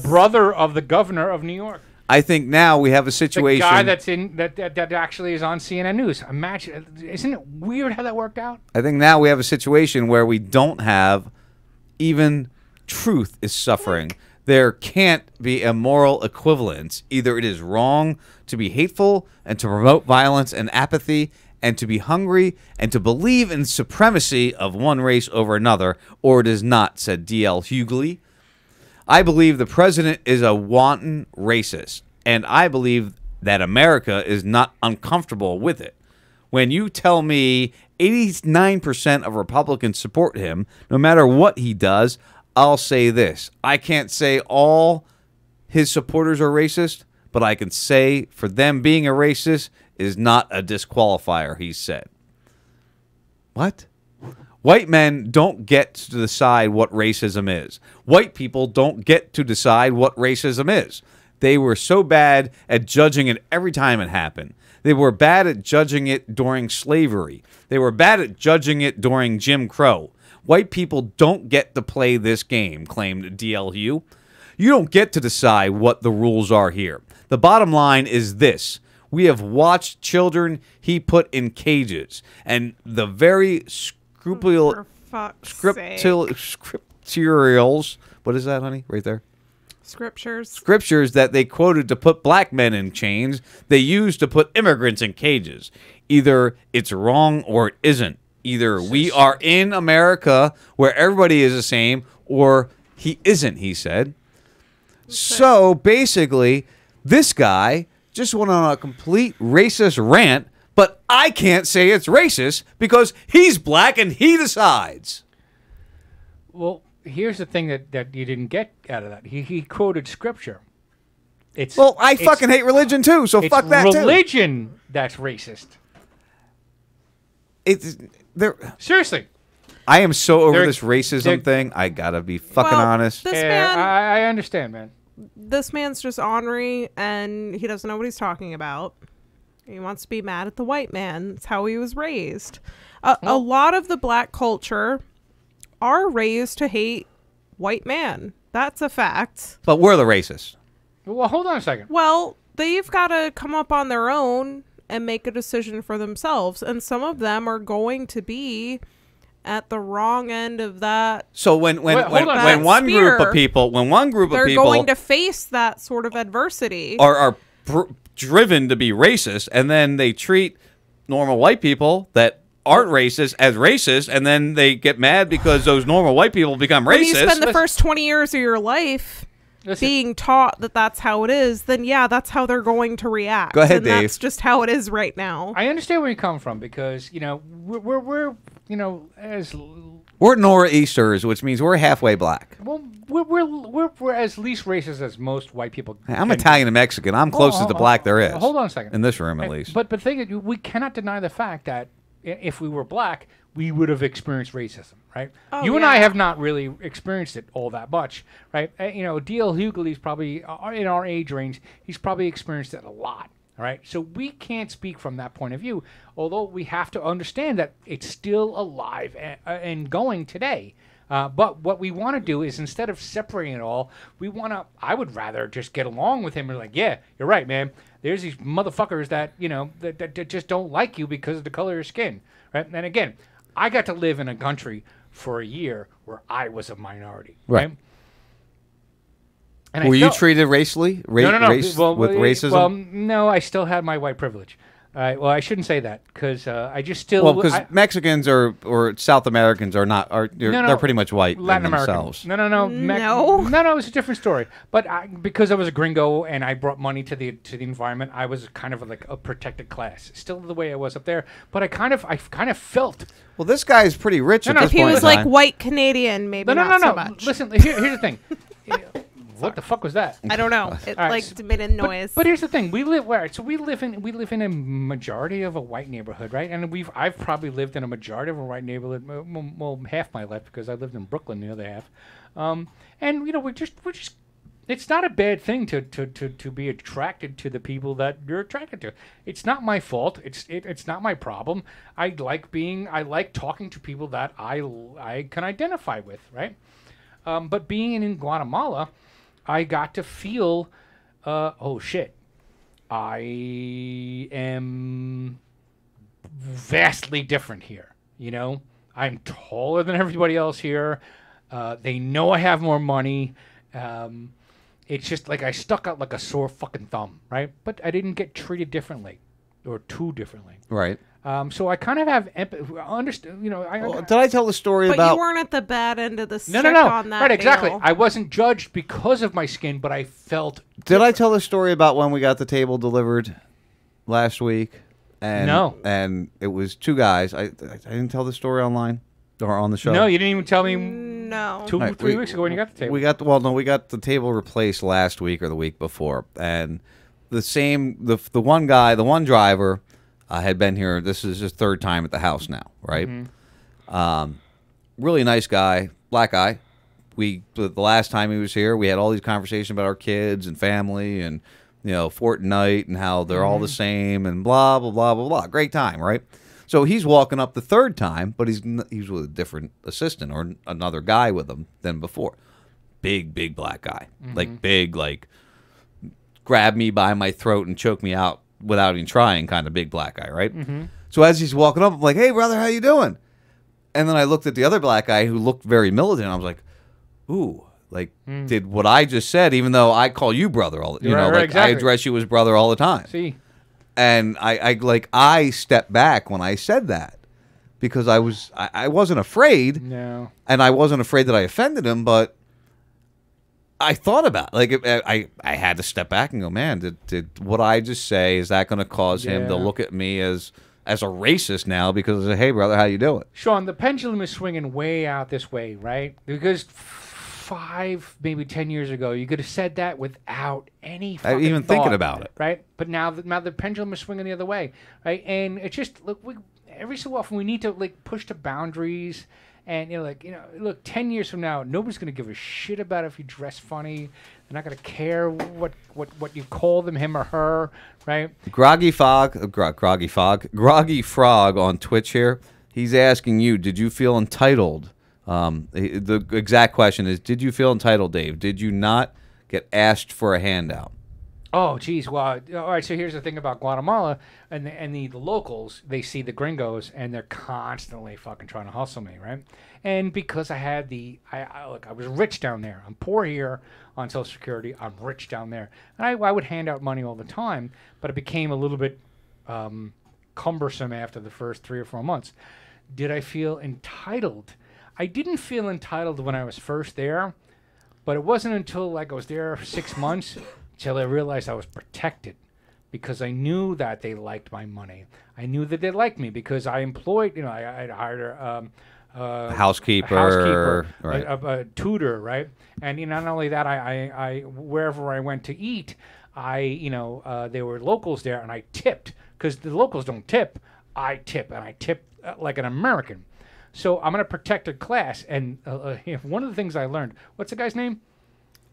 brother of the governor of New York. I think now we have a The situation. guy that's in that actually is on CNN News. Imagine, isn't it weird how that worked out? I think now we have a situation where we don't have even truth is suffering. There can't be a moral equivalence. Either it is wrong to be hateful and to promote violence and apathy and to be hungry and to believe in supremacy of one race over another, or it is not, said D.L. Hughley. I believe the president is a wanton racist, and I believe that America is not uncomfortable with it. When you tell me 89% of Republicans support him, no matter what he does, I'll say this. I can't say all his supporters are racist, but I can say for them being a racist is not a disqualifier, he said. What? White men don't get to decide what racism is. White people don't get to decide what racism is. They were so bad at judging it every time it happened. They were bad at judging it during slavery. They were bad at judging it during Jim Crow. White people don't get to play this game, claimed D.L. Hugh. You don't get to decide what the rules are here. The bottom line is this. We have watched children he put in cages, and the very scripturials. What is that, honey? Right there. Scriptures that they quoted to put black men in chains, they used to put immigrants in cages. Either it's wrong or it isn't. Either we are in America where everybody is the same, or he isn't, he said. So basically, this guy just went on a complete racist rant, but I can't say it's racist because he's black and he decides. Well, here's the thing that you didn't get out of that. He quoted scripture. Well, I fucking hate religion too, so fuck that too. Religion that's racist. Seriously. I am so over They're- this racism thing. I gotta be fucking Well, honest. this Yeah, man- I understand, man. This man's just ornery, and he doesn't know what he's talking about. He wants to be mad at the white man. That's how he was raised. A lot of the black culture are raised to hate white man. That's a fact. But we're the racists. Well, hold on a second. Well, they've got to come up on their own and make a decision for themselves. And some of them are going to be at the wrong end of that. So when Wait, hold on. one group Spear, of people they're going to face that sort of adversity. are driven to be racist, and then they treat normal white people that aren't racist as racist, and then they get mad because those normal white people become When racist. you spend the first 20 years of your life being taught that that's how it is, then yeah, that's how they're going to react. Go ahead, and Dave. That's just how it is right now. I understand where you come from because we're as We're nor'easters, which means we're halfway black. well we're as least racist as most white people. I'm can Italian and Mexican. I'm closest to black there is. Hold on a second. In this room, at least. But the thing is, we cannot deny the fact that if we were black, we would have experienced racism, right? Oh, You and I yeah. have not really experienced it all that much, right? D.L. Hughley's probably in our age range. He's probably experienced it a lot, all right? So we can't speak from that point of view, although we have to understand that it's still alive and going today. But what we want to do is instead of separating it all, I would rather just get along with him and like, yeah, you're right, man. There's these motherfuckers that, that just don't like you because of the color of your skin, right? And again, I got to live in a country for a year where I was a minority, right? And Were I you felt- treated racially? No. With racism? Well, no, I still had my white privilege. Well, I shouldn't say that because I just still. Well, because Mexicans or South Americans they're pretty much white Latin in American. themselves. No. No, it's a different story. But because I was a gringo and I brought money to the environment, I was kind of like a protected class. Still the way I was up there, but I kind of felt. Well, this guy is pretty rich at this If he point was in like time. white Canadian, maybe not so much. Listen, here's the thing. What the fuck was that? I don't know. It All right, made a noise. But here's the thing: we live in a majority of a white neighborhood, right? And I've probably lived in a majority of a white neighborhood, well, half my life because I lived in Brooklyn the other half. And we're just. It's not a bad thing to be attracted to the people that you're attracted to. It's not my fault. It's not my problem. I like talking to people that I can identify with, right? But being in Guatemala, I got to feel, oh shit, I am vastly different here. I'm taller than everybody else here. They know I have more money. It's just like I stuck out like a sore fucking thumb, right? But I didn't get treated differently or too differently. Right. So I kind of have understand. Did I tell the story But about? you weren't at the bad end of the stick No. on that Right, exactly. deal. I wasn't judged because of my skin, but I felt. Did I tell the story about when we got the table delivered last week? And, No. And it was two guys. I didn't tell the story online or on the show. No, you didn't even tell me. No. 3 weeks ago when you got the table. We got the table replaced last week or the week before, and the one guy, the one driver, had been here. This is his third time at the house now, right? Mm-hmm. Really nice guy, black guy. The last time he was here, we had all these conversations about our kids and family and Fortnite and how they're all the same and blah blah blah blah blah. Great time, right? So he's walking up the third time, but he's with a different assistant or another guy with him than before. Big black guy, like grab me by my throat and choke me out without even trying, kind of big black guy, right? Mm-hmm. So as he's walking up, I'm like, "Hey, brother, how you doing?" And then I looked at the other black guy who looked very militant. I was like, "Ooh, like did what I just said, even though I call you brother all, exactly. I address you as brother all the time." See. And I stepped back when I said that because I wasn't afraid. No. And I wasn't afraid that I offended him, but I thought about I had to step back and go, man, did what I just say, is that going to cause him to Yeah. look at me as as a racist now because I say, hey, brother, how you doing? Sean, the pendulum is swinging way out this way, right? Because 5, maybe 10 years ago, you could have said that without any fucking even thought, thinking about it. right? But now the pendulum is swinging the other way, right? And it's just look, every so often we need to like push the boundaries. And look, 10 years from now, nobody's gonna give a shit about if you dress funny. They're not gonna care what you call them, him or her, right? Groggy Frog on Twitch here. He's asking you, did you feel entitled? The exact question is, did you feel entitled, Dave? Did you not get asked for a handout? Oh, geez. Well, all right. So here's the thing about Guatemala and the locals. They see the gringos and they're constantly fucking trying to hustle me, right? And because I had I was rich down there. I'm poor here on Social Security. I'm rich down there, and I would hand out money all the time. But it became a little bit cumbersome after the first 3 or 4 months. Did I feel entitled? I didn't feel entitled when I was first there, but it wasn't until like I was there 6 months. Until I realized I was protected because I knew that they liked my money. I knew that they liked me because I employed, I hired a housekeeper, right. a tutor, right? And not only that, I wherever I went to eat, there were locals there and I tipped because the locals don't tip. I tip and I tip like an American. So I'm in a protected class. And one of the things I learned, what's the guy's name?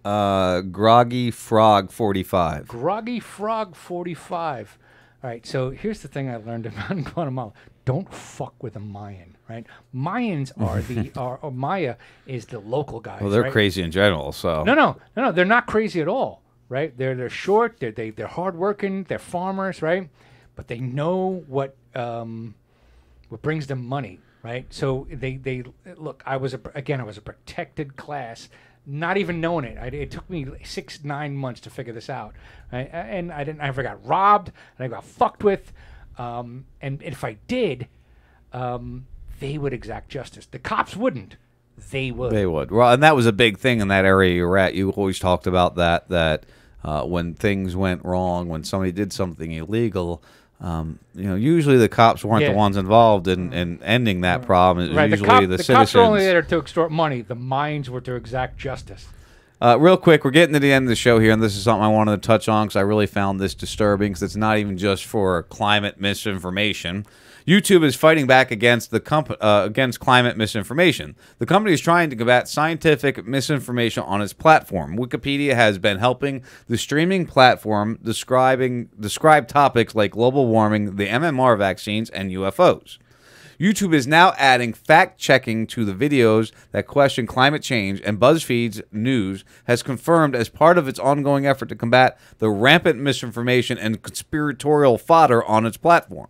Groggy Frog 45. Groggy Frog 45. All right, so here's the thing I learned about Guatemala. Don't fuck with a Mayan, right? Mayans are Maya is the local guys. Well, they're right? crazy in general, so. No, they're not crazy at all, right? They're short, they're hardworking, they're farmers, right? But they know what brings them money, right? So they look, I was a protected class. Not even knowing it. It took me 6-9 months to figure this out. Right? And I never got robbed, and I got fucked with. And if I did, they would exact justice. The cops wouldn't. They would. They would. Well, and that was a big thing in that area you were at. You always talked about that when things went wrong, when somebody did something illegal, usually the cops weren't the ones involved in ending that problem. It was usually the citizens. The cops were only there to extort money. The Mayans were to exact justice. Real quick, we're getting to the end of the show here, and this is something I wanted to touch on because I really found this disturbing because it's not even just for climate misinformation. YouTube is fighting back against against climate misinformation. The company is trying to combat scientific misinformation on its platform. Wikipedia has been helping the streaming platform describe topics like global warming, the MMR vaccines, and UFOs. YouTube is now adding fact-checking to the videos that question climate change, and BuzzFeed's news has confirmed as part of its ongoing effort to combat the rampant misinformation and conspiratorial fodder on its platform.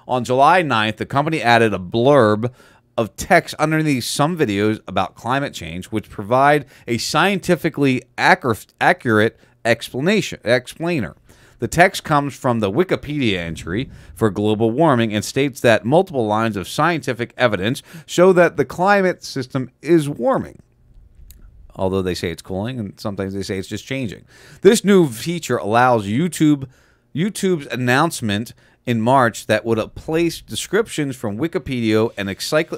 On July 9th, the company added a blurb of text underneath some videos about climate change, which provide a scientifically accurate explainer. The text comes from the Wikipedia entry for global warming and states that multiple lines of scientific evidence show that the climate system is warming. Although they say it's cooling, and sometimes they say it's just changing. This new feature allows YouTube's announcement in March that would place descriptions from Wikipedia and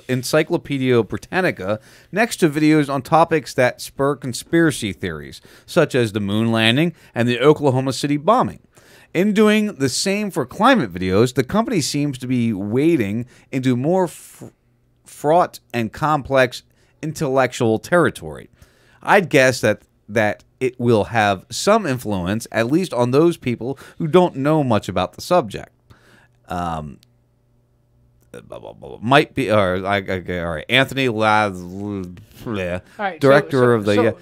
Encyclopedia Britannica next to videos on topics that spur conspiracy theories, such as the moon landing and the Oklahoma City bombing. In doing the same for climate videos, the company seems to be wading into more fraught and complex intellectual territory. I'd guess that it will have some influence, at least on those people who don't know much about the subject. Might be, all right. Anthony director of the.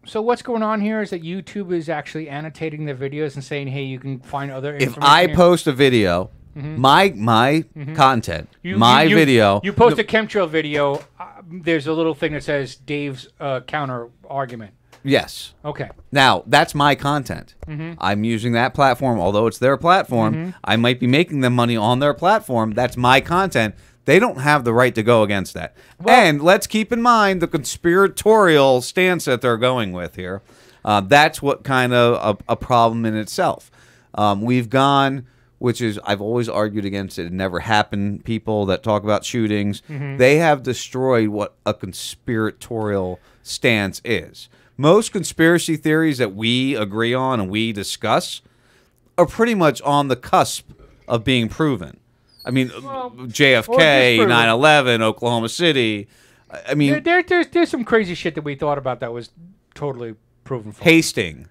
So what's going on here is that YouTube is actually annotating their videos and saying, "Hey, you can find other information." If I post a video, my content, video, you post a chemtrail video. There's a little thing that says Dave's counter argument. Yes. Okay. Now, that's my content. I'm using that platform. Although it's their platform, I might be making them money on their platform. That's my content. They don't have the right to go against that. Well, and let's keep in mind the conspiratorial stance that they're going with here. That's what kind of a problem in itself. We've gone which is I've always argued against it. It never happened. People that talk about shootings, Mhm. they have destroyed what a conspiratorial stance is. Most conspiracy theories that we agree on and we discuss are pretty much on the cusp of being proven. I mean, JFK, 9/11, Oklahoma City. I mean, there's some crazy shit that we thought about that was totally proven false. Hastings.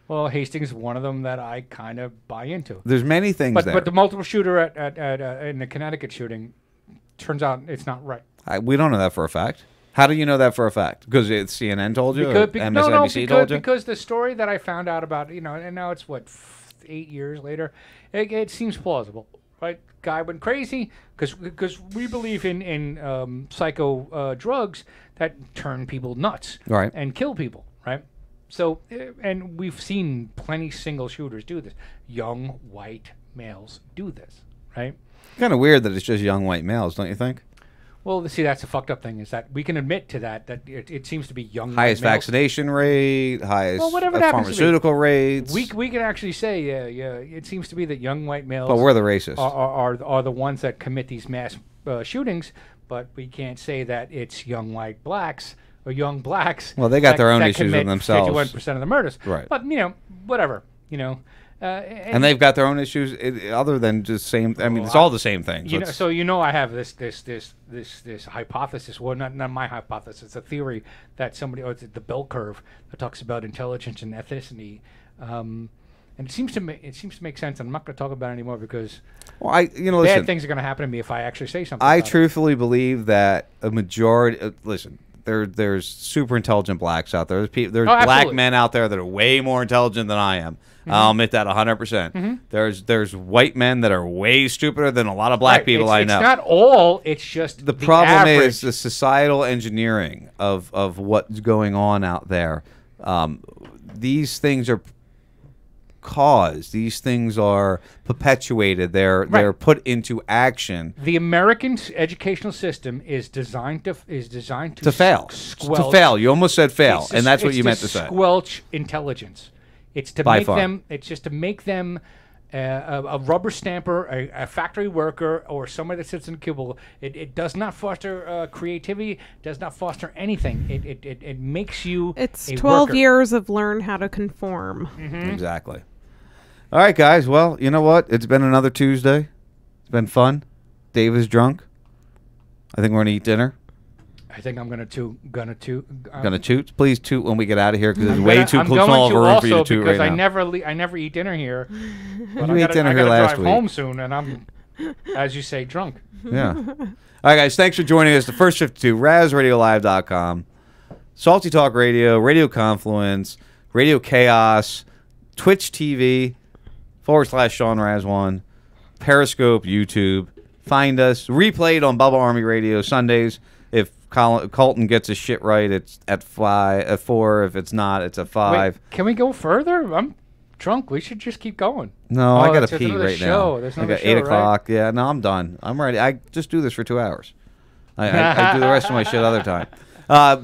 Well, Hastings is one of them that I kind of buy into. There's many things but, there. But the multiple shooter in the Connecticut shooting turns out it's not right. We don't know that for a fact. How do you know that for a fact? Because CNN told you, or MSNBC told you? Because the story that I found out about, and now it's 8 years later, it seems plausible, right? Guy went crazy because we believe in psycho drugs that turn people nuts, Right. and kill people, right? So, and we've seen plenty single shooters do this. Young white males do this, right? Kind of weird that it's just young white males, don't you think? Well, see, that's the fucked up thing is that we can admit to that it seems to be young Highest white males. vaccination rate, highest Well, whatever it happens to be. pharmaceutical rates. We can actually say, yeah, it seems to be that young white males. But we're the racists. Are the ones that commit these mass shootings, but we can't say that it's young white blacks or young blacks. Well, they got that- their own that issues with commit themselves. 51% of the murders. Right. But whatever. And they've got their own issues, other than just same. I mean, it's all the same things. So I have this hypothesis. Well, not my hypothesis. It's a theory that somebody, it's the bell curve that talks about intelligence and ethnicity, and it seems to make sense. I'm not going to talk about it anymore because bad bad things are going to happen to me if I actually say something. I about it. truthfully believe that a majority. Listen, there's super intelligent blacks out there. There's black absolutely. men out there that are way more intelligent than I am. Mhm. I'll admit that 100%. Mhm. There's white men that are way stupider than a lot of black Right, people I know. It's not all. It's just The problem average. is the societal engineering of what's going on out there. These things are caused. These things are perpetuated. They're put into action The American educational system is designed to fail. Squelch, To fail. You almost said fail, It's to- and that's what it's you meant to say. Squelch intelligence. It's to By make far. them. It's just to make them a rubber stamper, a factory worker, or somebody that sits in a cubicle. It does not foster creativity. Does not foster anything. It makes you. It's a 12 worker. years of learn how to conform. Exactly. All right, guys. Well, you know what? It's been another Tuesday. It's been fun. Dave is drunk. I think we're gonna eat dinner. I think I'm gonna toot. Gonna toot. Please toot when we get out of here because there's I'm way gonna- too I'm small going of a to room for you to also toot because right I now. never eat dinner here. But You I ate gotta, dinner I here gotta last drive week. home soon, and I'm, as you say, drunk. Yeah. All right, guys. Thanks for joining us. The First 52, RazRadioLive.com, Salty Talk Radio, Radio Confluence, Radio Chaos, Twitch TV /Sean Raz1, Periscope, YouTube. Find us. Replayed on Bubba Army Radio Sundays. If Colton gets his shit right, it's at 4. If it's not, it's at 5. Wait, can we go further? I'm drunk. We should just keep going. No, Oh, I gotta there's pee another right show. now. There's I another got show, 8 right? o'clock. Yeah, no, I'm done. I'm ready. I just do this for 2 hours. I do the rest of my shit other time.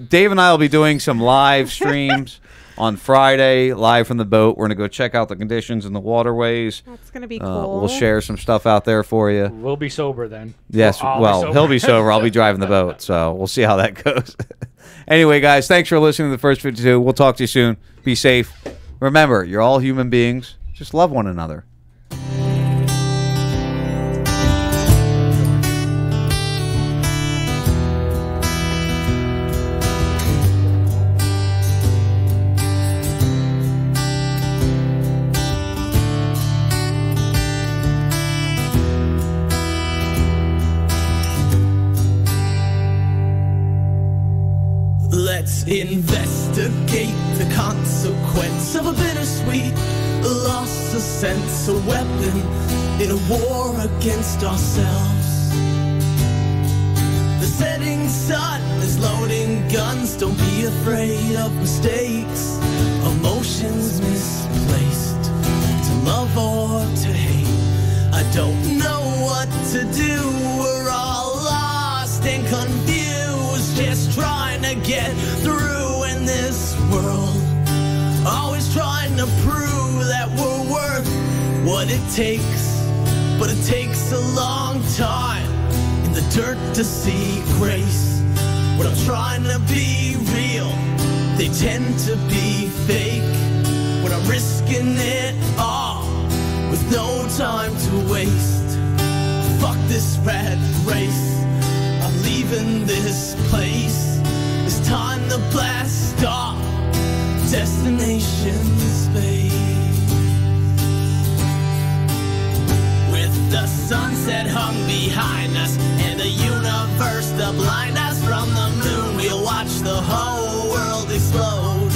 Dave and I will be doing some live streams on Friday, live from the boat. We're going to go check out the conditions in the waterways. That's going to be cool. We'll share some stuff out there for you. We'll be sober then. Yes, I'll be well, sober. he'll be sober. I'll be driving the boat, so we'll see how that goes. Anyway, guys, thanks for listening to the First 52. We'll talk to you soon. Be safe. Remember, you're all human beings. Just love one another. Let's investigate the consequence of a bittersweet loss of sense, a weapon in a war against ourselves. The setting sun is loading guns, don't be afraid of mistakes, emotions misplaced, to love or to hate. I don't know what to do, we're all lost and confused, just trying to get through in this world. Always trying to prove that we're worth what it takes. but it takes a long time in the dirt to see grace. When I'm trying to be real, they tend to be fake. When I'm risking it all with no time to waste. Fuck this rat race, I'm leaving this place. It's time to blast off, destination space. With the sunset hung behind us and the universe to blind us from the moon, we'll watch the whole world explode.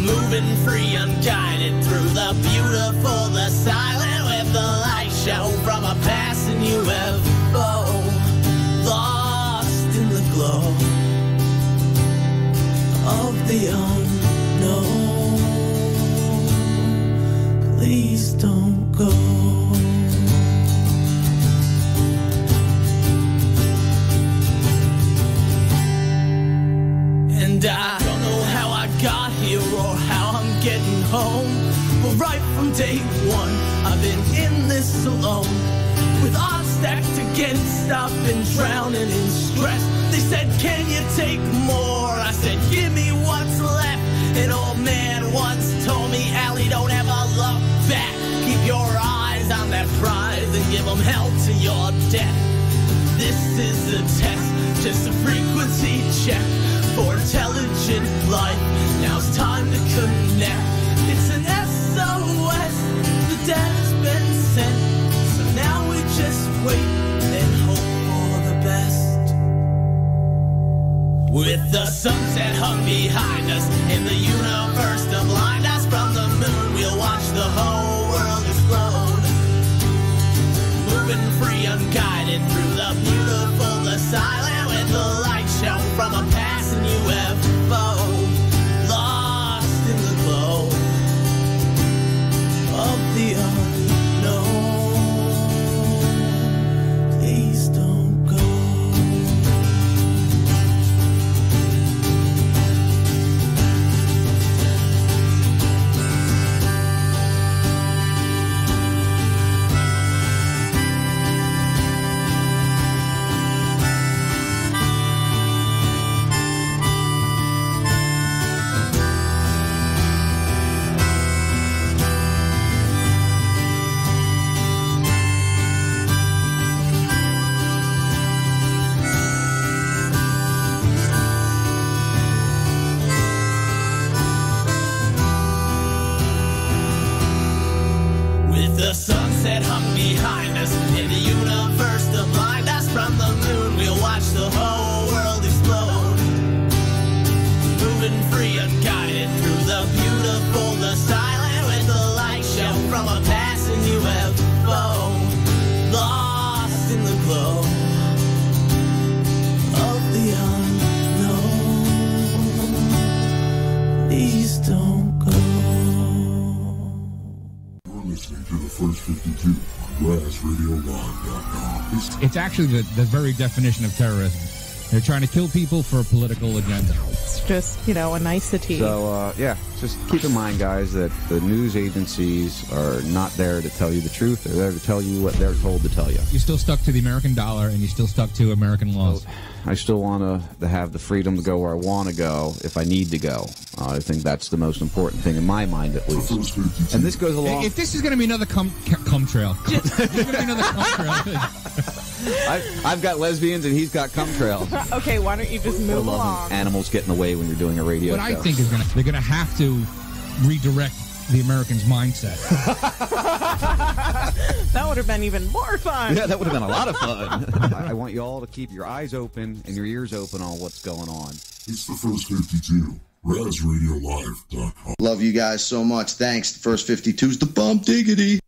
Moving free, unguided through the beautiful, the silent, with the light show from a passing UFO. Lost in the glow of the unknown. Please don't go. And I don't know how I got here or how I'm getting home, but right from day one I've been in this alone, with odds stacked against. I've been drowning in stress. They said, can you take more? I said, give me what's left. An old man once told me, Allie, don't ever look back. Keep your eyes on that prize and give them hell to your death. This is a test, just a frequency check for intelligent life. Now it's time to connect. It's an SOS, the data's been sent. So now we just wait and hope for the best. With the sunset hung behind us and the universe to blind us from the moon, we'll watch the whole world explode. Moving free, unguided through the beautiful, the silent, with the light show from a passing UFO. Lost in the glow of the unknown. Please don't go. The sunset hung behind us in the universe to blind us from the moon. We'll watch the whole world explode. Moving free, unguided through the beautiful, the silent, with the light show from a passing UFO. Lost in the glow of the unknown. Please don't go. Listening to the First 52 on RazRadioLive.com. It's actually the very definition of terrorism. They're trying to kill people for a political agenda. It's just, a nicety. So, just keep in mind, guys, that the news agencies are not there to tell you the truth. They're there to tell you what they're told to tell you. You're still stuck to the American dollar, and you're still stuck to American laws. So, I still want to have the freedom to go where I want to go if I need to go. I think that's the most important thing in my mind, at least. And this goes along. If this is going to be another cum trail, this is going to be another cum trail. I've got lesbians and he's got cum trail. Okay, why don't you just move along? Animals get in the way when you're doing a radio what show. I think is they're going to have to redirect the Americans' mindset. That would have been even more fun. Yeah, that would have been a lot of fun. I want you all to keep your eyes open and your ears open on what's going on. It's the First 52. RazRadioLive.com. Love you guys so much. Thanks. The First 52's the bump diggity.